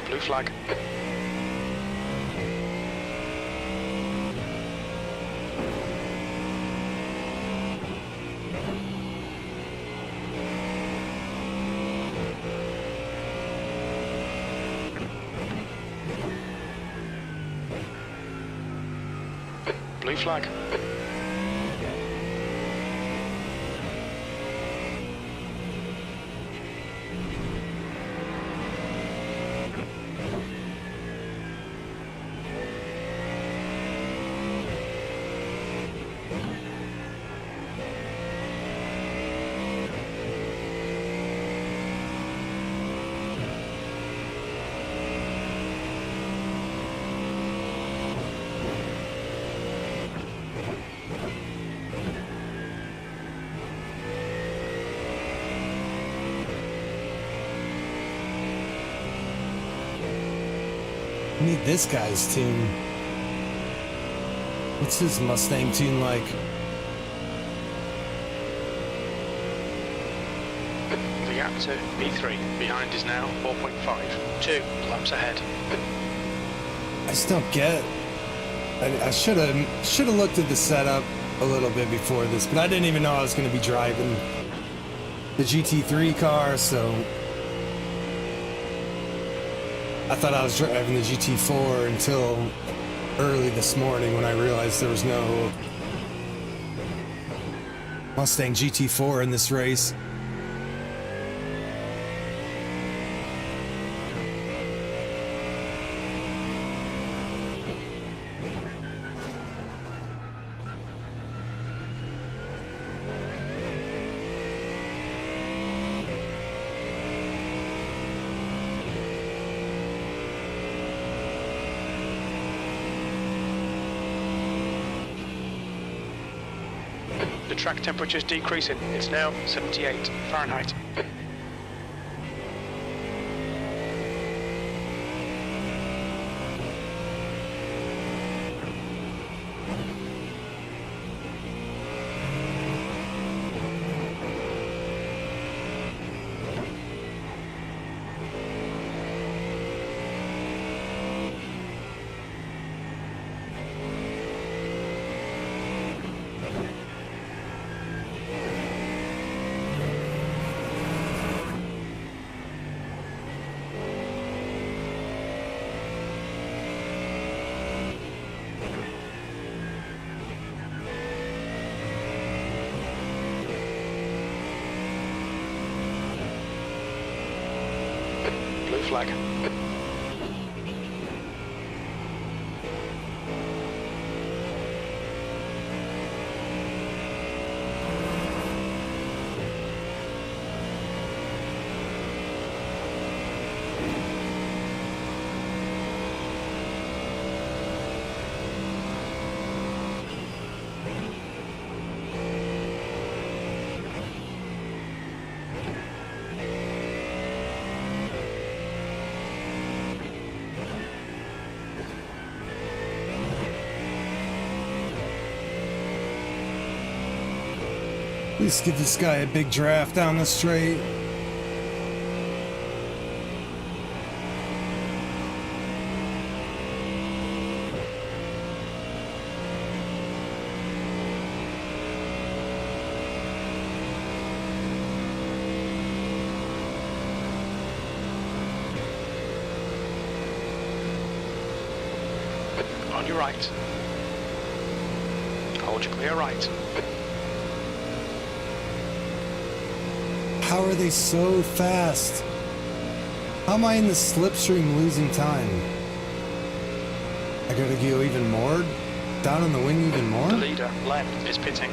Blue flag. Blue flag. I need this guy's tune. What's his Mustang tune like? The gap to P3 behind is now 4.5. 2 laps ahead. I just don't get. I should have looked at the setup a little bit before this, but I didn't even know I was going to be driving the GT3 car, so I thought I was driving the GT4 until early this morning when I realized there was no Mustang GT4 in this race. The track temperature is decreasing. It's now 78 Fahrenheit. Blue flag. Please give this guy a big draft down the straight. On your right. Hold your clear right. How are they so fast? How am I in the slipstream losing time? I gotta go even more? Down on the wing even more? The leader, left, is pitting.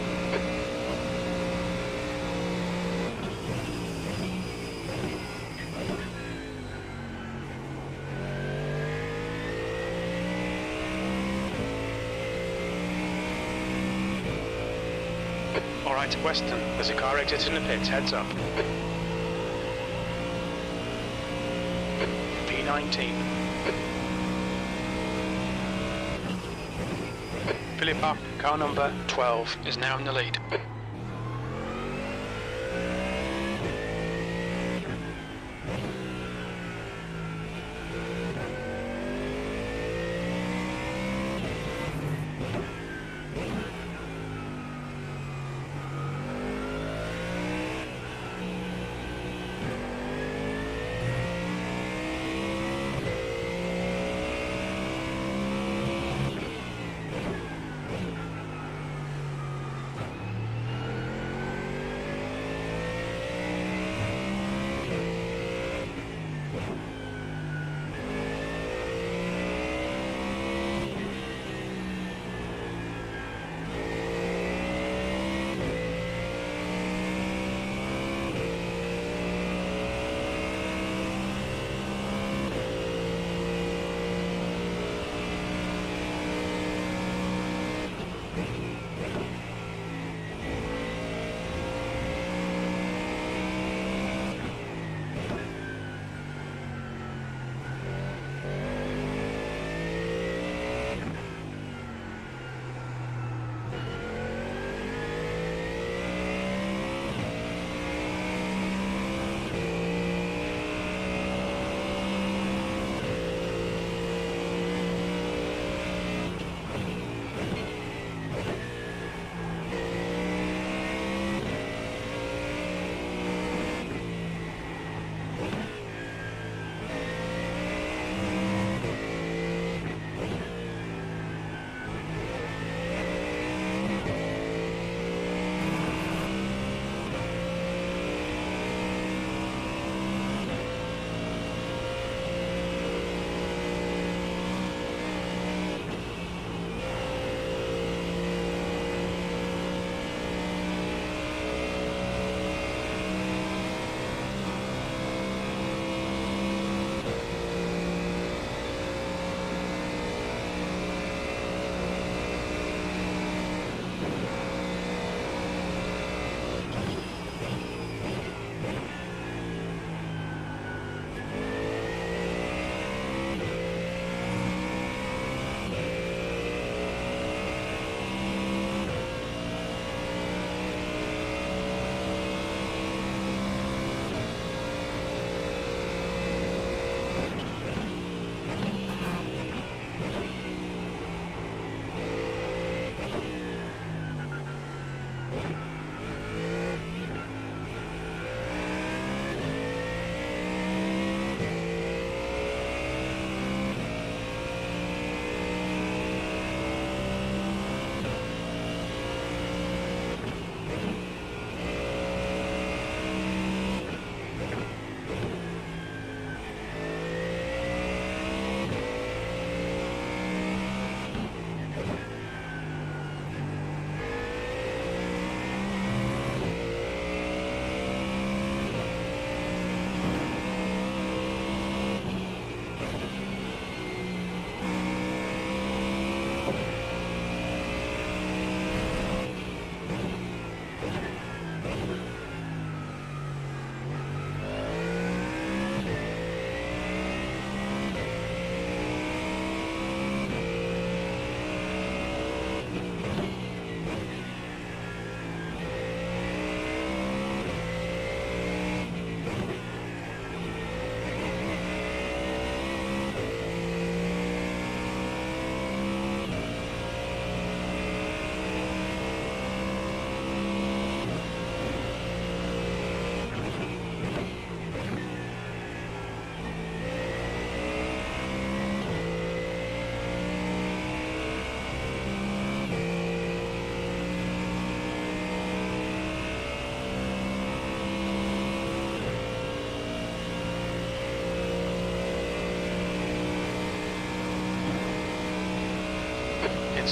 Alright, Western, there's a car exiting the pits, heads up. P19. Philippa, car number 12, is now in the lead.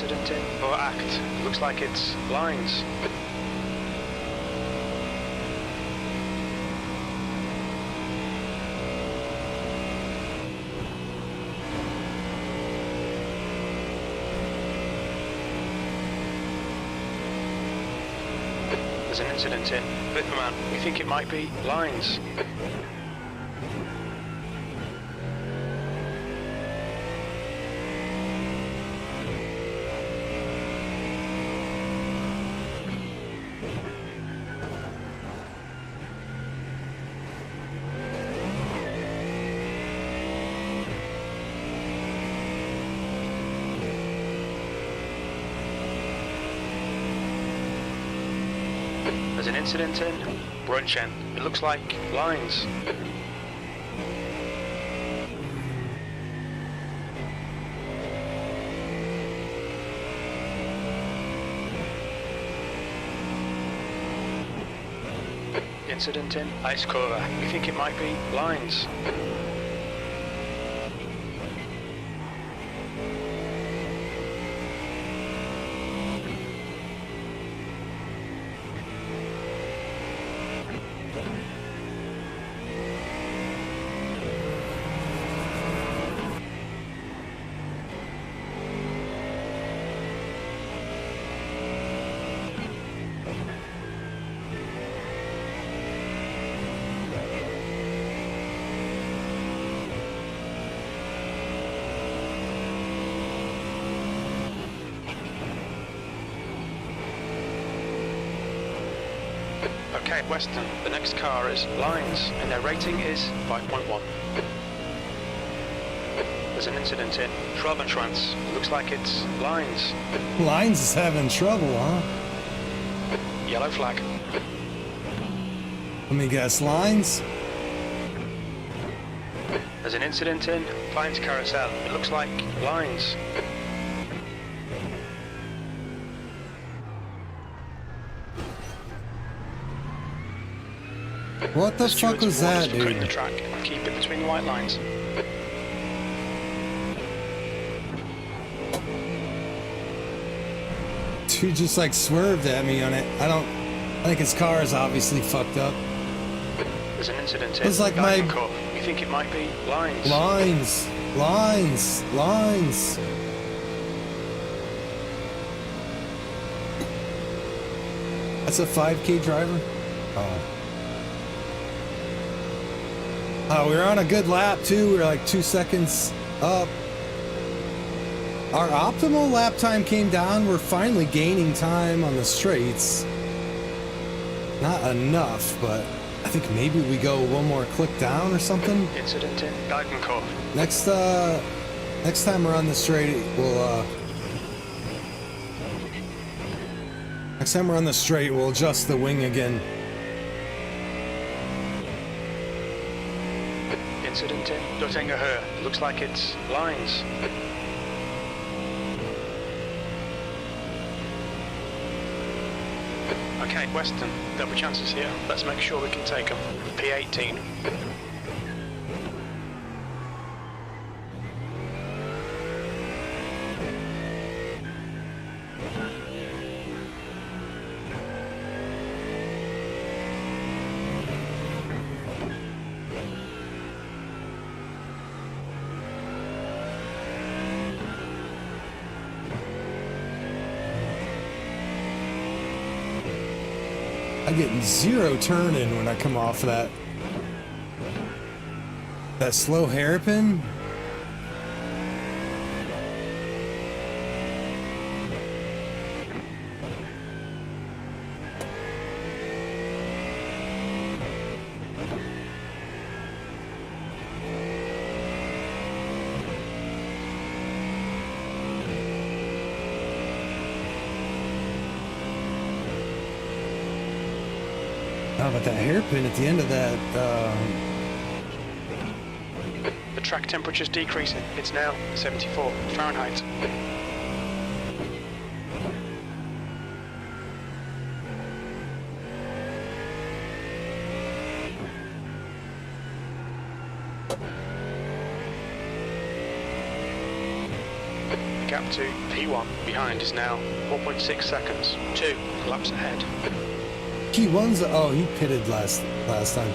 Incident in or act. Looks like it's lines. There's an incident in. Bitman, we think it might be lines. There's an incident in Brunchen. It looks like lines. Incident in Ice Cora. We think it might be lines. Okay, Western, the next car is lines, and their rating is 5.1. There's an incident in Schwabenschwanz. Looks like it's lines. Lines is having trouble, huh? Yellow flag. Let me guess, lines? There's an incident in Klein's Carousel. It looks like lines. What the fuck was that, Cut the dude? track and keep it between the white lines. Dude just like swerved at me on it. I think his car is obviously fucked up. There's an incident in It's like my- Geigenkopf. We think it might be lines. Lines, lines, lines. That's a 5K driver? Oh. Oh, we were on a good lap too. We were like 2 seconds up. Our optimal lap time came down. We're finally gaining time on the straights. Not enough, but I think maybe we go one more click down or something. Incident in Geigenkopf. Next time we're on the straight, we'll adjust the wing again. Incident in Dottinger Höhe. It looks like it's lines. Okay, Western, there'll be chances here. Let's make sure we can take them. P18. I get zero turn in when I come off that slow hairpin. Oh, but that hairpin at the end of that, The track temperature's decreasing. It's now 74 Fahrenheit. gap to P1. Behind is now 4.6 seconds. 2 laps ahead. P1's, oh, he pitted last time.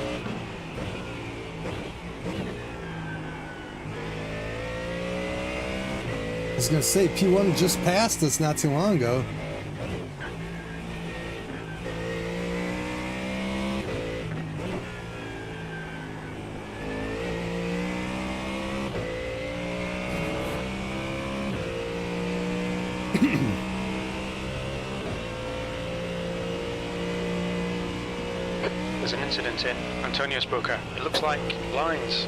I was gonna say, P1 just passed us not too long ago. There's an incident in Antonio's Booker. It looks like lines.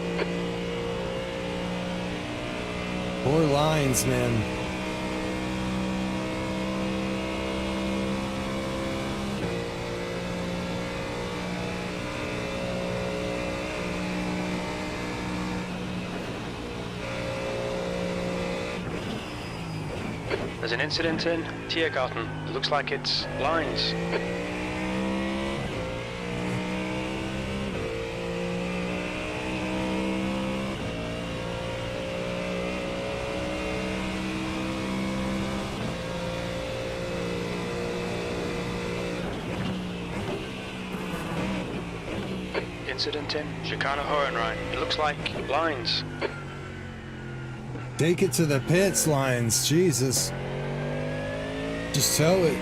Poor lines, man. There's an incident in Tiergarten. It looks like it's lines. Incident in Chicana Hohenrhein. It looks like lines. Take it to the pits, lines. Jesus. Just tow it.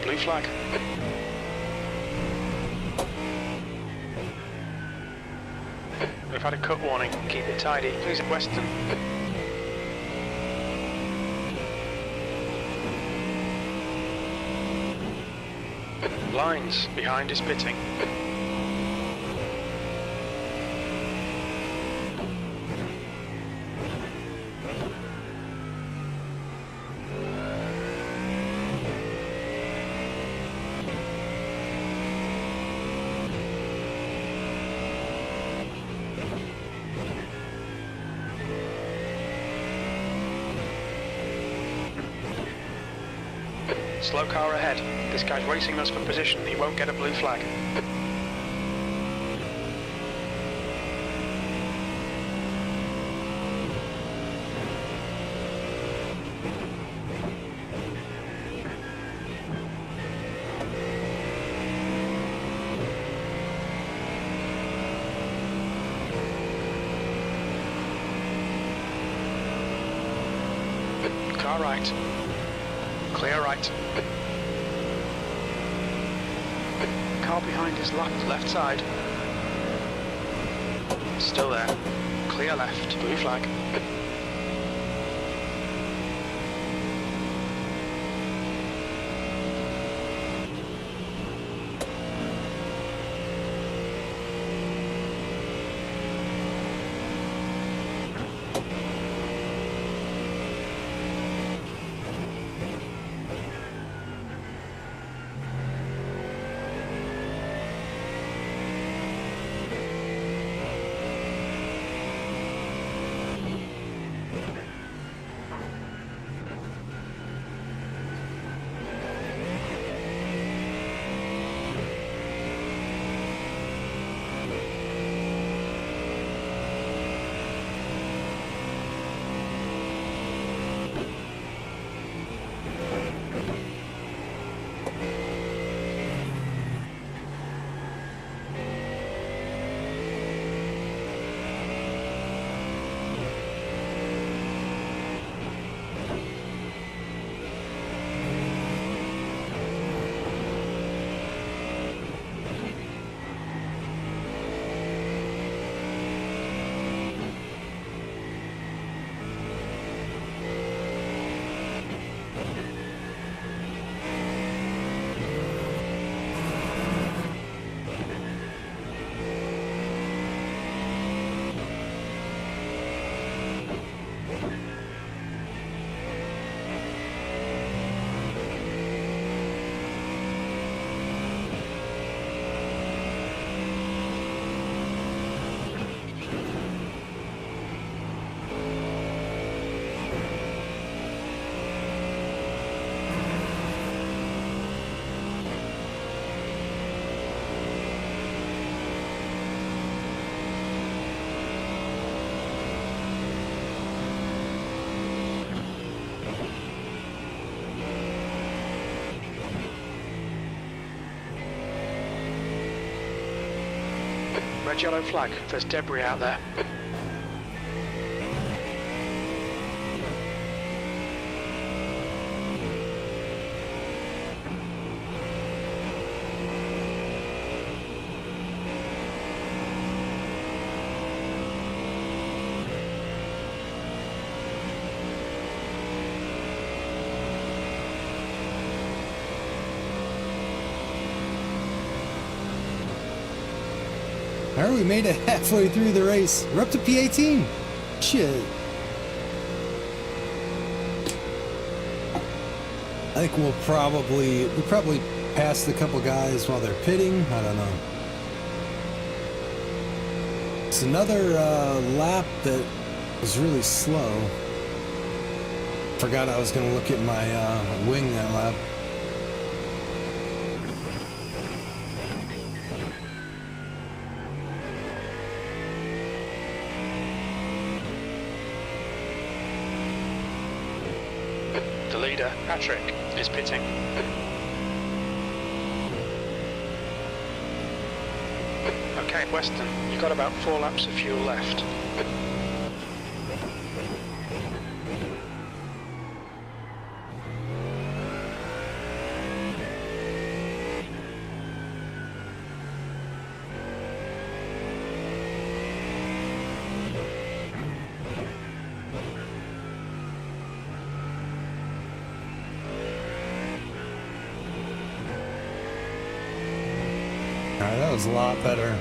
Blue flag. We've had a cut warning. Keep it tidy. Please at Western. Lines. Behind is pitting. Slow car ahead. This guy's racing us for position. He won't get a blue flag. Car right. Clear right. Car behind is left side. Still there. Clear left. Blue flag. Red yellow flag. There's debris out there. Alright, we made it halfway through the race. We're up to P18. Shit. I think we probably passed a couple guys while they're pitting. I don't know. It's another lap that was really slow. Forgot I was going to look at my wing that lap. The leader, Patrick, is pitting. Okay, Weston, you've got about 4 laps of fuel left. Alright, that was a lot better.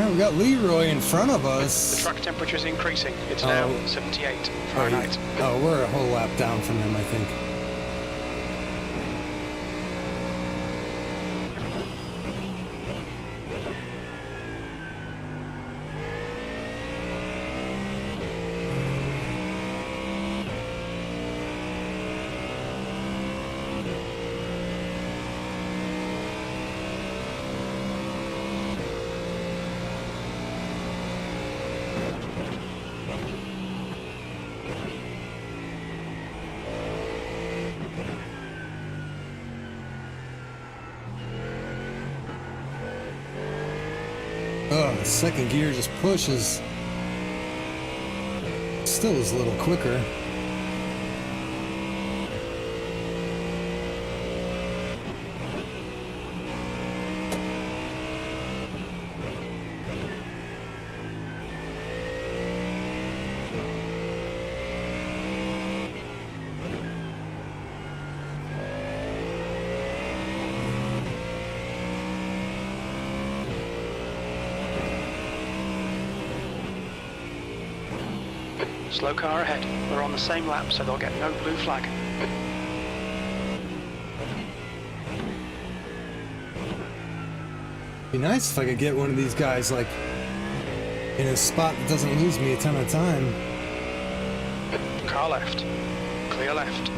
We got Leroy in front of The us. track temperature is increasing. It's now 78 Fahrenheit. Oh, we're a whole lap down from him, I think. Oh, the second gear just pushes. Still is a little quicker. Slow car ahead. We're on the same lap, so they'll get no blue flag. Be nice if I could get one of these guys like in a spot that doesn't lose me a ton of time. car left. Clear left.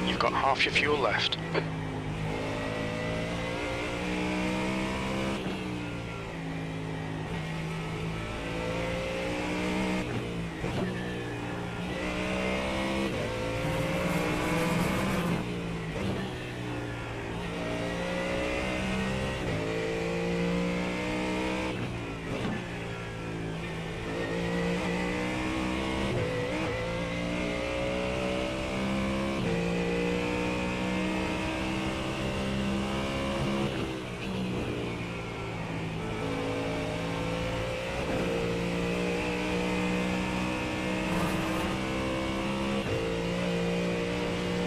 You've got half your fuel left.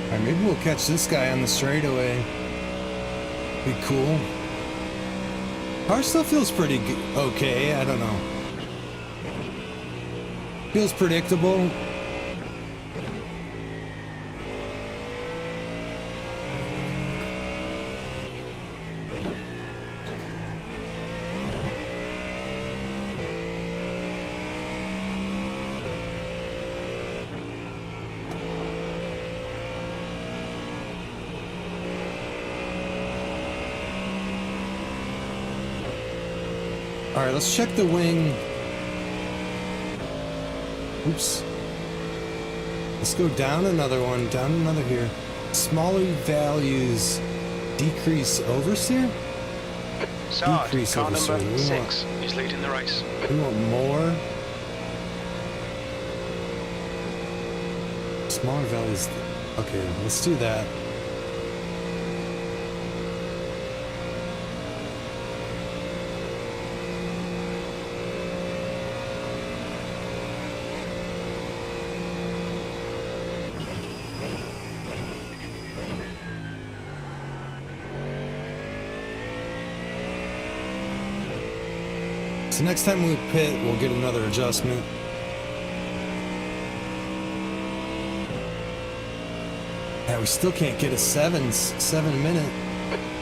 Alright, maybe we'll catch this guy on the straightaway. Be cool. Car still feels pretty okay, I don't know. Feels predictable. Alright, let's check the wing. Oops. Let's go down another one, down another here. Smaller values decrease oversteer? Sarge, Decrease car oversteer. number 6 is leading the race. We want more. Smaller values. Okay, let's do that. So next time we pit, we'll get another adjustment. Yeah, we still can't get a 7 minute.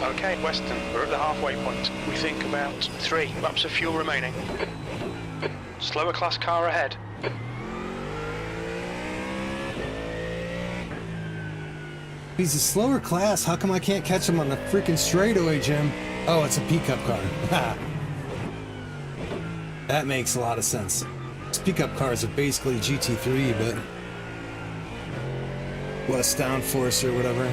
Okay, Western, we're at the halfway point. We think about 3 laps of fuel remaining. Slower class car ahead. He's a slower class. How come I can't catch him on the freaking straightaway, Jim? Oh, it's a pickup car. That makes a lot of sense. These pickup cars are basically GT3, but less downforce or whatever.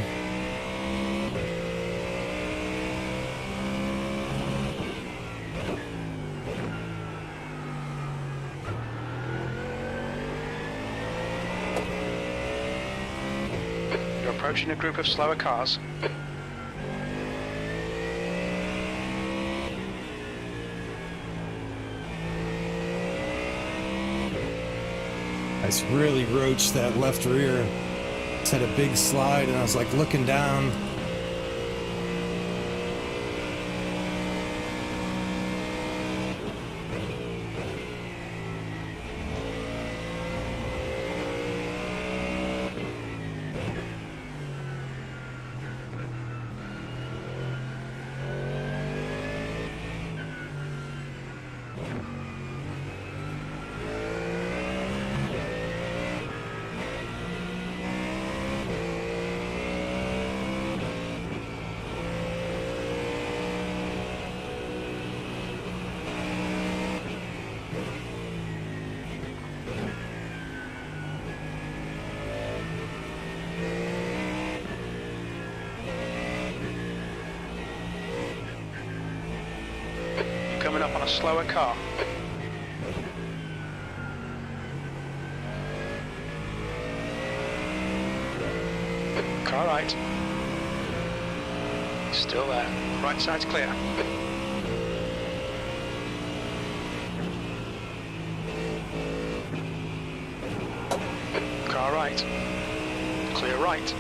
You're approaching a group of slower cars. I just really roached that left rear. Just had a big slide and I was like looking down. Coming up on a slower car. Car right. Still there. Right side's clear. Car right. Clear right.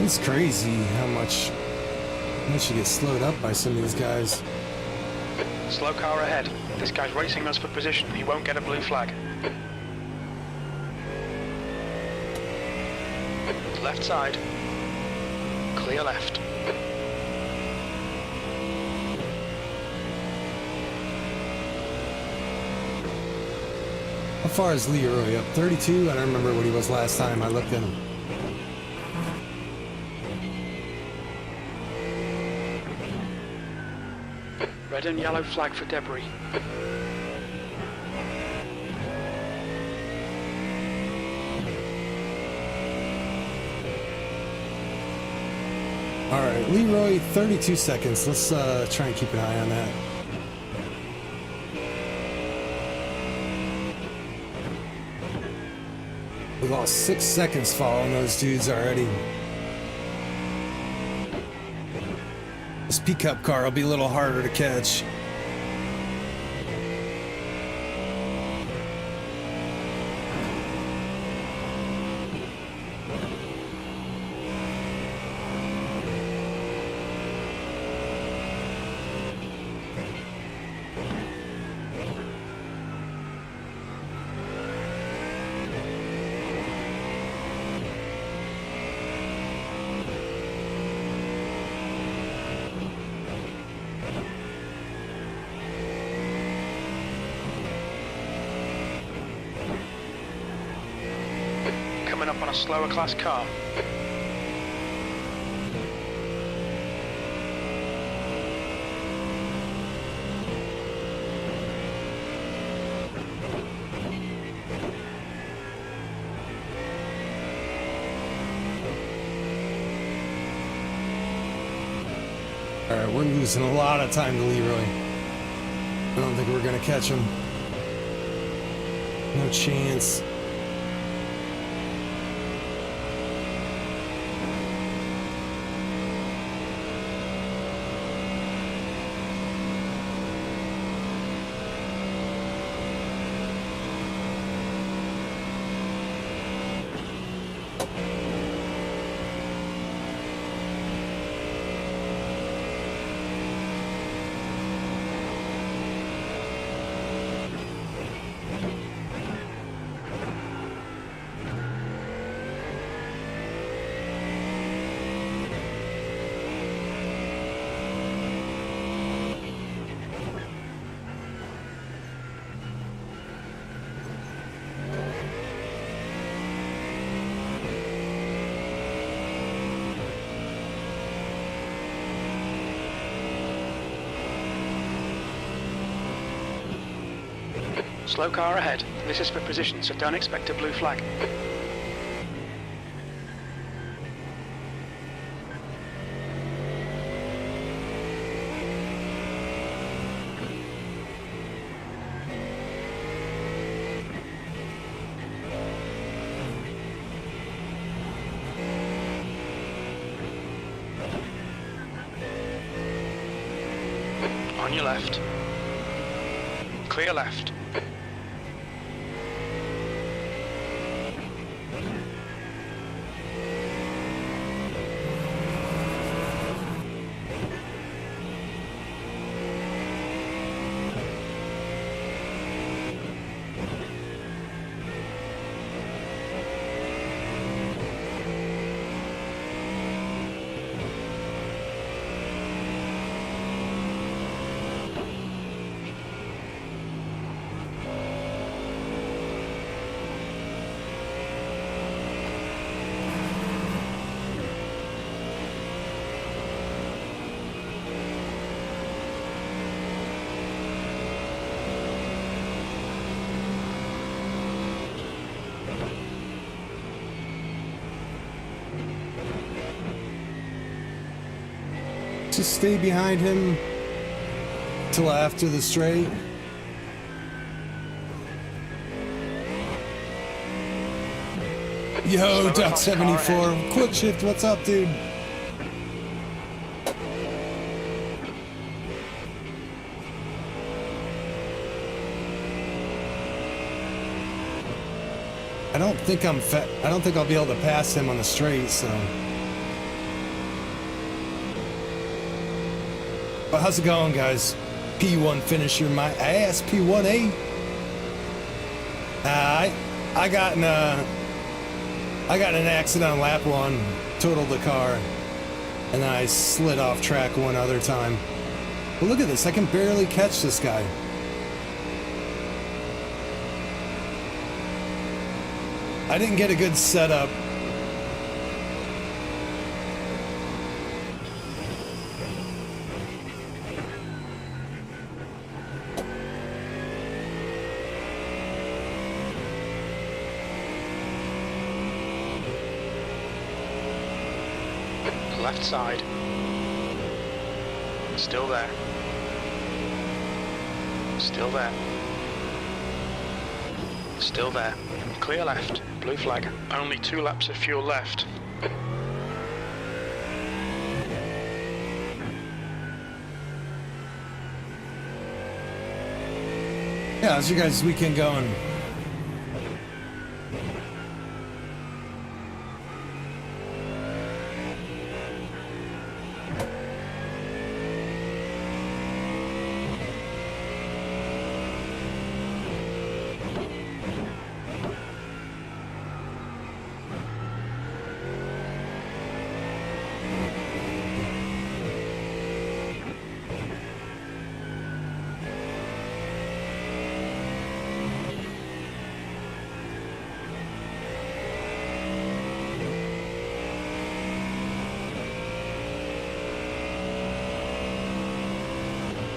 It's crazy how much you get slowed up by some of these guys. Slow car ahead. This guy's racing us for position. He won't get a blue flag. Left side. Clear left. How far is Leroy up? 32? I don't remember what he was last time I looked at him. Red and yellow flag for debris. All right, Leroy, 32 seconds. Let's try and keep an eye on that. We lost 6 seconds following those dudes already. This pickup car will be a little harder to catch. Coming up on a slower class car. All right, we're losing a lot of time to Leroy. I don't think we're gonna catch him. No chance. Slow car ahead. This is for position, so don't expect a blue flag. On your left. Clear left. Just stay behind him till after the straight. Yo, Duck 74, quick shift, what's up, dude? I don't think I'll be able to pass him on the straight, so. Well, how's it going, guys? P1 finisher, my ass, P1A. I got in an accident on lap 1, totaled the car, and then I slid off track one other time. But look at this, I can barely catch this guy. I didn't get a good setup. Left side. Still there. Still there. Still there. Clear left. Blue flag. Only 2 laps of fuel left. Yeah, how's your guys' weekend going?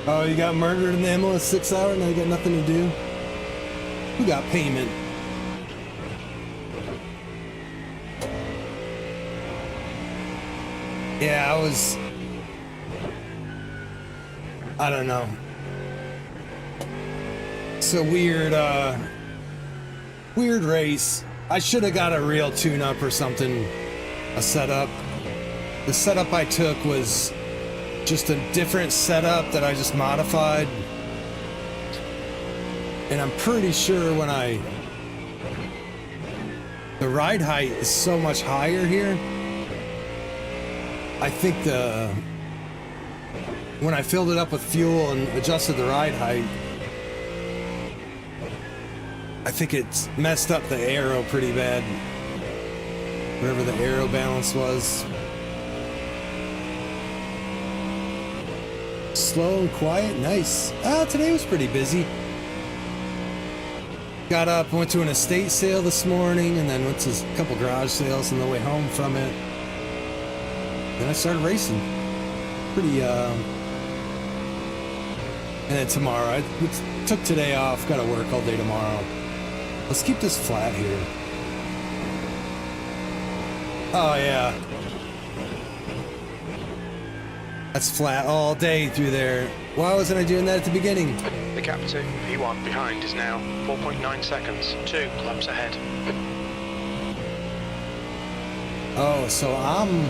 Oh, you got murdered in the MLS 6 hour, now you got nothing to do? Who got payment? Yeah, I don't know. It's a weird race. I should have got a real tune-up or something, a setup. The setup I took was just a different setup that I just modified. And I'm pretty sure the ride height is so much higher here. I think when I filled it up with fuel and adjusted the ride height, I think it's messed up the aero pretty bad. Whatever the aero balance was. Slow and quiet, nice. Today was pretty busy. Got up, went to an estate sale this morning, and then went to a couple garage sales on the way home from it. Then I started racing. And then tomorrow, I took today off, gotta work all day tomorrow. Let's keep this flat here. Oh yeah. That's flat all day through there. Why wasn't I doing that at the beginning? The gap to P1 behind is now 4.9 seconds. 2 laps ahead. Oh, so I'm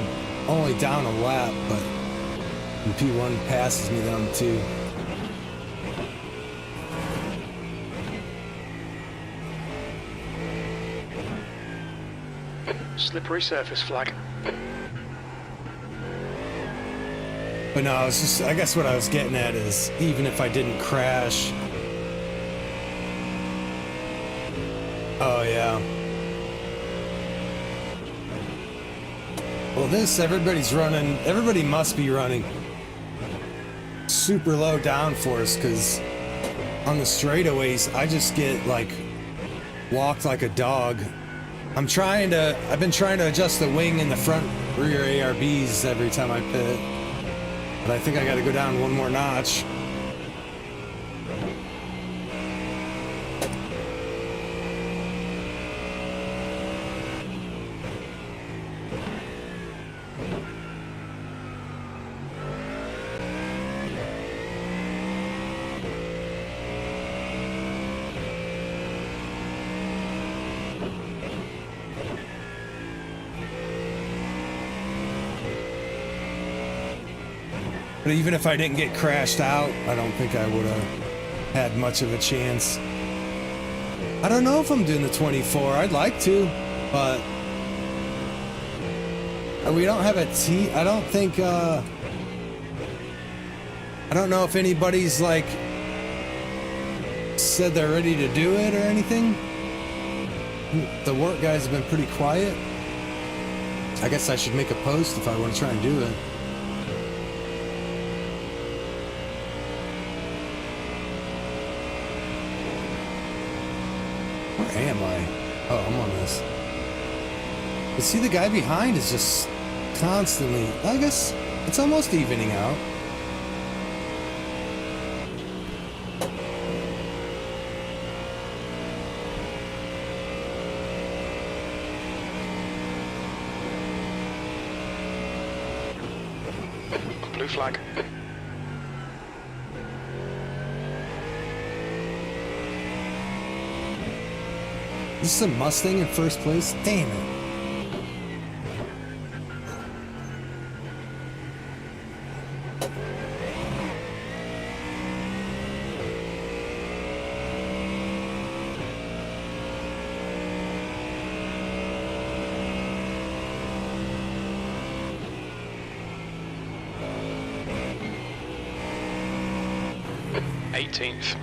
only down a lap, but when P1 passes me, then I'm 2. Slippery surface flag. But no, it's just, I guess what I was getting at is, even if I didn't crash. Oh, yeah. Well, this, everybody must be running super low downforce, because on the straightaways, I just get, like, walked like a dog. I've been trying to adjust the wing and the front rear ARBs every time I pit. But I think I gotta go down one more notch. But even if I didn't get crashed out, I don't think I would have had much of a chance. I don't know if I'm doing the 24. I'd like to, but we don't have a T. I don't think, I don't know if anybody's like said they're ready to do it or anything. The work guys have been pretty quiet. I guess I should make a post if I want to try and do it. Where am I? Oh, I'm on this. But see, the guy behind is just constantly, I guess it's almost evening out. Blue flag. This is a Mustang in first place? Damn it. Eighteenth.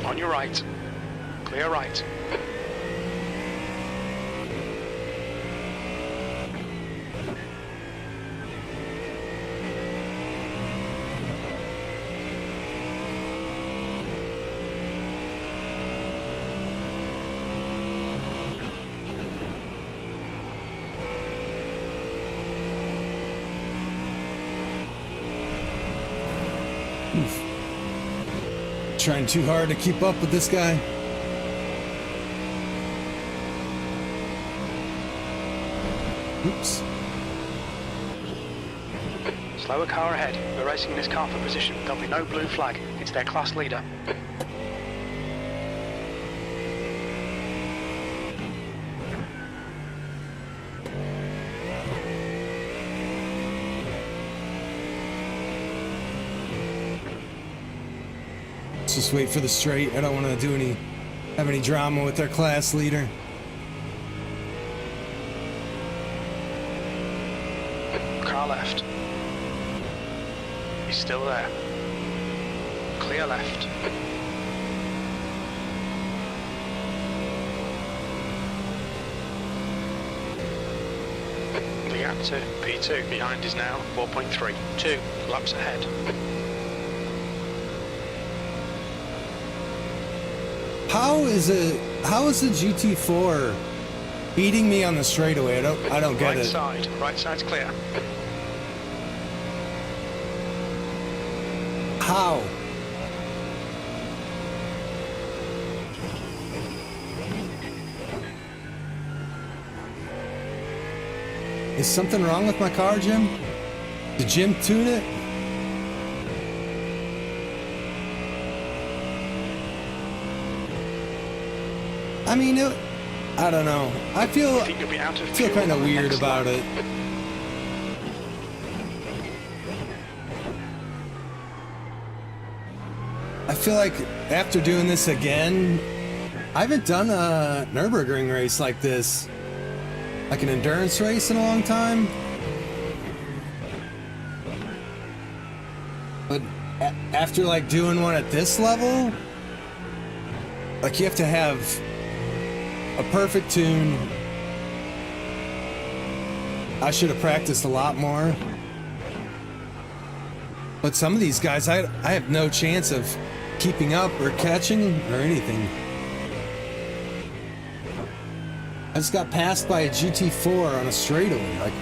On your right. Clear right. Trying too hard to keep up with this guy. Oops. Slower car ahead. We're racing this car for position. There'll be no blue flag. It's their class leader. Let's just wait for the straight. I don't want to have any drama with their class leader. Car left. He's still there. Clear left. The gap to P2 behind is now 4.3. 2 laps ahead. How is the GT4 beating me on the straightaway? I don't get it. Right side's clear. How? Is something wrong with my car, Jim? Did Jim tune it? I mean, I don't know. I feel kind of weird about it. I feel like after doing this again, I haven't done a Nurburgring race like this, like an endurance race in a long time. But after like doing one at this level, like you have to have a perfect tune. I should have practiced a lot more. But some of these guys, I have no chance of keeping up or catching or anything. I just got passed by a GT4 on a straightaway. Like,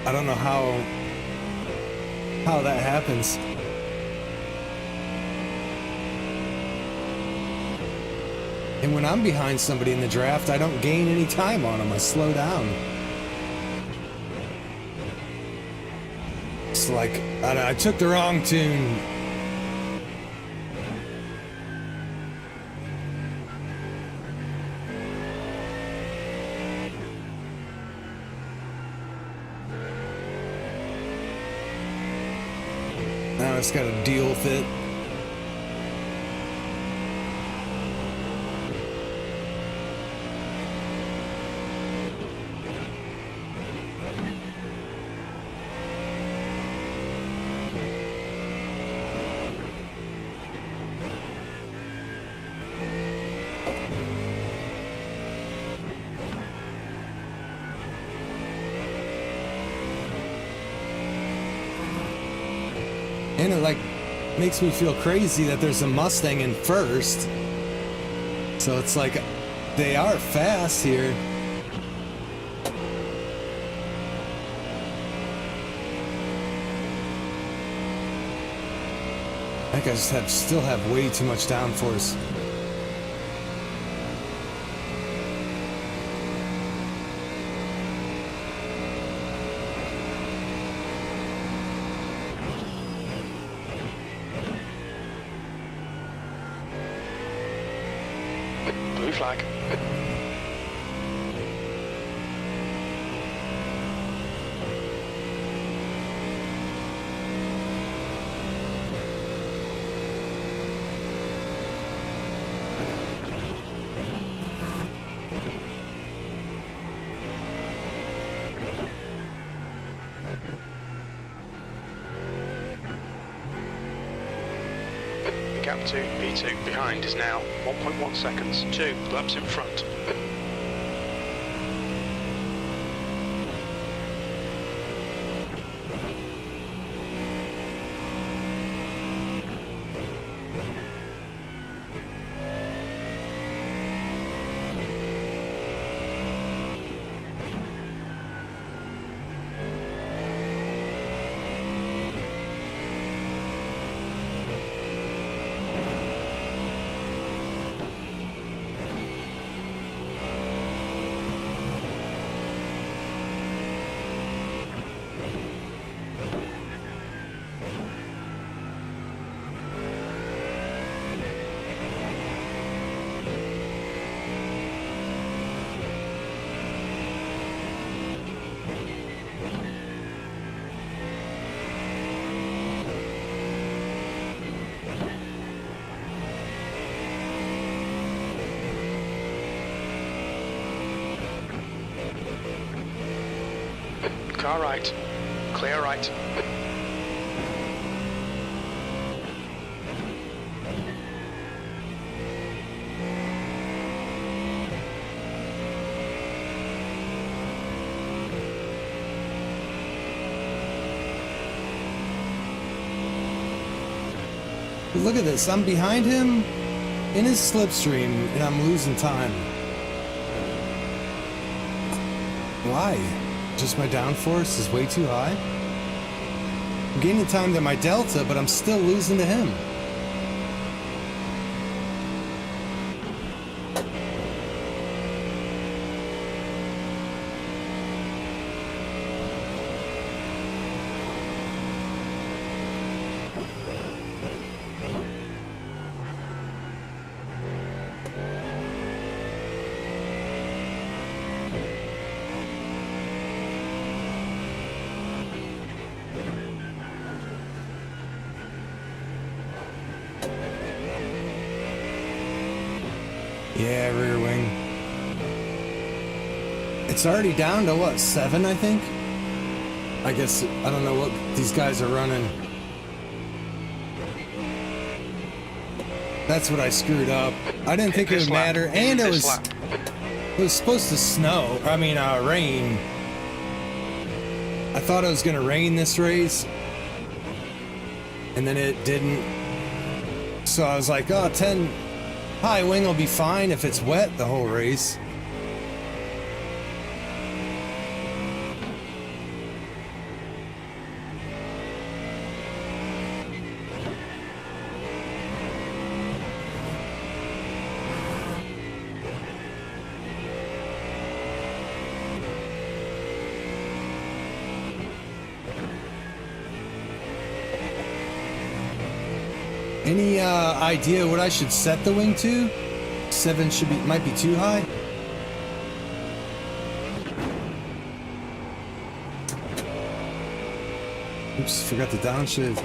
I don't know how that happens. And when I'm behind somebody in the draft, I don't gain any time on them. I slow down. It's like, I took the wrong tune. Now I just gotta deal with it. And it like makes me feel crazy that there's a Mustang in first. So it's like they are fast here. I think I just still have way too much downforce. Blue flag. Gap to P2 behind is now 1.1 seconds, 2 laps in front. Car right, clear right. Look at this, I'm behind him in his slipstream and I'm losing time. Why? Just my downforce is way too high? I'm gaining time to my delta, but I'm still losing to him. It's already down to what, 7, I think? I guess, I don't know what these guys are running. That's what I screwed up. I didn't think it would matter, and it was supposed to snow. I mean, rain. I thought it was gonna rain this race, and then it didn't. So I was like, oh, 10 high wing will be fine if it's wet the whole race. Any idea what I should set the wing to? 7 might be too high. Oops, forgot the downshift.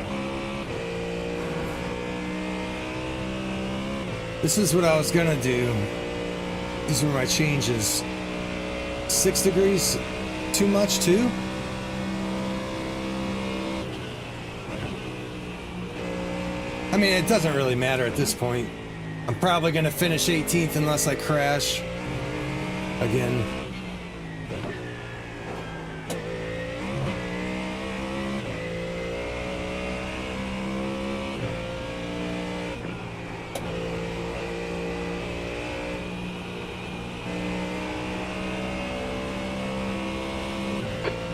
This is what I was gonna do. These were my changes. 6 degrees too much too? I mean, it doesn't really matter at this point. I'm probably gonna finish 18th unless I crash again.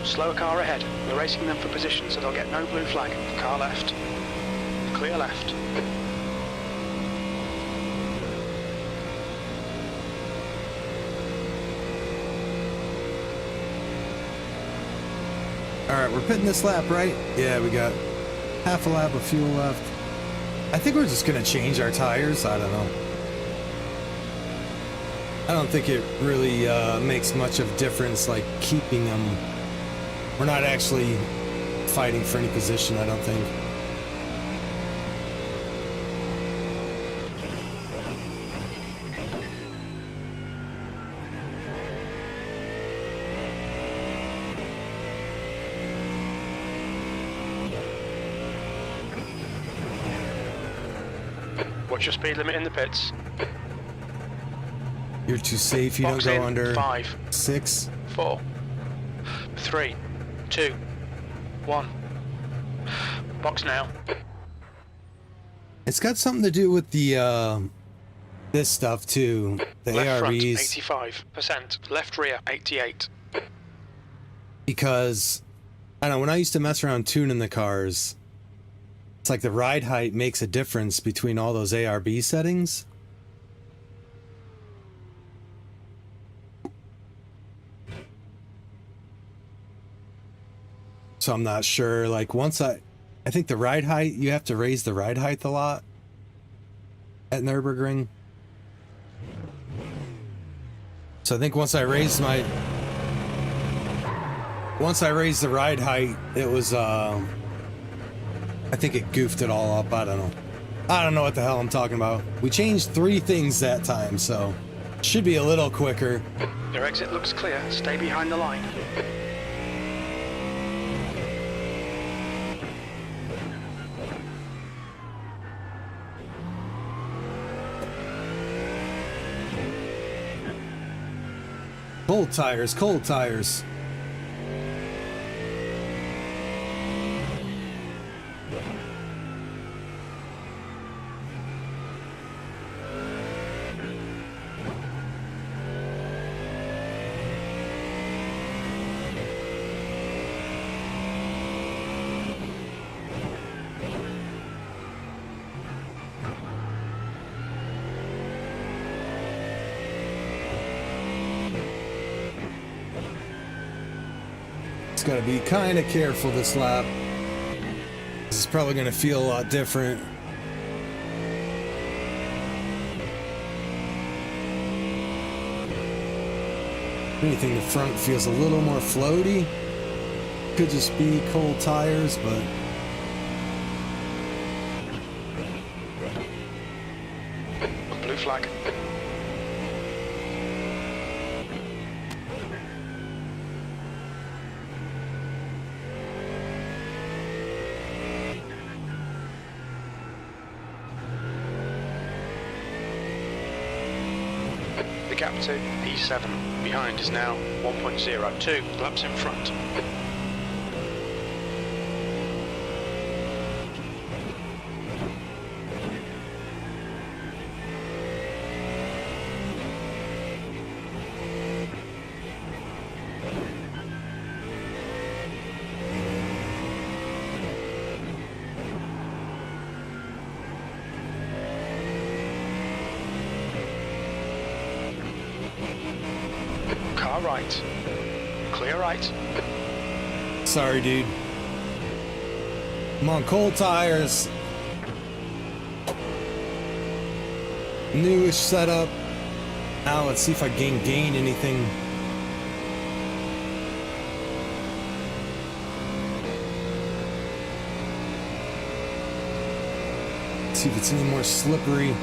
Slower car ahead. We're racing them for position, so they'll get no blue flag. Car left. Clear left. Alright, we're pitting this lap, right? Yeah, we got half a lap of fuel left. I think we're just gonna change our tires. I don't know. I don't think it really makes much of a difference, like keeping them. We're not actually fighting for any position, I don't think. What's your speed limit in the pits? You're too safe, you Box don't go in. under 5, 6. 4, 3, 2, 1. Box now. It's got something to do with the this stuff too. The Left front, ARBs. 85%. Left rear, 88. Because I don't know, when I used to mess around tuning the cars, it's like the ride height makes a difference between all those ARB settings. So I'm not sure, like once I think the ride height, you have to raise the ride height a lot at Nurburgring. So I think once I raised the ride height, it was I think it goofed it all up. I don't know what the hell I'm talking about. We changed 3 things that time, so it should be a little quicker. Your exit looks clear. Stay behind the line. Cold tires, cold tires. Got to be kind of careful this lap. This is probably going to feel a lot different. If anything, the front feels a little more floaty. Could just be cold tires, but Blue flag. the gap to P7. Behind is now 1.02 laps in front. Car right. Clear right. Sorry, dude. I'm on cold tires. Newish setup. Now let's see if I can gain anything. See if it's any more slippery.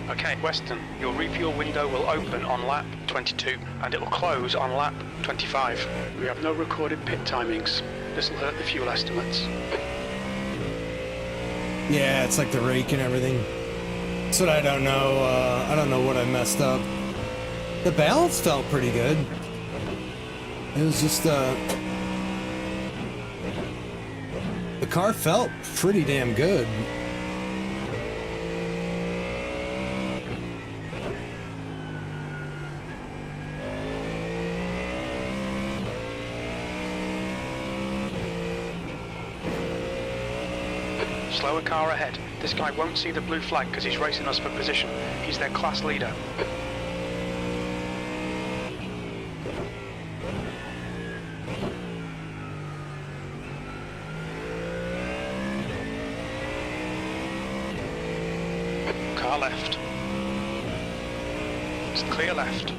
Okay, Weston, your refuel window will open on lap 22 and it will close on lap 25. We have no recorded pit timings. This will hurt the fuel estimates. Yeah, it's like the rake and everything. That's what I don't know. I don't know what I messed up. The balance felt pretty good. It was just, the car felt pretty damn good. Slower car ahead. This guy won't see the blue flag because he's racing us for position. He's their class leader. Car left. It's clear left.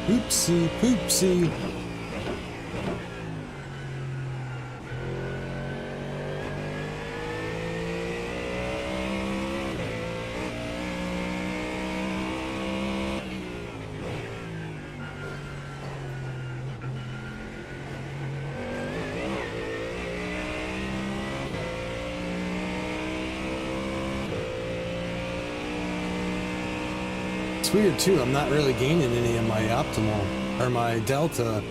Oopsie poopsie. It's weird too, I'm not really gaining any of my optimal, or my delta.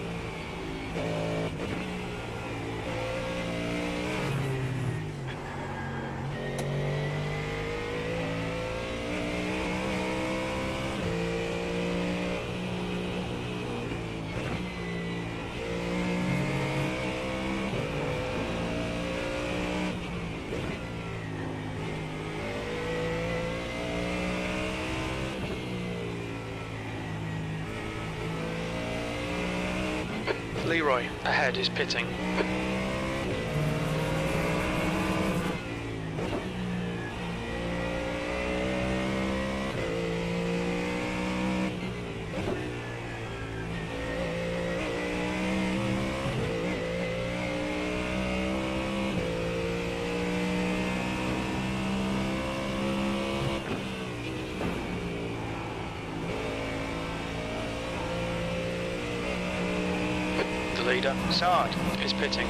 Leroy, ahead is pitting. leader, Saad, is pitting.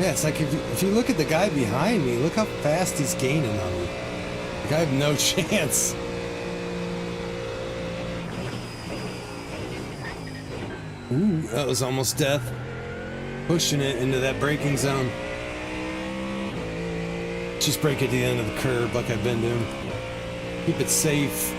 Yeah, it's like if you look at the guy behind me, look how fast he's gaining on me. Like I have no chance. Ooh, that was almost death. Pushing it into that braking zone. Just brake at the end of the curb like I've been doing. Keep it safe.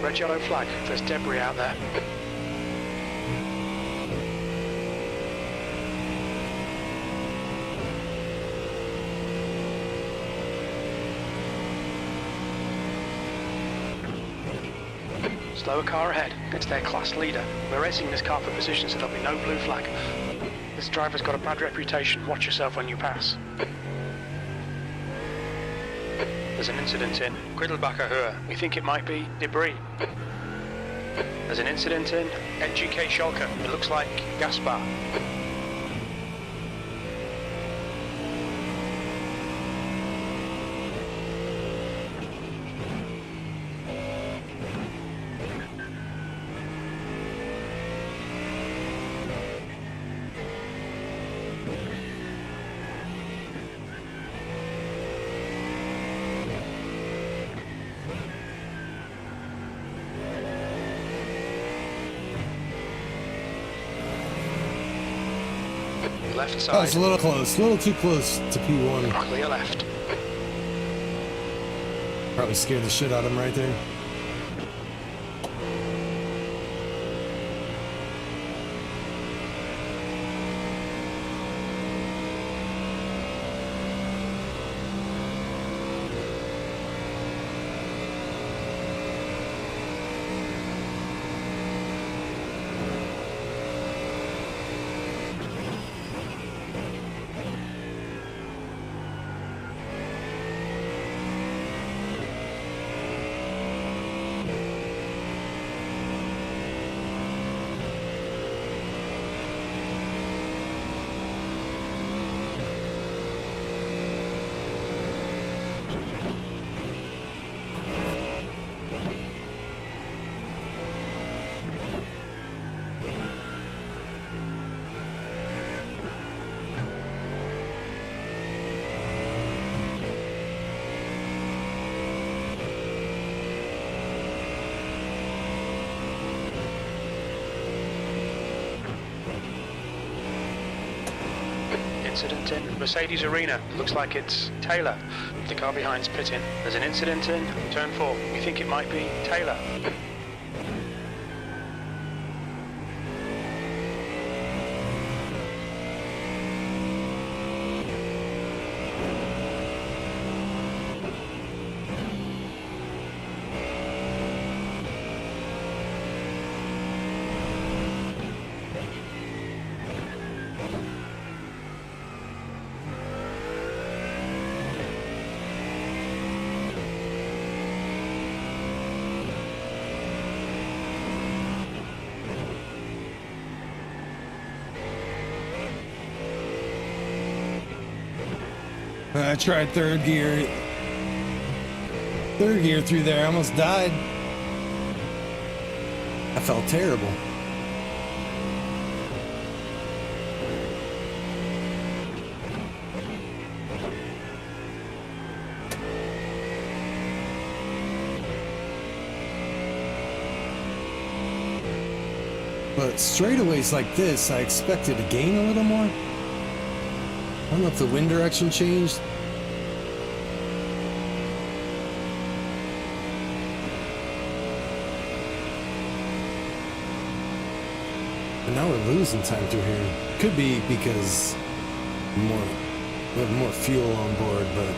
Red yellow flag, there's debris out there. Slower car ahead, it's their class leader. We're racing this car for position so there'll be no blue flag. This driver's got a bad reputation, watch yourself when you pass. There's an incident in Quiddelbacher Höhe. We think it might be debris. There's an incident in NGK Schalke. It looks like Gaspar. Left side. That was a little close, a little too close to P1. Clear left. Probably scared the shit out of him right there. Incident in Mercedes Arena. Looks like it's Taylor. The car behind's pitting. There's an incident in turn 4. We think it might be Taylor. I tried third gear. Third gear through there, I almost died. I felt terrible. But straightaways like this, I expected to gain a little more. I don't know if the wind direction changed. But now we're losing time through here. Could be because we have more fuel on board, but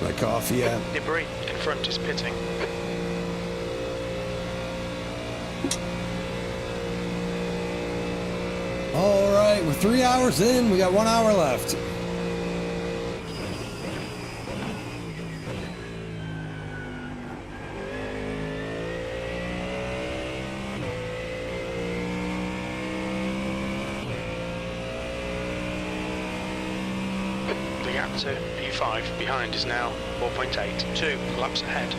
my coffee yet. Debris in front is pitting. All right, we're 3 hours in. We got 1 hour left. The gap to P5 behind is now 4.8, 2 laps ahead.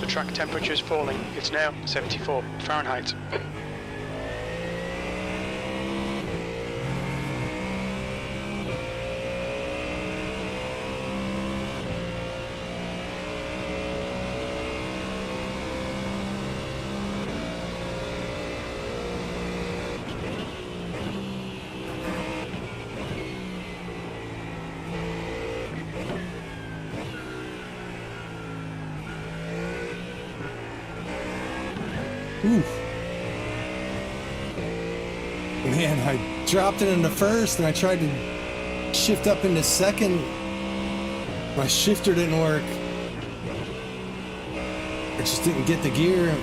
The track temperature is falling. It's now 74 Fahrenheit. Oof. Man, I dropped it into first and I tried to shift up into second. My shifter didn't work. I just didn't get the gear.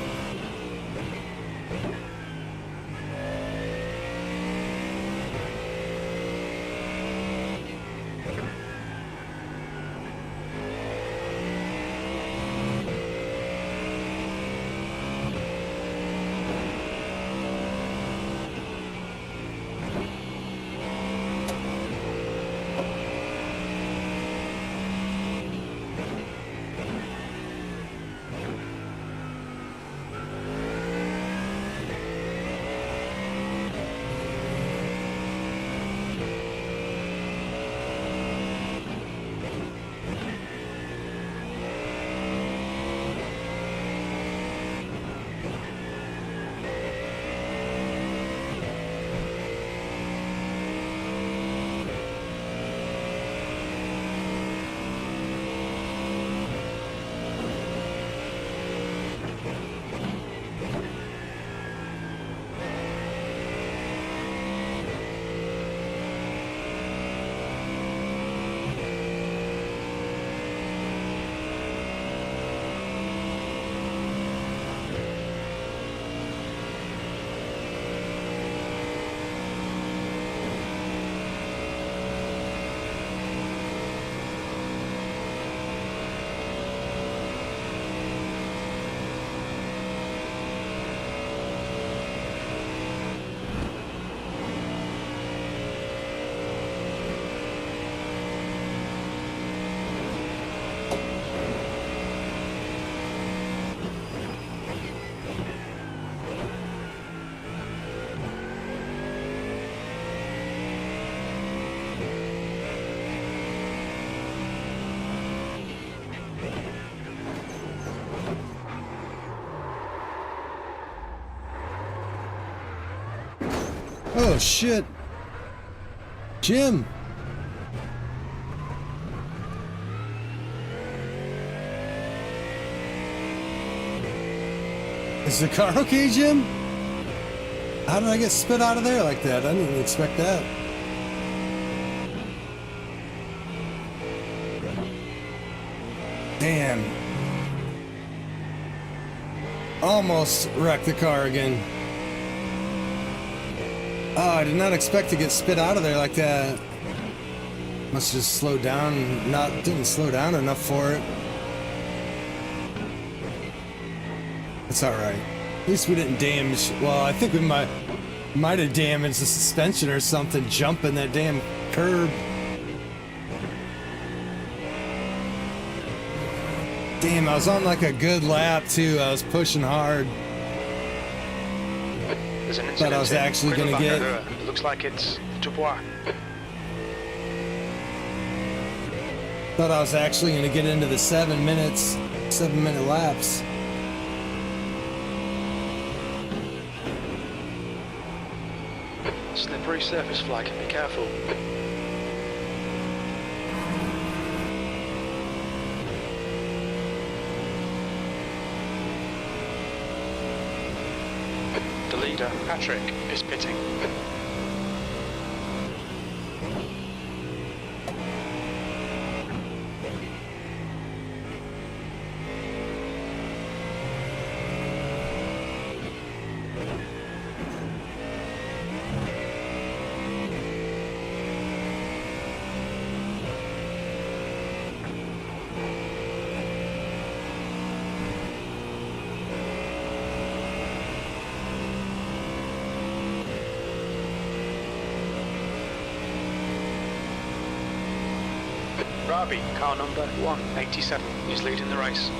Oh shit. Jim. Is the car okay, Jim? How did I get spit out of there like that? I didn't expect that. Damn. Almost wrecked the car again. Oh, I did not expect to get spit out of there like that. Must have just slowed down, didn't slow down enough for it. It's alright. At least we didn't damage, well, I think we might have damaged the suspension or something jumping that damn curb. Damn, I was on like a good lap too. I was pushing hard. Thought I was actually gonna get. It looks like it's Dubois. Thought I was actually gonna get into the 7 minute laps. Slippery surface flag, be careful. The leader, Patrick, is pitting. Rabi, car number 187, is leading the race.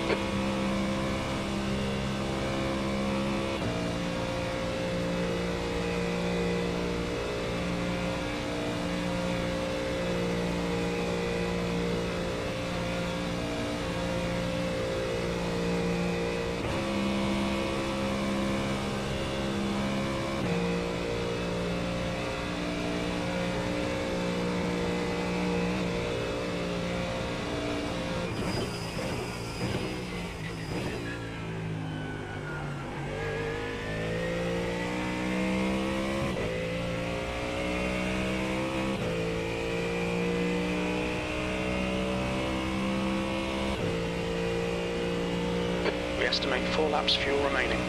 estimate 4 laps fuel remaining.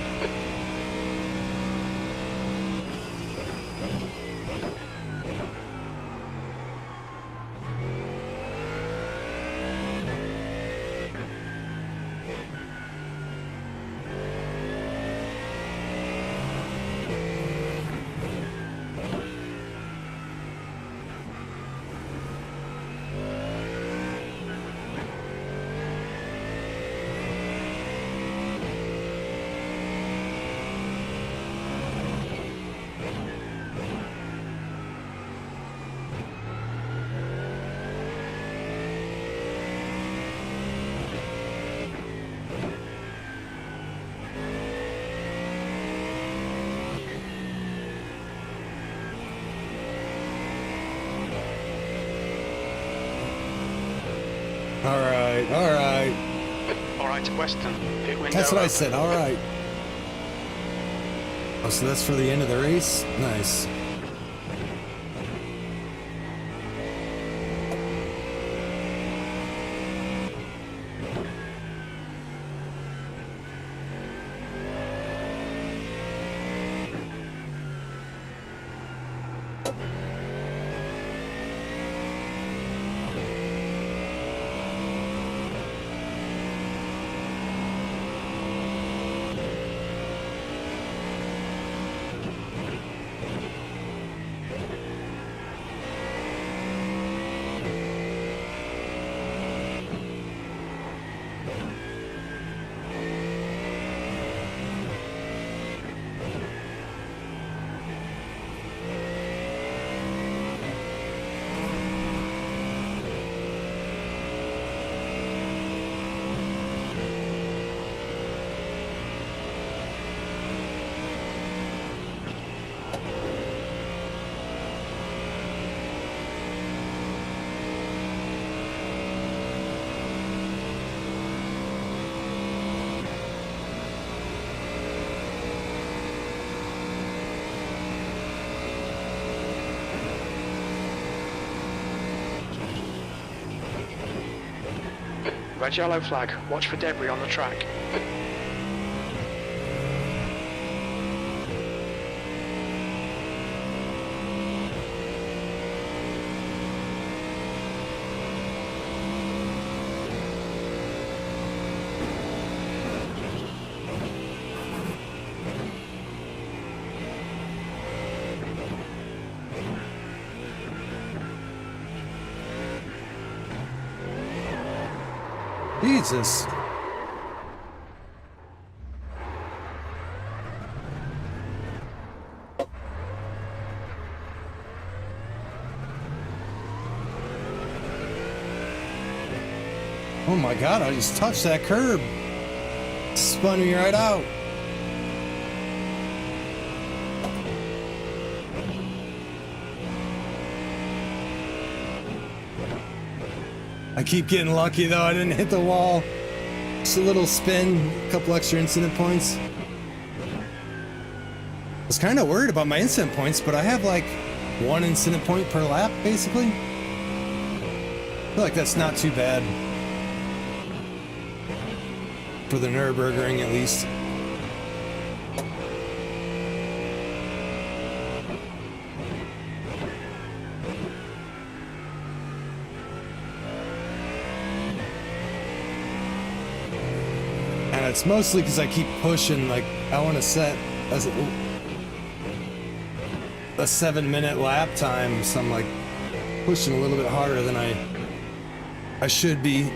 Alright. Alright, Western, pit window. That's what I open. said, alright. Oh, so that's for the end of the race? Nice. Red yellow flag, watch for debris on the track. Jesus. Oh my god, I just touched that curb. Spun me right out. I keep getting lucky though, I didn't hit the wall. Just a little spin, a couple extra incident points. I was kind of worried about my incident points, but I have like 1 incident point per lap, basically. I feel like that's not too bad. For the Nurburgring, at least. And it's mostly because I keep pushing, like, I want to set a 7-minute lap time, so I'm like pushing a little bit harder than I should be.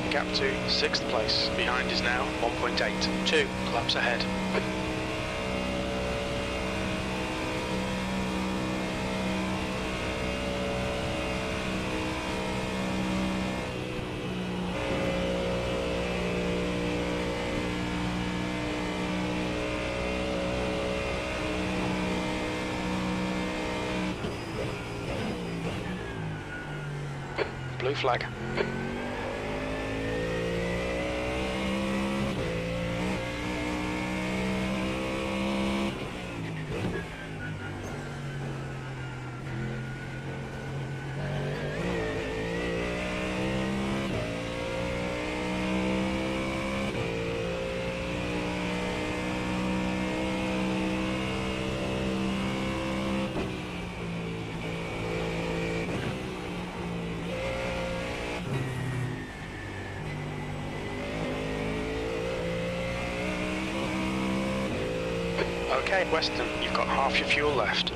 Gap to 6th place. Behind is now 1.8. 2 laps ahead. blue flag. Okay, Western, you've got half your fuel left.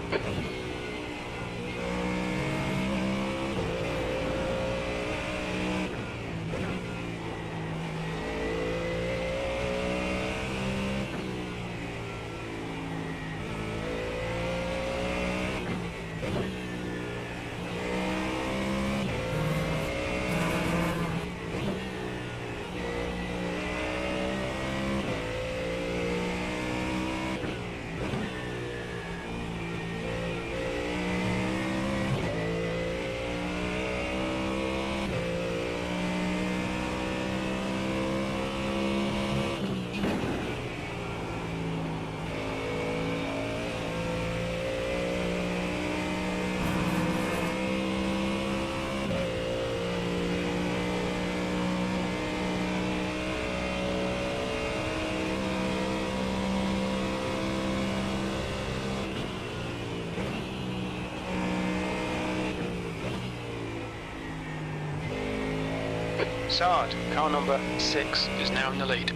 Sard, car number 6 is now in the lead.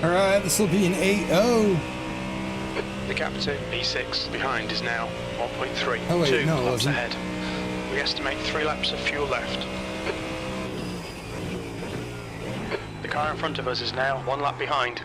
Alright, this will be an 8-0. The gap to P6 behind is now 1.3. Oh, wait, 2 no, it laps wasn't. ahead. We estimate 3 laps of fuel left. The car in front of us is now 1 lap behind.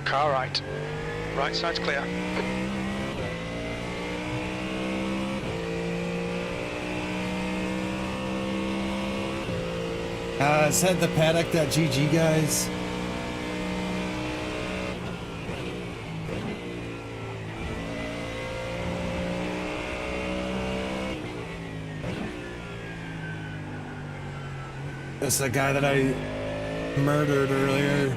Car right. Right side's clear. Is that the paddock.gg guys? That's the guy that I murdered earlier.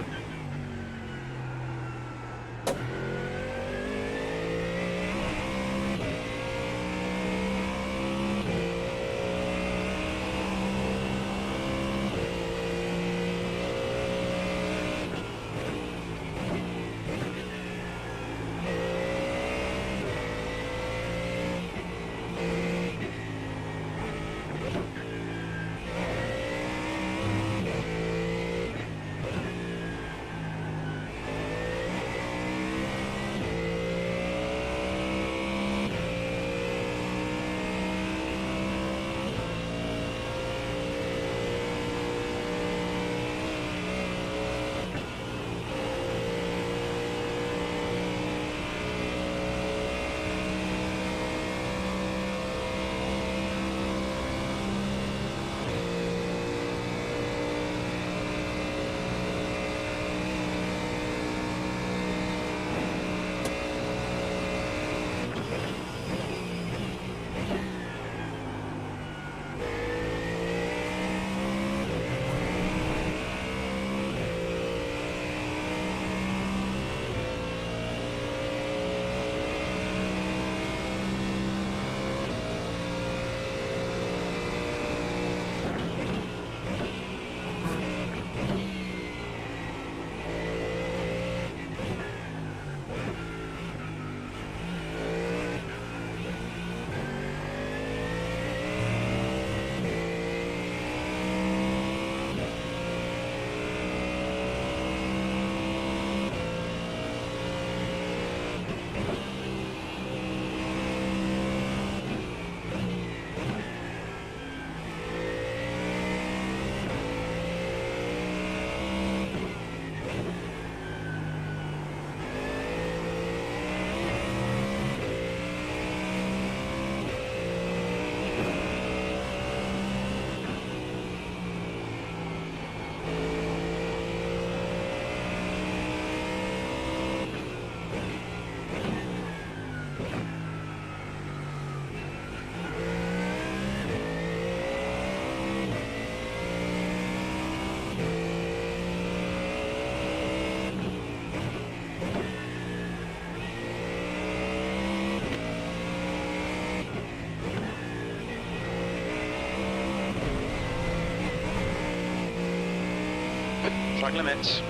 Track limits.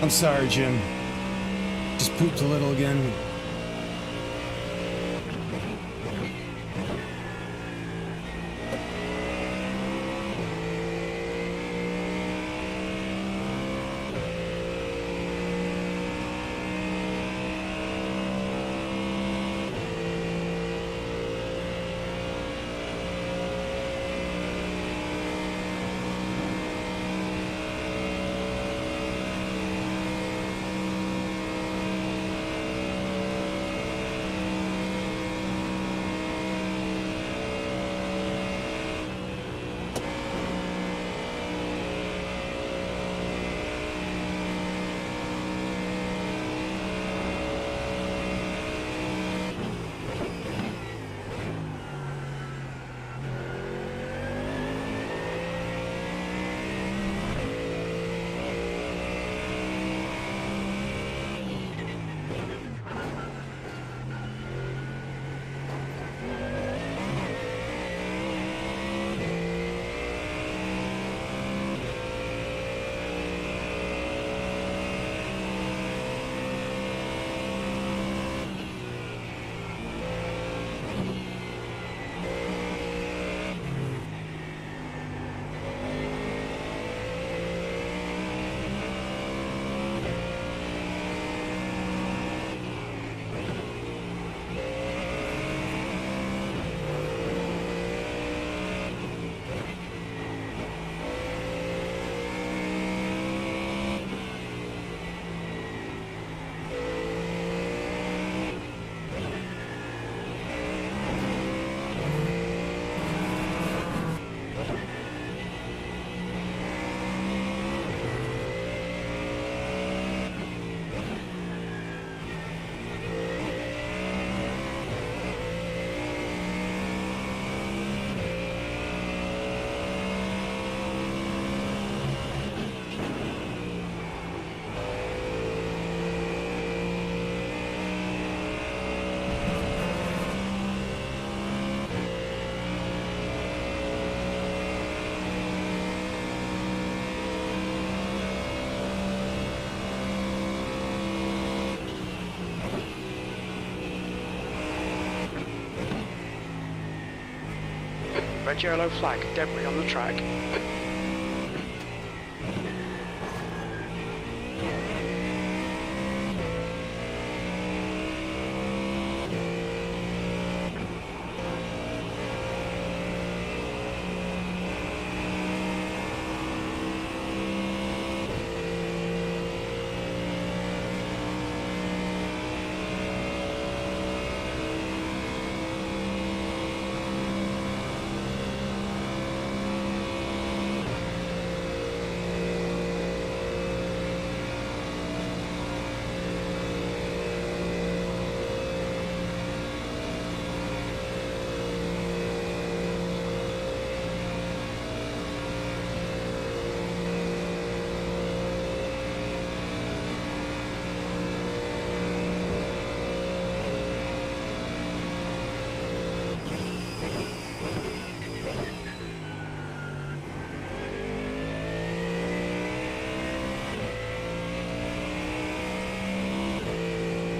I'm sorry, Jim. Just pooped a little again. Red yellow flag, debris on the track.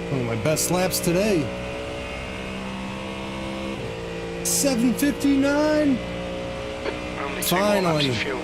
One of my best laps today. 7:59. Only 2 more laps Finally. of fuel.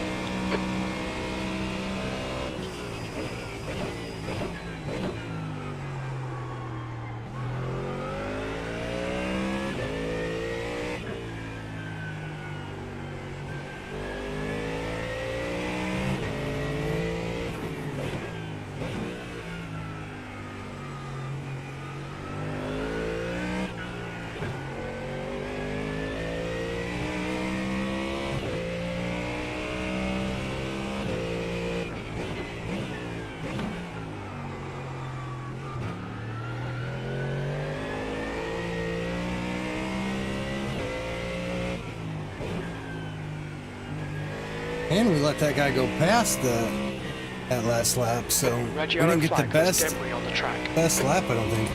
And we let that guy go past that last lap, so we Red yellow didn't get the flag, there's best debris on the track. lap, I don't think.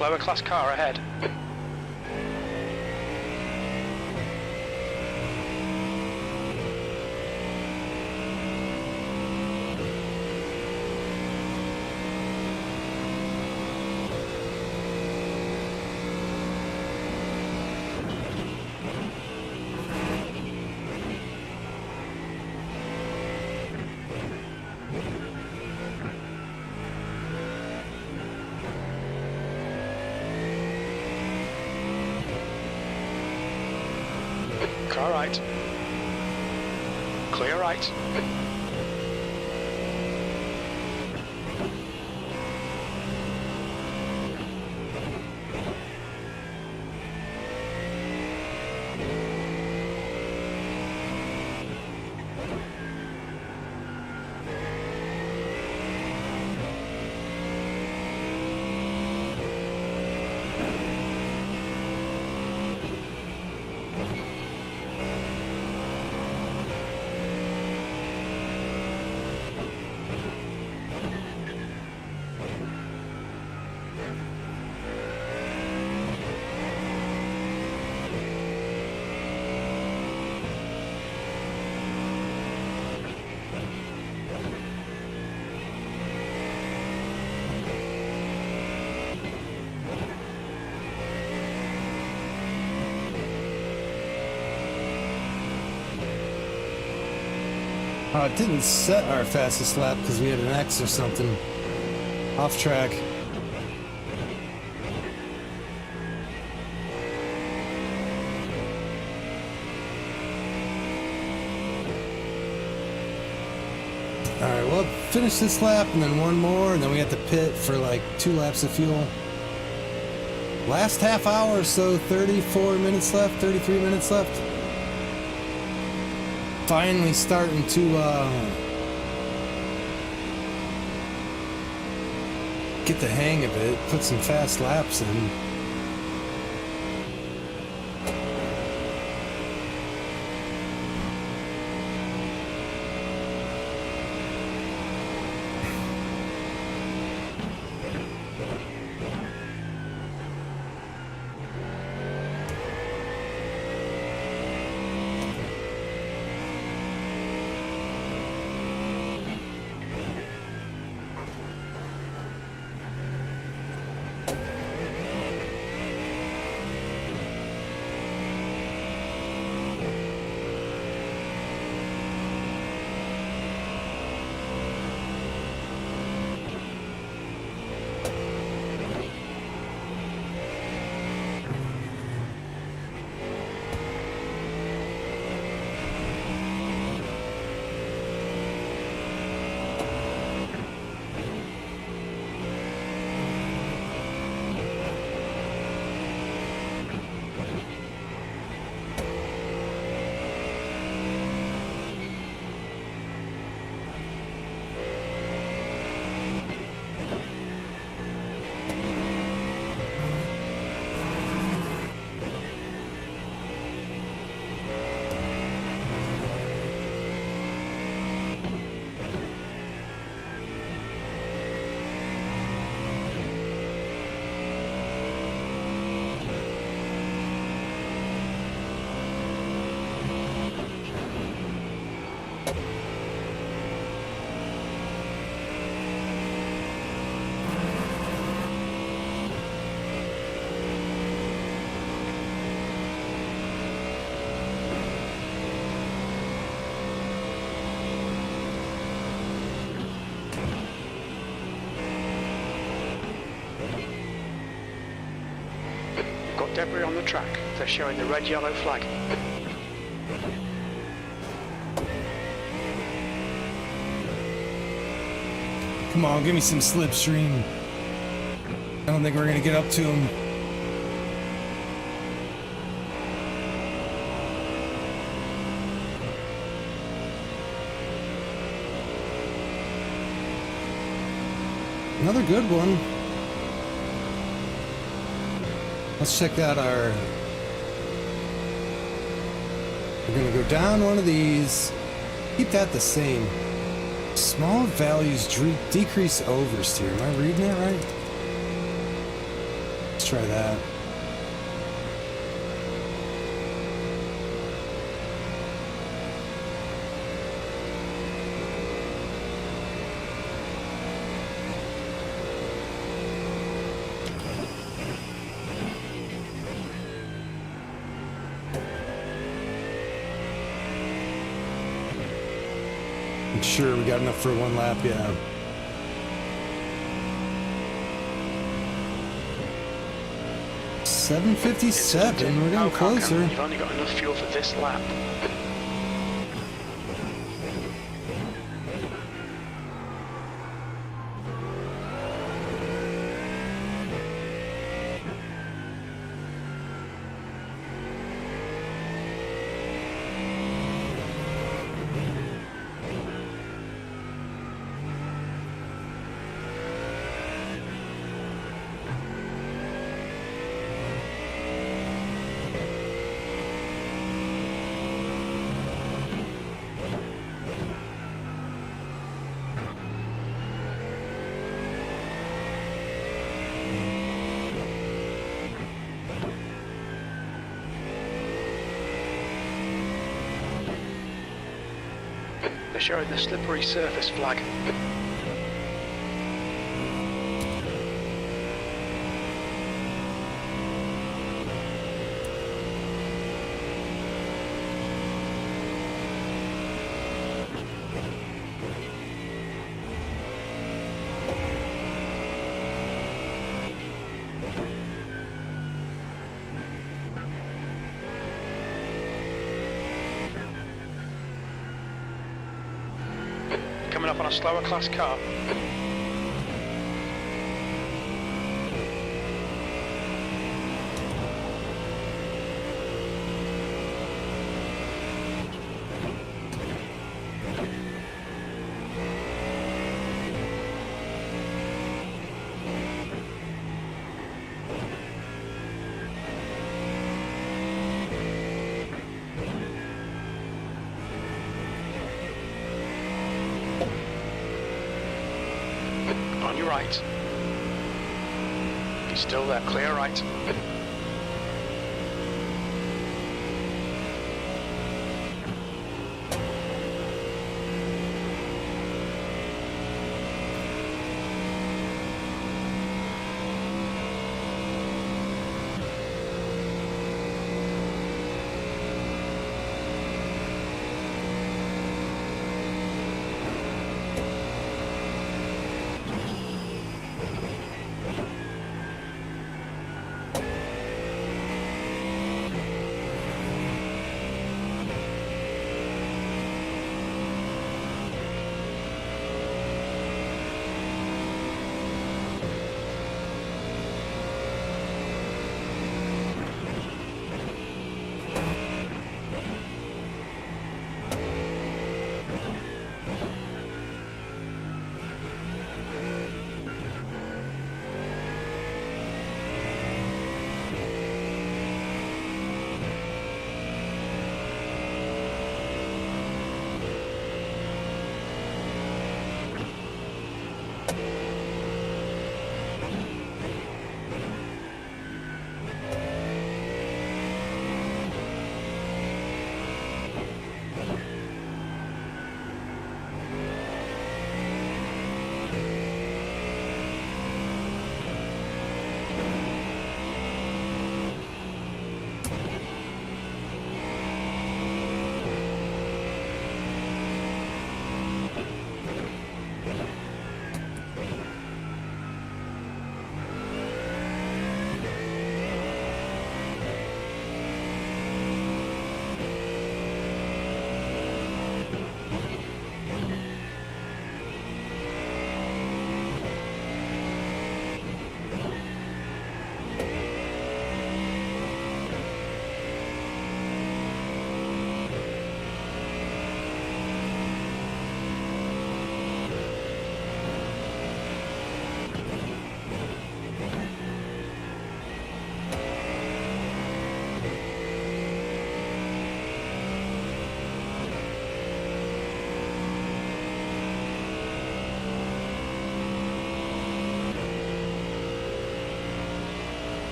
Slower class car ahead. Car right. Clear right. It didn't set our fastest lap because we had an X or something off track. Alright, well, finish this lap and then one more, and then we have to pit for like 2 laps of fuel. Last half hour or so, 34 minutes left, 33 minutes left. Finally starting to get the hang of it, put some fast laps in. Got debris on the track. They're showing the red-yellow flag. Come on, give me some slipstream. I don't think we're gonna get up to him. Another good one. Let's check out our... We're gonna go down one of these. Keep that the same. Small values decrease oversteer. Am I reading that right? Let's try that. Sure, we got enough for one lap, yeah. $7.57, we're getting closer. You've only got enough fuel for this lap. They're showing the slippery surface flag. Coming up on a slower class car. On your right. He's still there, clear right.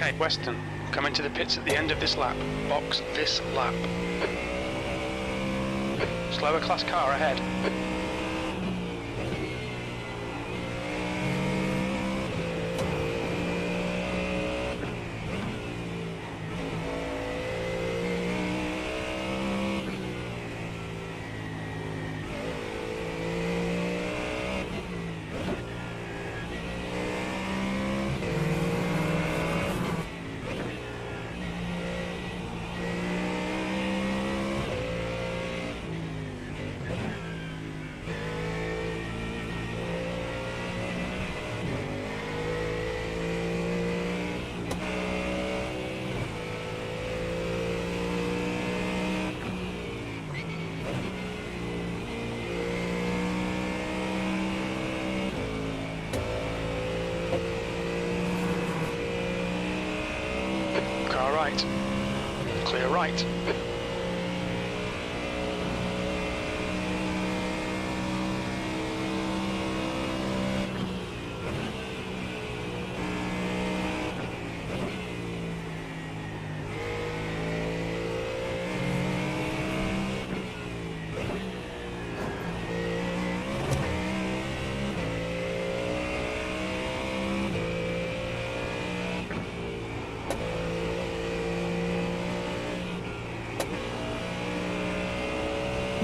Okay, Western, come into the pits at the end of this lap. Box this lap. Slower class car ahead. Car right. Clear right.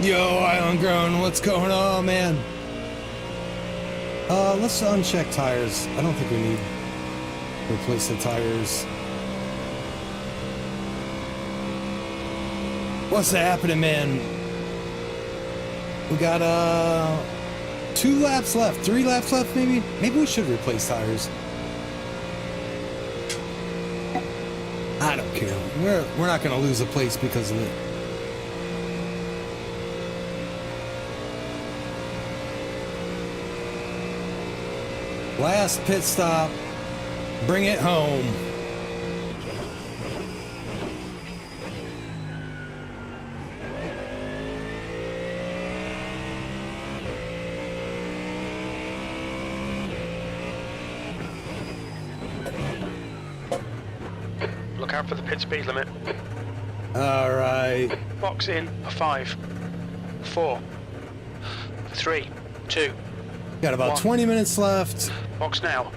Yo, Island Grown, what's going on, man? Let's uncheck tires. I don't think we need to replace the tires. What's happening, man? We got 2 laps left, 3 laps left, maybe. Maybe we should replace tires. I don't care. We're not gonna lose a place because of it. Last pit stop. Bring it home. Look out for the pit speed limit. All right. Box in a 5, 4, 3, 2. Got about 1. 20 minutes left. Box now.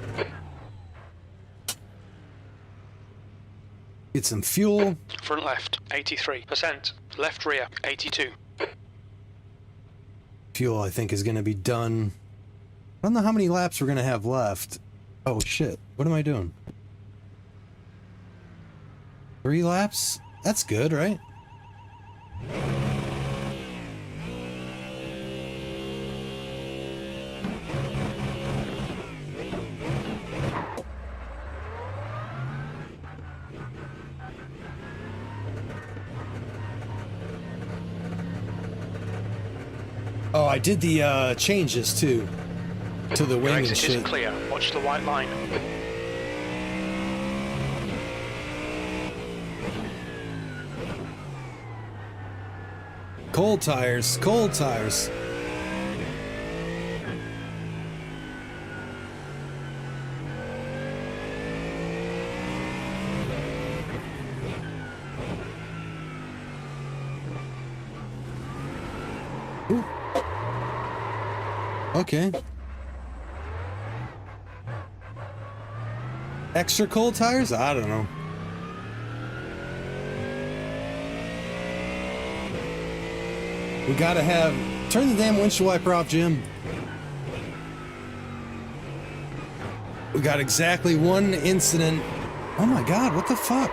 Get some fuel. Front left, 83%. Left rear, 82. Fuel, I think, is going to be done. I don't know how many laps we're going to have left. Oh, shit. What am I doing? 3 laps? That's good, right? Oh, I did the changes too to the Your wing and exit is shit. clear. Watch the white line. Cold tires, cold tires. Ooh. Okay. Extra cold tires? I don't know. We gotta have... Turn the damn windshield wiper off, Jim. We got exactly 1 incident. Oh my god, what the fuck?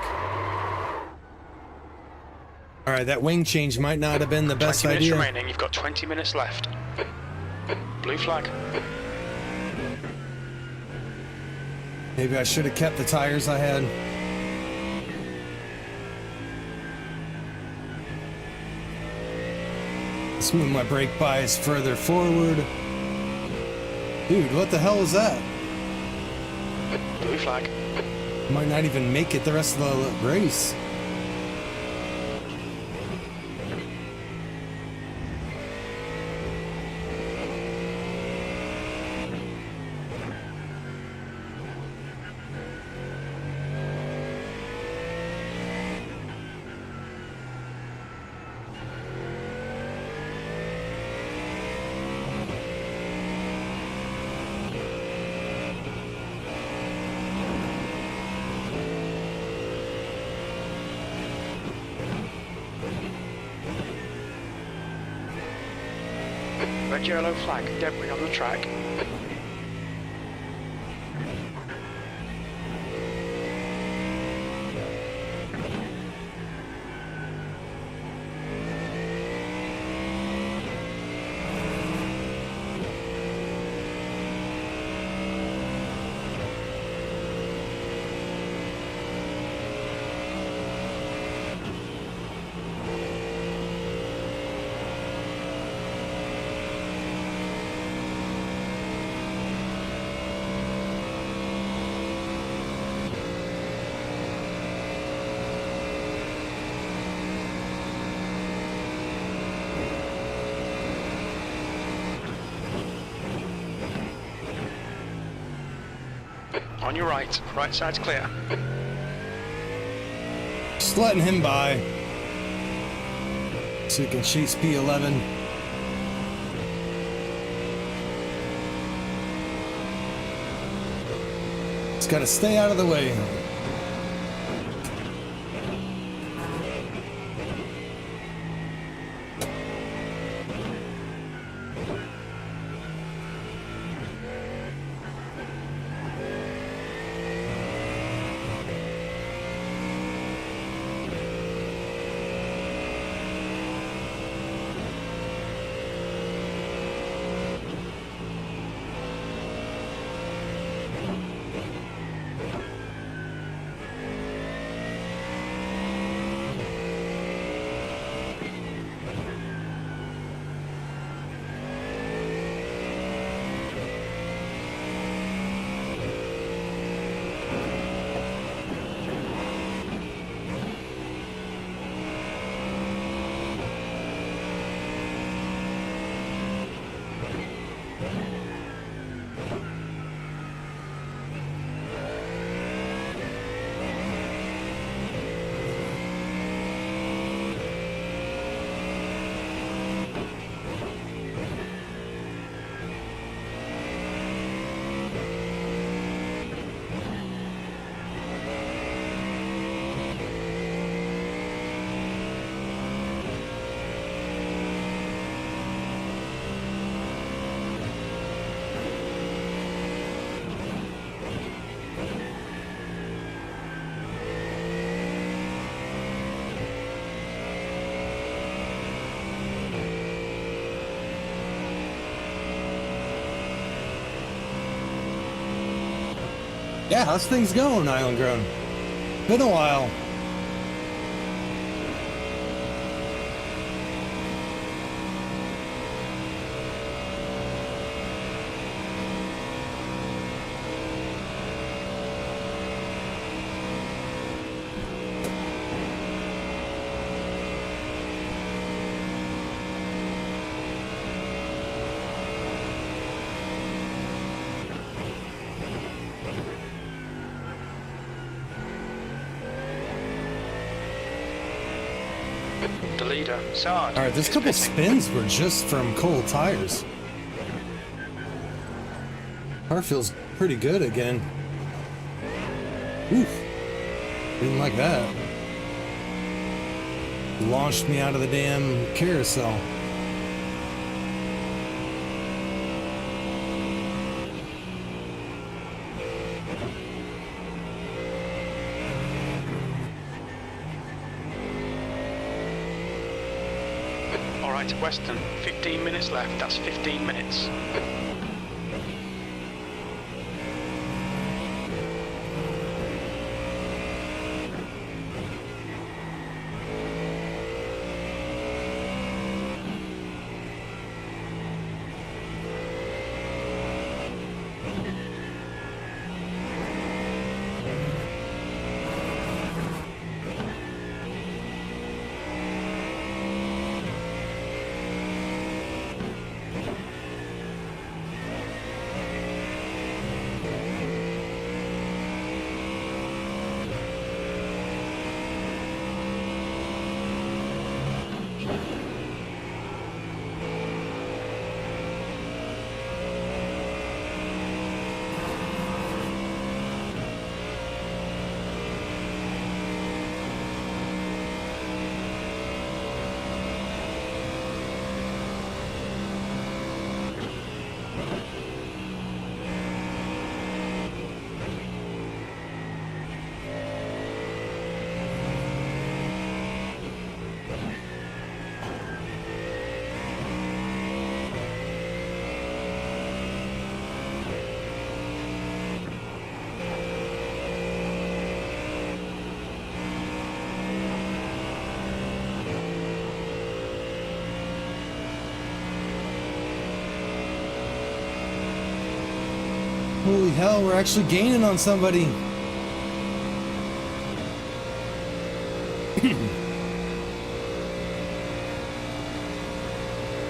Alright, that wing change might not have been the best 20 minutes idea. remaining. You've got 20 minutes left. Blue flag. Maybe I should have kept the tires I had. Let's move my brake bias further forward. Dude, what the hell is that? Blue flag. Might not even make it the rest of the race. red yellow flag, debris on the track. On your right, right side's clear. Just letting him by. So we can chase P11. Just gotta stay out of the way. Yeah, how's things going, Island Grown? Been a while. The leader, Sard. Alright, this couple spins were just from cold tires. Car feels pretty good again. Oof. Didn't like that. Launched me out of the damn carousel. Alright, Western, 15 minutes left, that's 15 minutes. Holy hell, we're actually gaining on somebody.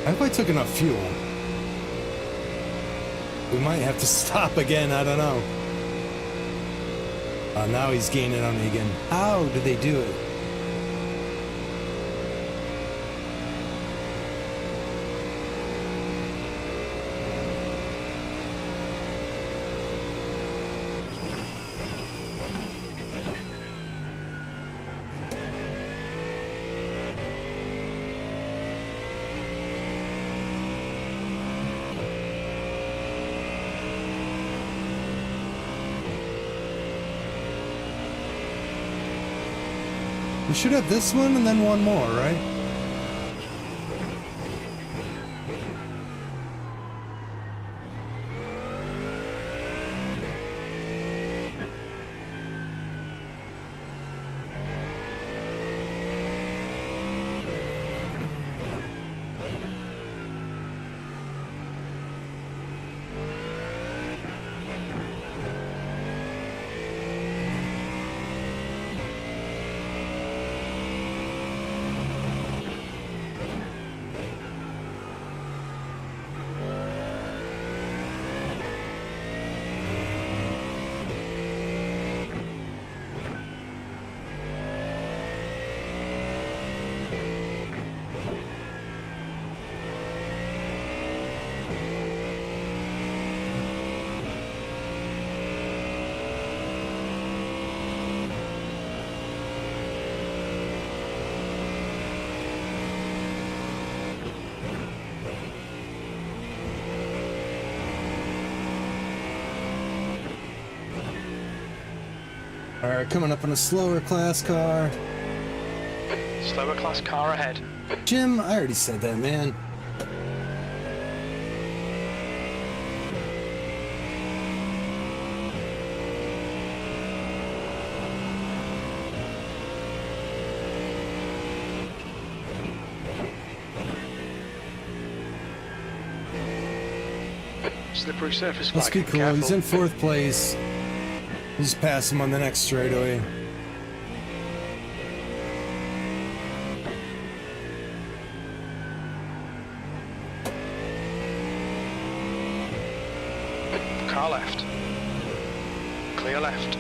I hope I took enough fuel. We might have to stop again, I don't know. Now he's gaining on me again. How did they do it? We should have this one and then one more, right? Alright, coming up in a slower class car. Slower class car ahead. Jim, I already said that, man. Slippery surface flag. Let's be cool. Careful. He's in 4th place. Just pass him on the next straightaway. Car left. Clear left.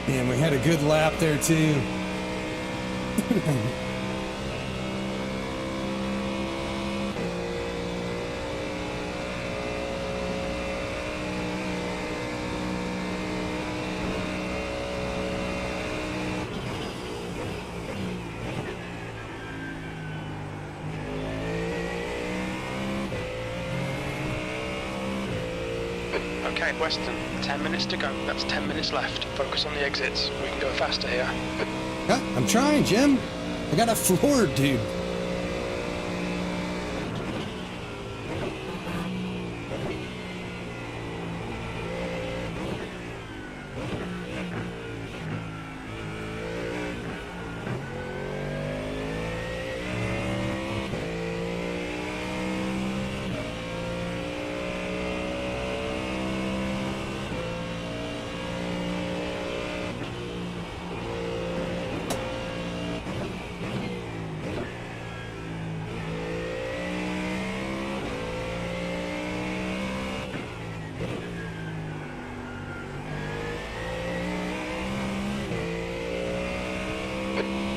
Damn, we had a good lap there too. Okay, Western, 10 minutes to go. That's 10 minutes left. Focus on the exits. We can go faster here. Yeah, I'm trying, Jim. I got a floor, dude.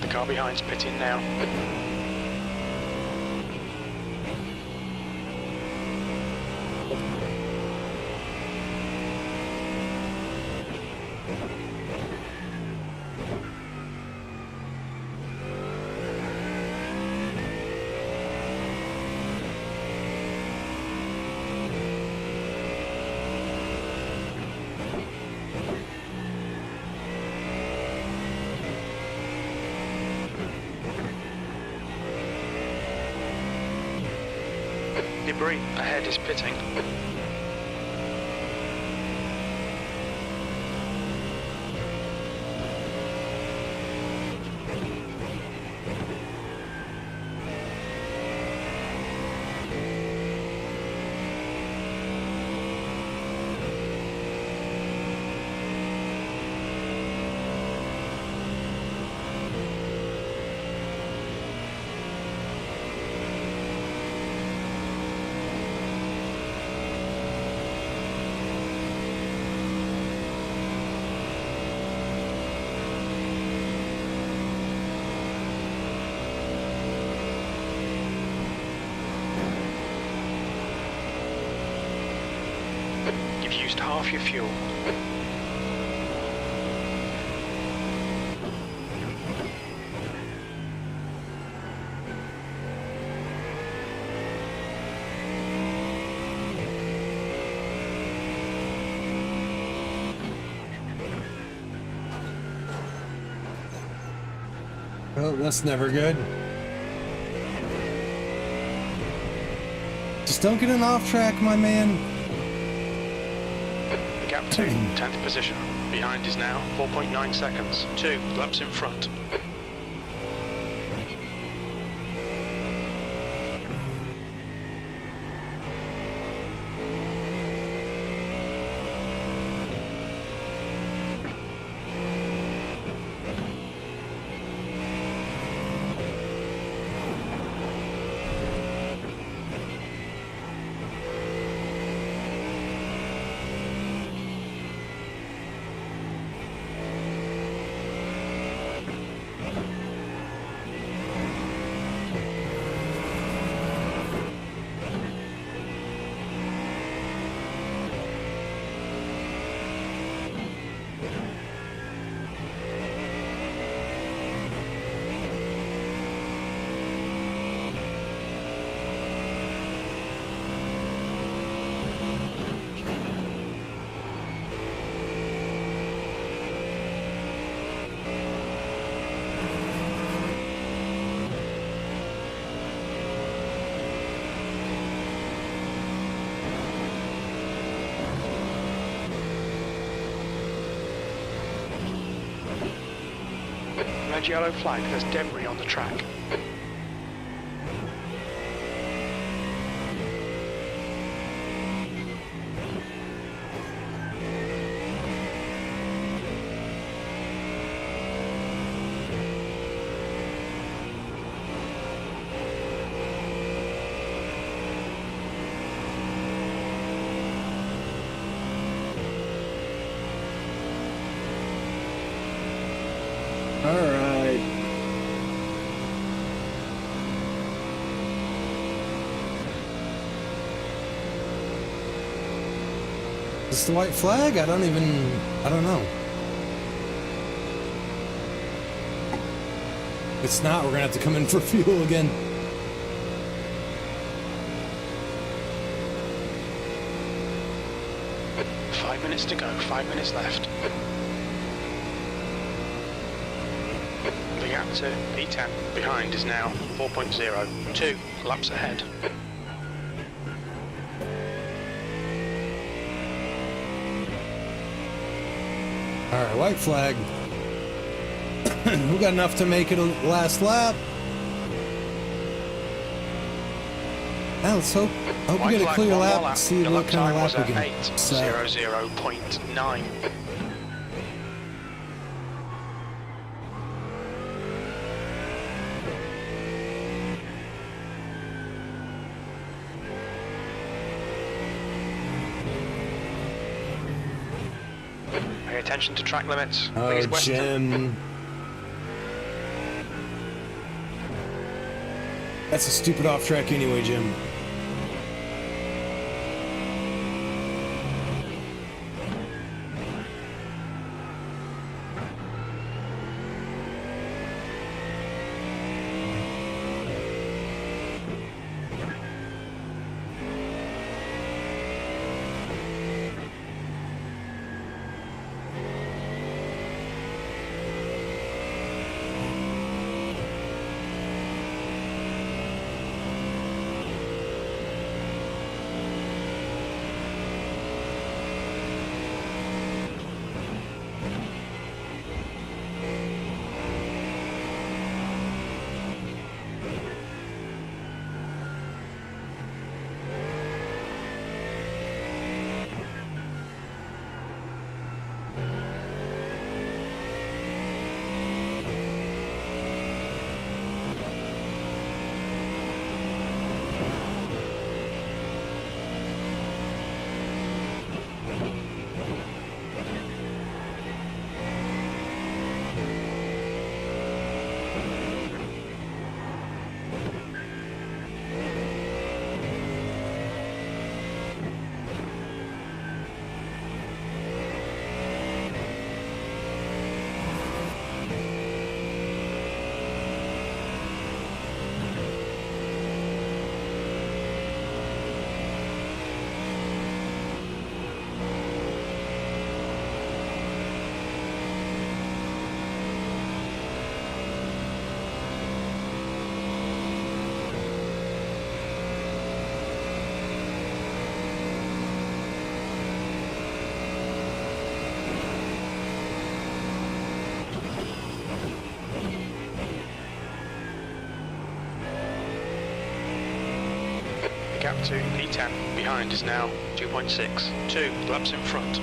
The car behind's pitting now. Debris ahead is pitting. You've used half your fuel. Oh, that's never good. Just don't get an off track, my man. The gap to 10th position. Behind is now 4.9 seconds. 2 laps in front. Red yellow flag, there's debris on the track. All right. Is this the white flag? I don't know. If it's not, we're gonna have to come in for fuel again. Five minutes to go, 5 minutes left. The gap to P10 behind is now 4.0, 2 laps ahead. Alright, white flag. We got enough to make it a last lap. Now let's hope we get a clear lap and see what kind of lap we can set. 8:00.9. Pay attention to track limits. Oh, Please, Western. Jim. That's a stupid off track anyway, Jim. gap to P10 behind is now 2.6. 2 laps in front.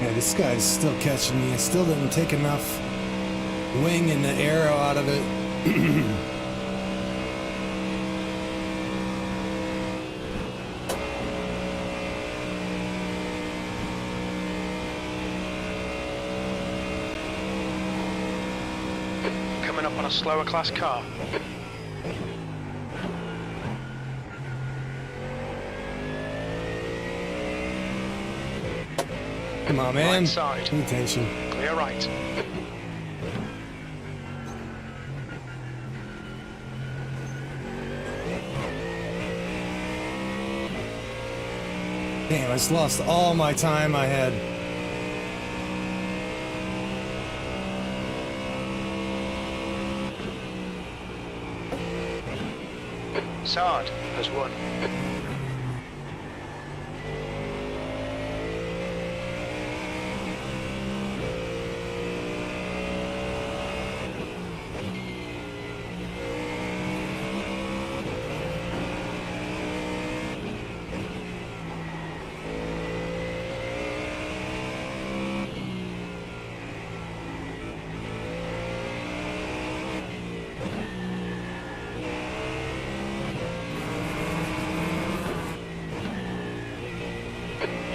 Yeah, this guy's still catching me. I still didn't take enough wing and the arrow out of it. Coming up on a slower class car. Come on, man. Right side. Pay attention. Clear right. Damn, I just lost all my time I had. Sard has won.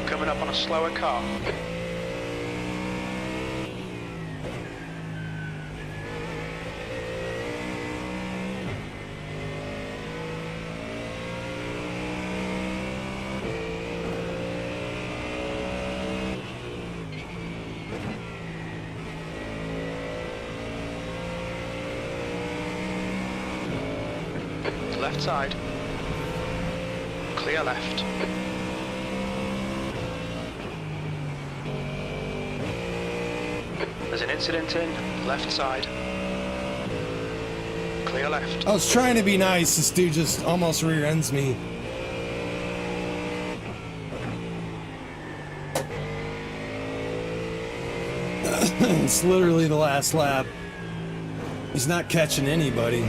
Coming up on a slower car. Left side. Clear left. There's an incident in left side. Clear left. I was trying to be nice. This dude just almost rear ends me. It's literally the last lap. He's not catching anybody.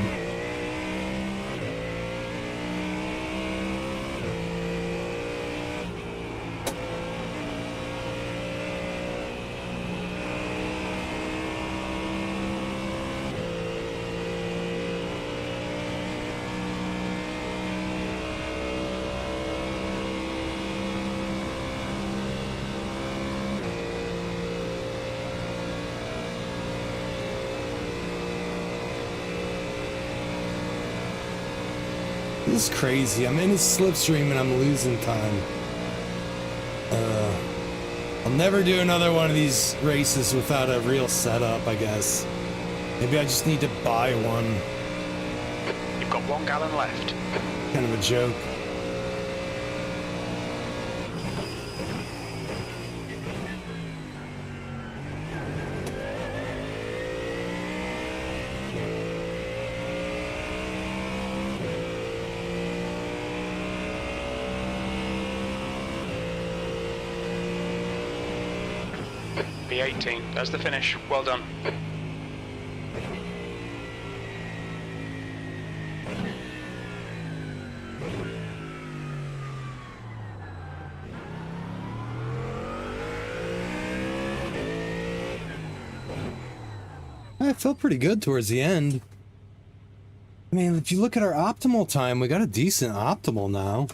This is crazy. I'm in his slipstream and I'm losing time. I'll never do another one of these races without a real setup, I guess. Maybe I just need to buy one. You've got 1 gallon left. Kind of a joke. P18, that's the finish. Well done. I felt pretty good towards the end. I mean, if you look at our optimal time, we got a decent optimal now.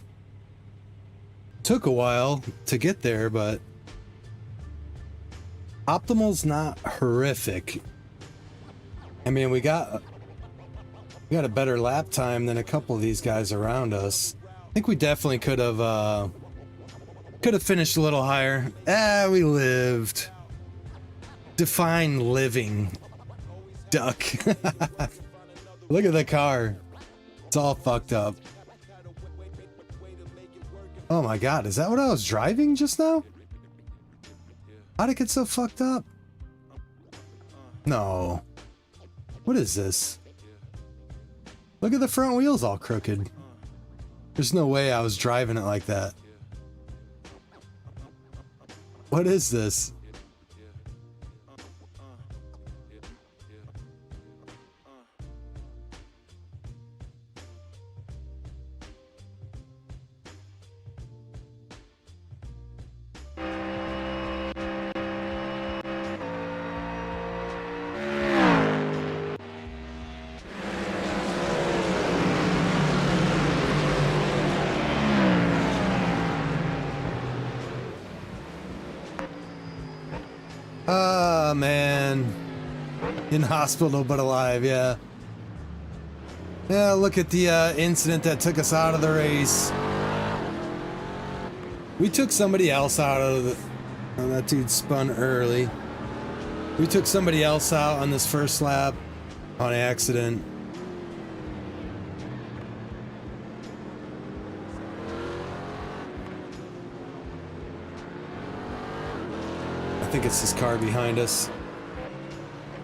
Took a while to get there, but optimal's not horrific. I mean, we got a better lap time than a couple of these guys around us. I think we definitely could have finished a little higher. We lived. Define living. Duck. Look at the car. It's all fucked up. Oh my god, is that what I was driving just now? How'd it get so fucked up? No. What is this? Look at the front wheels all crooked. There's no way I was driving it like that. What is this? Ah, man. In hospital but alive, yeah. Yeah, look at the incident that took us out of the race. We took somebody else out of the... Oh, that dude spun early. We took somebody else out on this first lap on accident. I think it's this car behind us.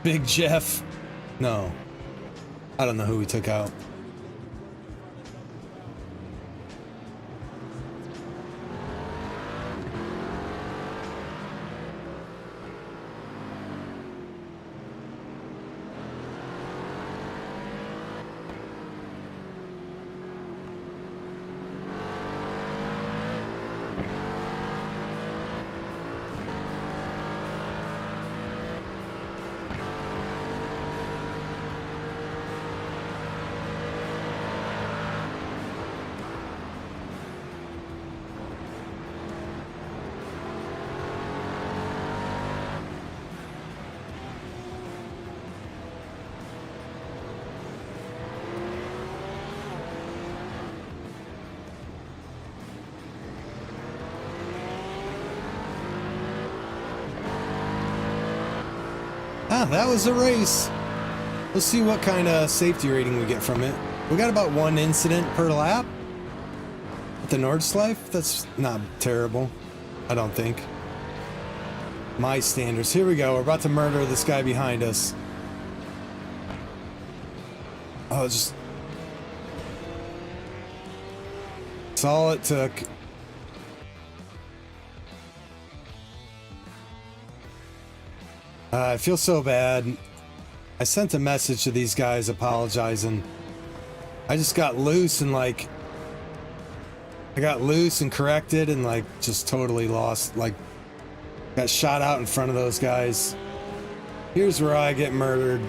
Big Jeff. No. I don't know who we took out. Ah, that was a race. Let's see what kind of safety rating we get from it. We got about 1 incident per lap. At the Nordschleife, that's not terrible, I don't think. My standards. Here we go. We're about to murder this guy behind us. Oh, just... That's all it took. I feel so bad. I sent a message to these guys apologizing. I just got loose and like... I got loose and corrected and like just totally lost. Like, got shot out in front of those guys. Here's where I get murdered.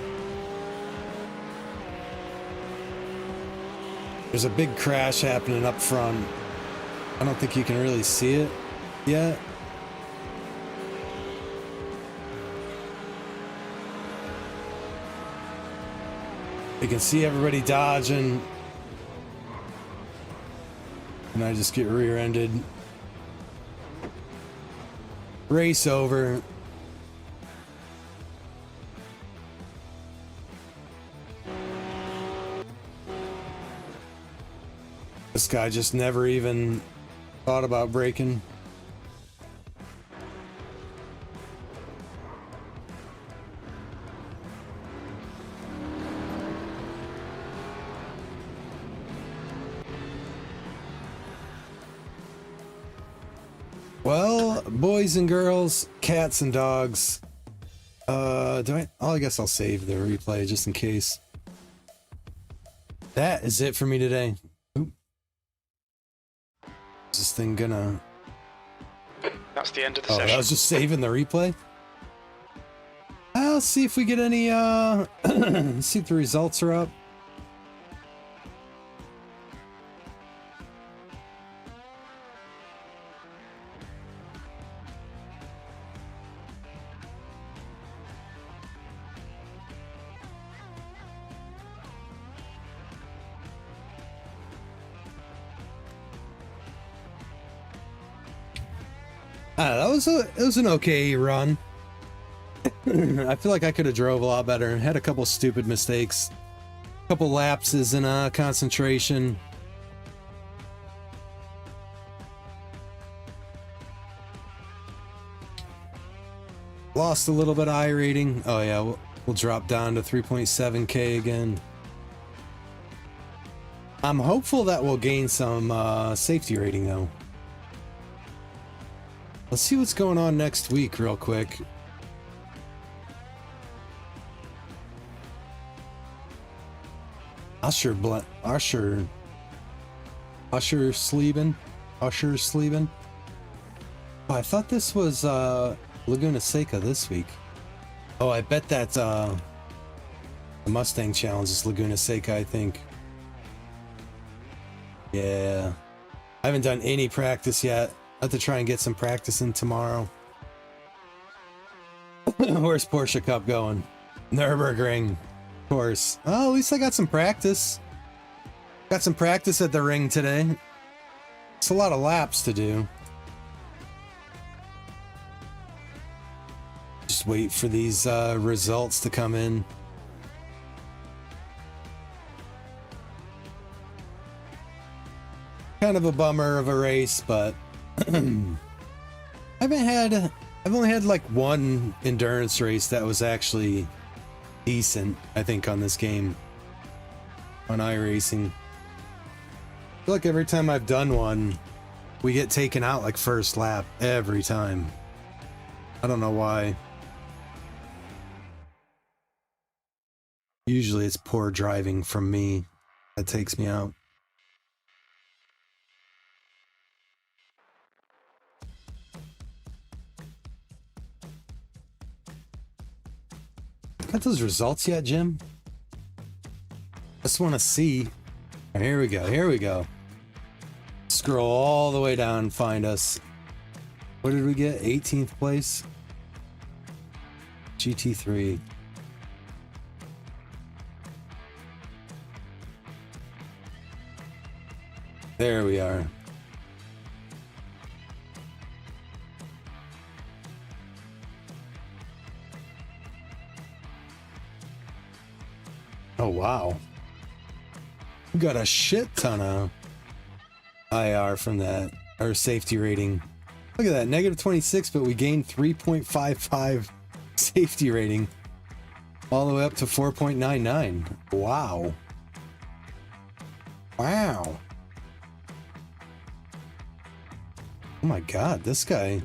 There's a big crash happening up front. I don't think you can really see it yet. You can see everybody dodging. And I just get rear-ended. Race over. This guy just never even thought about braking. Well, boys and girls, cats and dogs. I guess I'll save the replay just in case. That is it for me today. Oop. Is this thing gonna... That's the end of the Oh, session. I was just saving the replay? I'll see if we get any, see if the results are up. It was an okay run. I feel like I could have drove a lot better. Had a couple stupid mistakes, a couple lapses in concentration. Lost a little bit of I rating. Oh yeah, we'll drop down to 3.7K again. I'm hopeful that we'll gain some safety rating though. Let's see what's going on next week real quick. Usher Sleeben. Oh, I thought this was Laguna Seca this week. Oh, I bet that the Mustang Challenge is Laguna Seca, I think. Yeah. I haven't done any practice yet. I have to try and get some practice in tomorrow. Where's Porsche Cup going? Nurburgring, of course. Oh, at least I got some practice. Got some practice at the ring today. It's a lot of laps to do. Just wait for these results to come in. Kind of a bummer of a race, but I've only had like one endurance race that was actually decent, I think, on this game, on iRacing. I feel like every time I've done one, we get taken out like first lap every time. I don't know why. Usually it's poor driving from me that takes me out. Got those results yet, Jim? Just want to see. Oh, here we go. Here we go. Scroll all the way down and find us. What did we get? 18th place. GT3. There we are. Oh, wow. We got a shit ton of IR from that, or safety rating. Look at that, negative 26, but we gained 3.55 safety rating. All the way up to 4.99. Wow. Wow. Oh my god, this guy.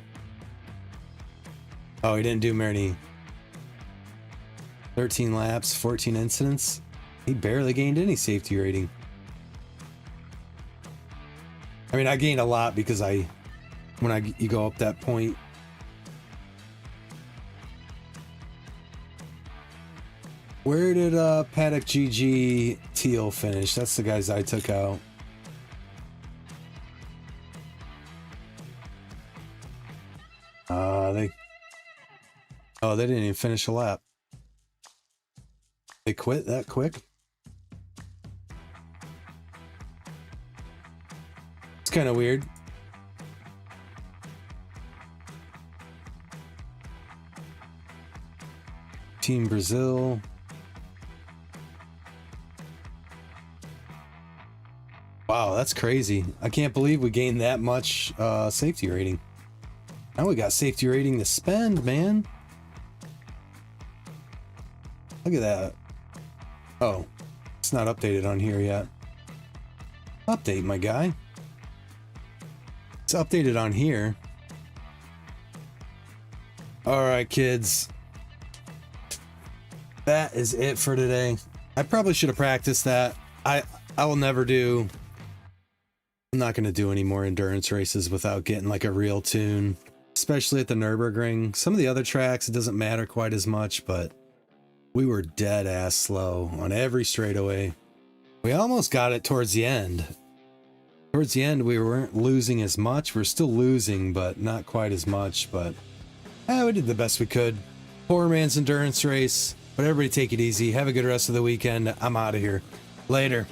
Oh, he didn't do many. 13 laps, 14 incidents. He barely gained any safety rating. I mean, I gained a lot because you go up that point. Where did Paddock GG Teal finish? That's the guys I took out. They didn't even finish a lap. They quit that quick? It's kind of weird. Team Brazil. Wow, that's crazy. I can't believe we gained that much safety rating. Now we got safety rating to spend, man. Look at that. Oh, it's not updated on here yet. Update, my guy. It's updated on here. Alright, kids. That is it for today. I probably should have practiced that. I will never do... I'm not going to do any more endurance races without getting like a real tune. Especially at the Nurburgring. Some of the other tracks, it doesn't matter quite as much, but we were dead ass slow on every straightaway. We almost got it towards the end. Towards the end, we weren't losing as much. We're still losing, but not quite as much. But we did the best we could. Poor man's endurance race. But everybody take it easy. Have a good rest of the weekend. I'm out of here. Later.